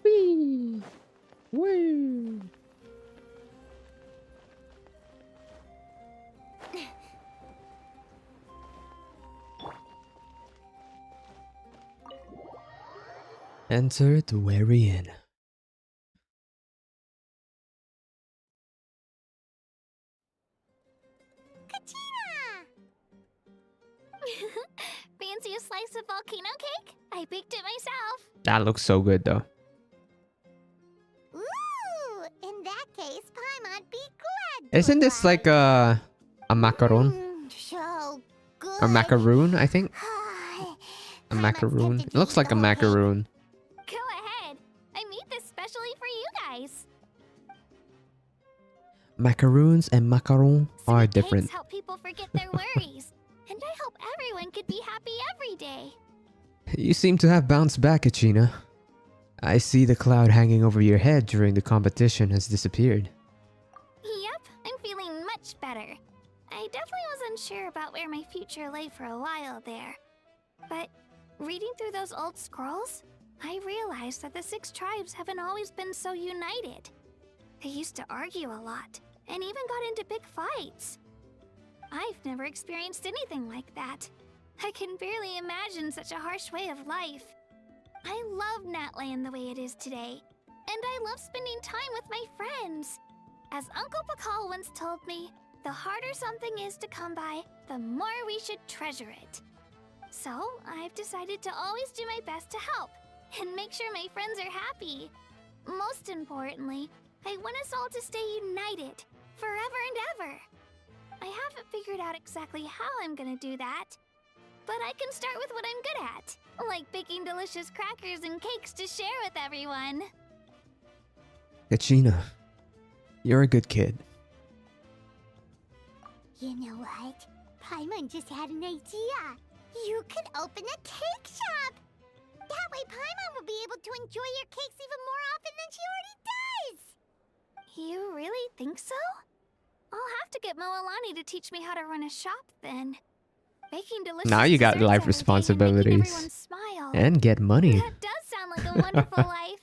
Whee! Woo! Enter the Wary Inn. Fancy a slice of volcano cake? I baked it myself. That looks so good though. Ooh! In that case, Paimon'd be glad. Isn't this like a macaron? So good. Or macaroon, I think. A macaroon? It looks like a macaroon. Go ahead. I made this specially for you guys. Macaroons and macaron are Cakes different. help people forget their worries. And I hope everyone could be happy every day. You seem to have bounced back, Achina. I see the cloud hanging over your head during the competition has disappeared. Yep, I'm feeling much better. I definitely was unsure about where my future lay for a while there. But reading through those old scrolls, I realized that the 6 tribes haven't always been so united. They used to argue a lot, and even got into big fights. I've never experienced anything like that. I can barely imagine such a harsh way of life. I love Natland the way it is today, and I love spending time with my friends. As Uncle Pakal once told me, the harder something is to come by, the more we should treasure it. So, I've decided to always do my best to help, and make sure my friends are happy. Most importantly, I want us all to stay united, forever and ever. I haven't figured out exactly how I'm gonna do that, but I can start with what I'm good at, like baking delicious crackers and cakes to share with everyone. Achina, you're a good kid. You know what? Paimon just had an idea. You could open a cake shop. That way Paimon will be able to enjoy your cakes even more often than she already does. You really think so? I'll have to get Moalani to teach me how to run a shop then. Baking delicious Now you got desserts life every day and making everyone responsibilities. smile. And get money. That does sound like a wonderful life.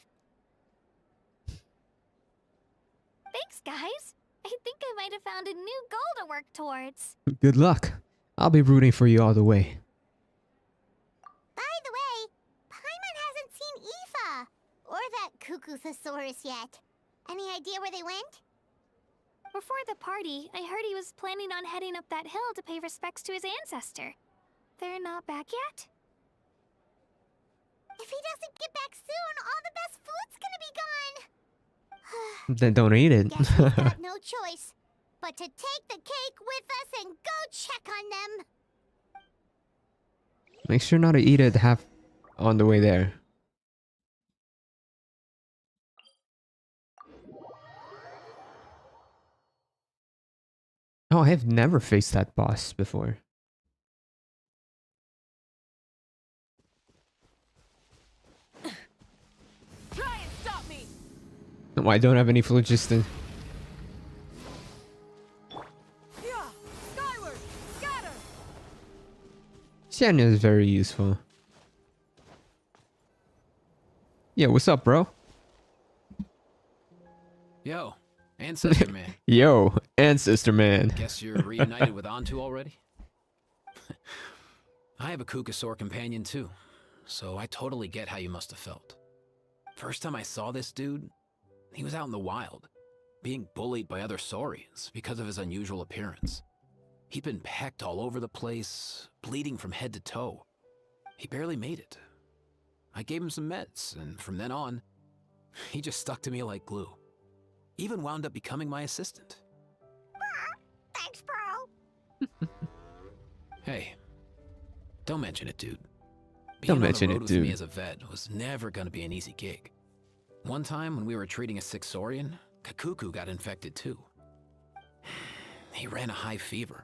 Thanks, guys. I think I might have found a new goal to work towards. Good luck. I'll be rooting for you all the way. By the way, Paimon hasn't seen Aoife or that cuckoo thesaurus yet. Any idea where they went? Before the party, I heard he was planning on heading up that hill to pay respects to his ancestor. They're not back yet? If he doesn't get back soon, all the best food's gonna be gone. Then don't eat it. Guess we've got no choice but to take the cake with us and go check on them. Make sure not to eat it half on the way there. Oh, I've never faced that boss before. Try and stop me. No, I don't have any phlogiston. Yeah, skyward, scatter. Xianya is very useful. Yeah, what's up, bro? Yo, Ancestor Man. Yo, Ancestor Man. Guess you're reunited with Antu already? I have a Kukasaur companion too, so I totally get how you must have felt. First time I saw this dude, he was out in the wild, being bullied by other saurians because of his unusual appearance. He'd been pecked all over the place, bleeding from head to toe. He barely made it. I gave him some meds, and from then on, he just stuck to me like glue. Even wound up becoming my assistant. Thanks, bro. Hey, don't mention it, dude. Don't Being mention on it, the road with me dude. as a vet was never gonna be an easy gig. One time when we were treating a sick saurian, Kakuku got infected too. He ran a high fever,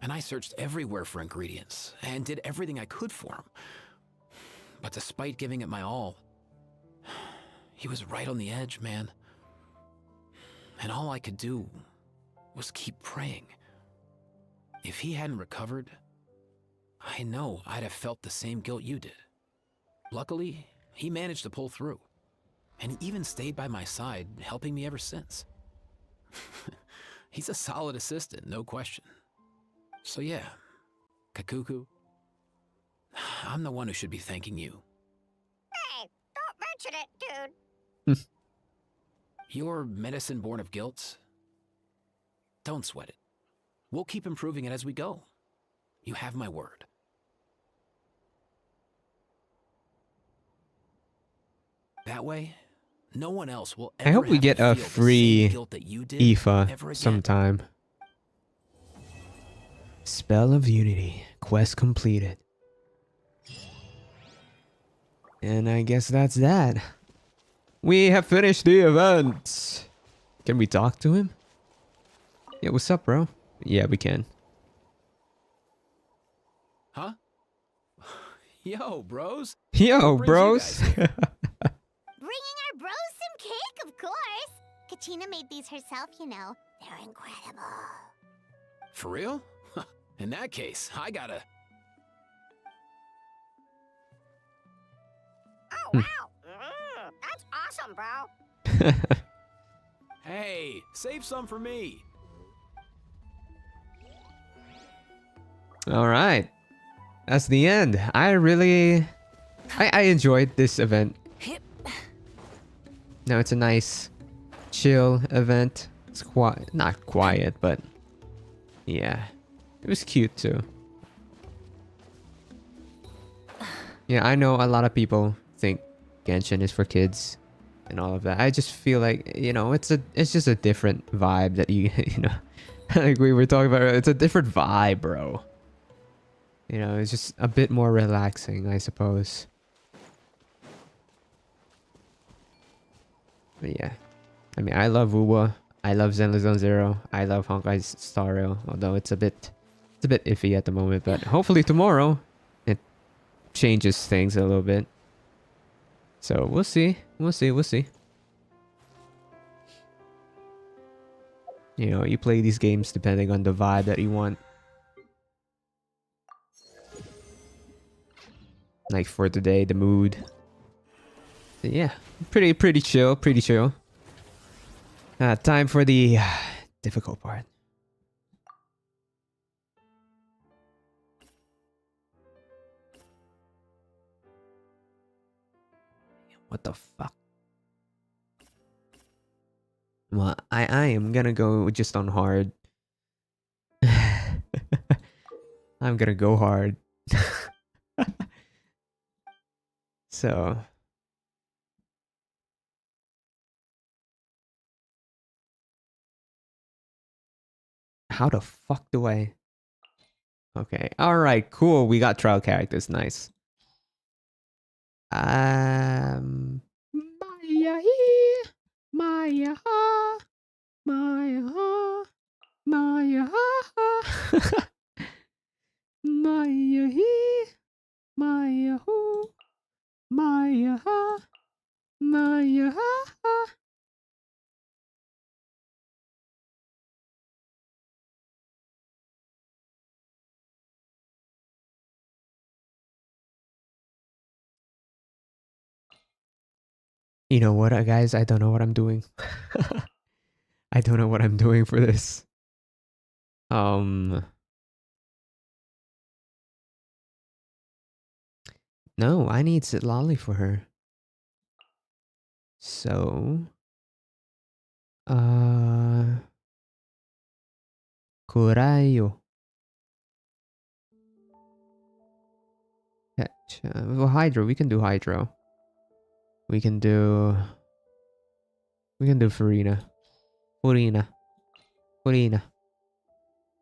and I searched everywhere for ingredients and did everything I could for him. But despite giving it my all, he was right on the edge, man. And all I could do was keep praying. If he hadn't recovered, I know I'd have felt the same guilt you did. Luckily, he managed to pull through, and he even stayed by my side, helping me ever since. He's a solid assistant, no question. So yeah, Kakuku, I'm the one who should be thanking you. Hey, don't mention it, dude. Your medicine born of guilt? Don't sweat it. We'll keep improving it as we go. You have my word. That way, no one else will ever I hope we have to get a feel the same free guilt that you did Aoife ever again. sometime. Spell of Unity. Quest completed. And I guess that's that. We have finished the event. Can we talk to him? Yeah, what's up, bro? Yeah, we can. Huh? Yo, bros. Yo, What brings bros. you guys here? Bringing our bros some cake, of course. Katrina made these herself, you know. They're incredible. For real? In that case, I gotta... Oh, wow. That's awesome, bro. Hey, save some for me. All right. That's the end. I enjoyed this event. No, it's a nice, chill event. It's not quiet, but yeah, it was cute too. Yeah, I know a lot of people think Genshin is for kids and all of that. I just feel like, you know, it's just a different vibe that you know, like we were talking about. It's a different vibe, bro. You know, it's just a bit more relaxing, I suppose. But yeah, I mean, I love Wuwa. I love Zenless Zone Zero. I love Honkai's Star Rail, although it's a bit iffy at the moment. But hopefully tomorrow, it changes things a little bit. So we'll see. We'll see. You know, you play these games depending on the vibe that you want. Like for today, the mood. So yeah, pretty chill, time for the difficult part. What the fuck? Well, I am gonna go just on hard. I'm gonna go hard. So how the fuck do I... Okay, alright, cool. We got trial characters, nice. Maya he, Maya ha, Maya ha, Maya ha. Maya he, Maya ho, Maya ha, Maya ha. You know what, guys? I don't know what I'm doing. I don't know what I'm doing for this. No, I need Sitlali for her. So, Kurayo. Well, Hydro. We can do Hydro. We can do Farina. Furina.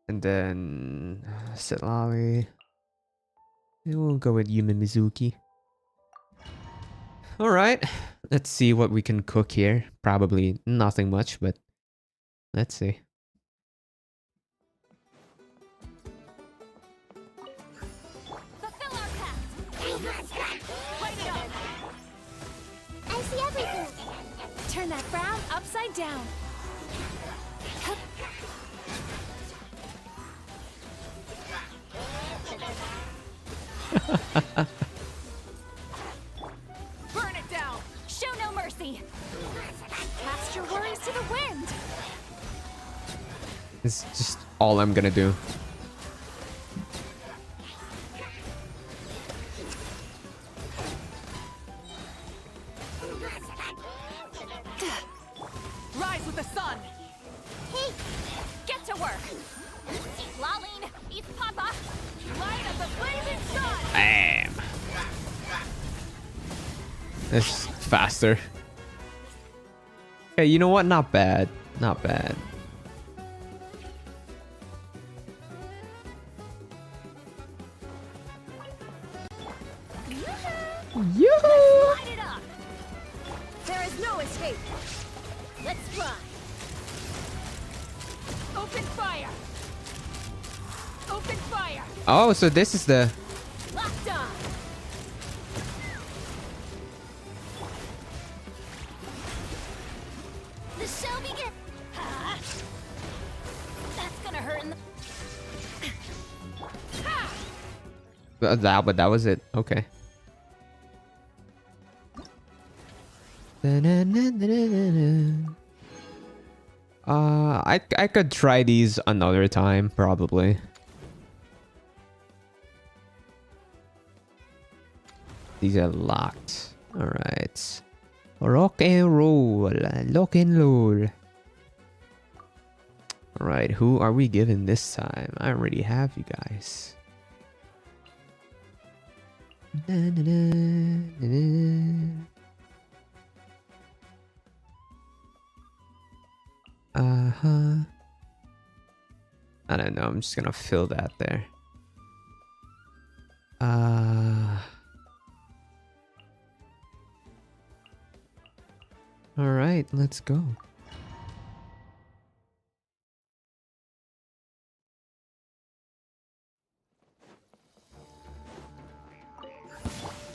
And then Sitlali. We'll go with Yumi Mizuki. Alright. Let's see what we can cook here. Probably nothing much, but let's see. I see everything. Turn that frown upside down. Burn it down! Show no mercy! Cast your worries to the wind! It's just all I'm gonna do. Rise with the sun! Hey! Get to work! Laline, East Papa! Light up the blazing sun! Bam! It's faster. Okay, you know what? Not bad. Not bad. Yoo-hoo! Oh, so this is the... Locked on. The show begins. That's gonna hurt in the. But that was it. Okay. I could try these another time, probably. These are locked. Alright. Rock and roll. Lock and roll. Alright, who are we giving this time? I already have you guys. Uh-huh. I don't know, I'm just gonna fill that there. Alright, let's go.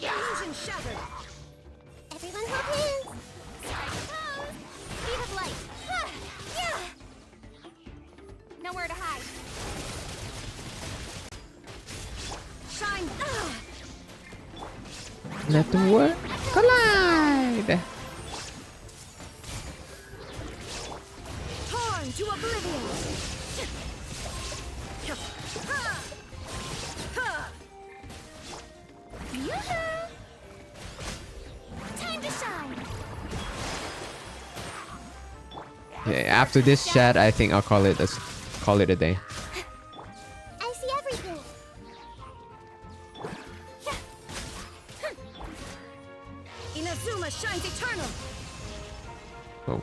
Illusion shattered. Everyone hold hands. Strike pose. Speed of light. Yeah. Nowhere to hide. Shine. Let them work. Collide. Torn to oblivion. Yoo-hoo! Time to shine. Yeah, after this chat, I think I'll call it a day. I see everything. Inazuma shines eternal. Oh.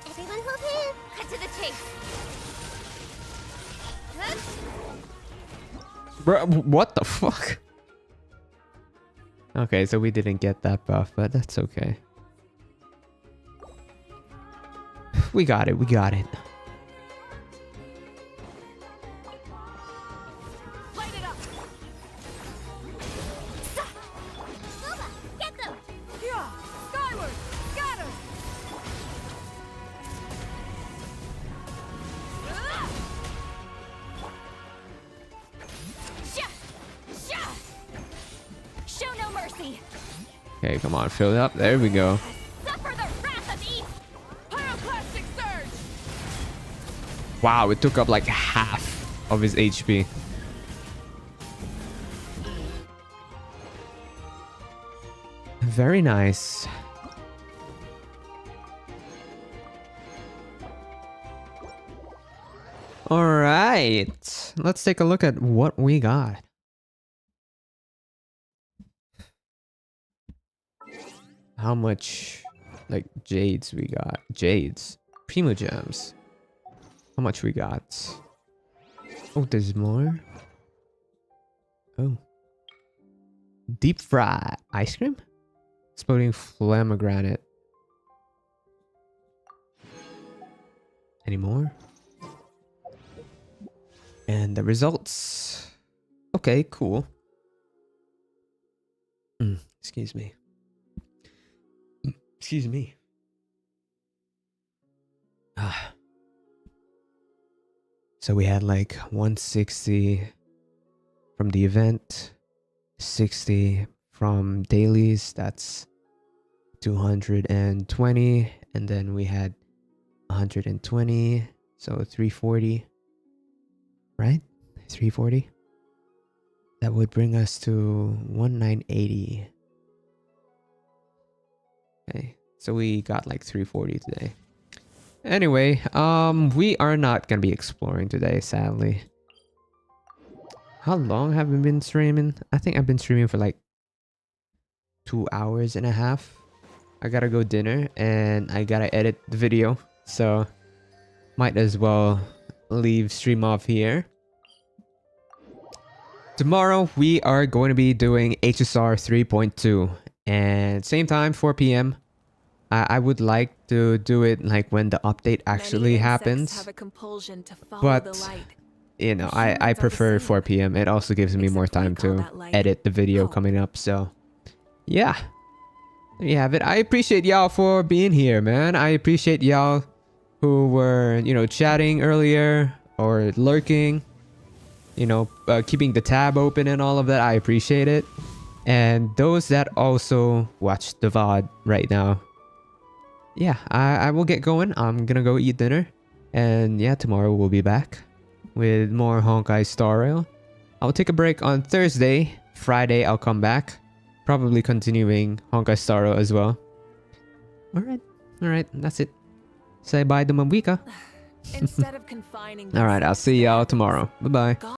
Everyone hold hands. Cut to the chase. Bro, what the fuck? Okay, so we didn't get that buff, but that's okay. We got it, we got it. Light it up. Scuba, get them. Yeah, skyward, scatter. Show no mercy. Okay, come on, fill it up. There we go. Suffer the wrath of East. Pyroclastic surge. Wow, it took up like half of his HP. Very nice. All right, let's take a look at what we got. How much, like, jades we got? Jades, primo gems. How much we got? Oh, there's more. Oh, deep fried ice cream, exploding flamogranate. Any more? And the results. Okay, cool. Excuse me. Excuse me. So we had like 160 from the event, 60 from dailies, that's 220, and then we had 120, so 340, right? 340. That would bring us to 1980. Okay, so we got like 340 today. Anyway, we are not gonna be exploring today, sadly. How long have we been streaming? I think I've been streaming for like 2 hours and a half. I gotta go dinner and I gotta edit the video, so might as well leave stream off here. Tomorrow we are going to be doing HSR 3.2 and same time, 4 p.m. I would like to do it like when the update actually happens. Have a compulsion to follow But the light. you know, I prefer 4 p.m. It also gives me more time to edit the video coming up. So yeah, there you have it. I appreciate y'all for being here, man. I appreciate y'all who were, you know, chatting earlier or lurking, you know, keeping the tab open and all of that. I appreciate it. And those that also watch the VOD right now. Yeah, I will get going. I'm gonna go eat dinner. And yeah, tomorrow we'll be back with more Honkai Star Rail. I'll take a break on Thursday. Friday I'll come back. Probably continuing Honkai Star Rail as well. Alright, that's it. Say bye to Mabwika. Instead of confining Alright, I'll see y'all tomorrow. Bye bye.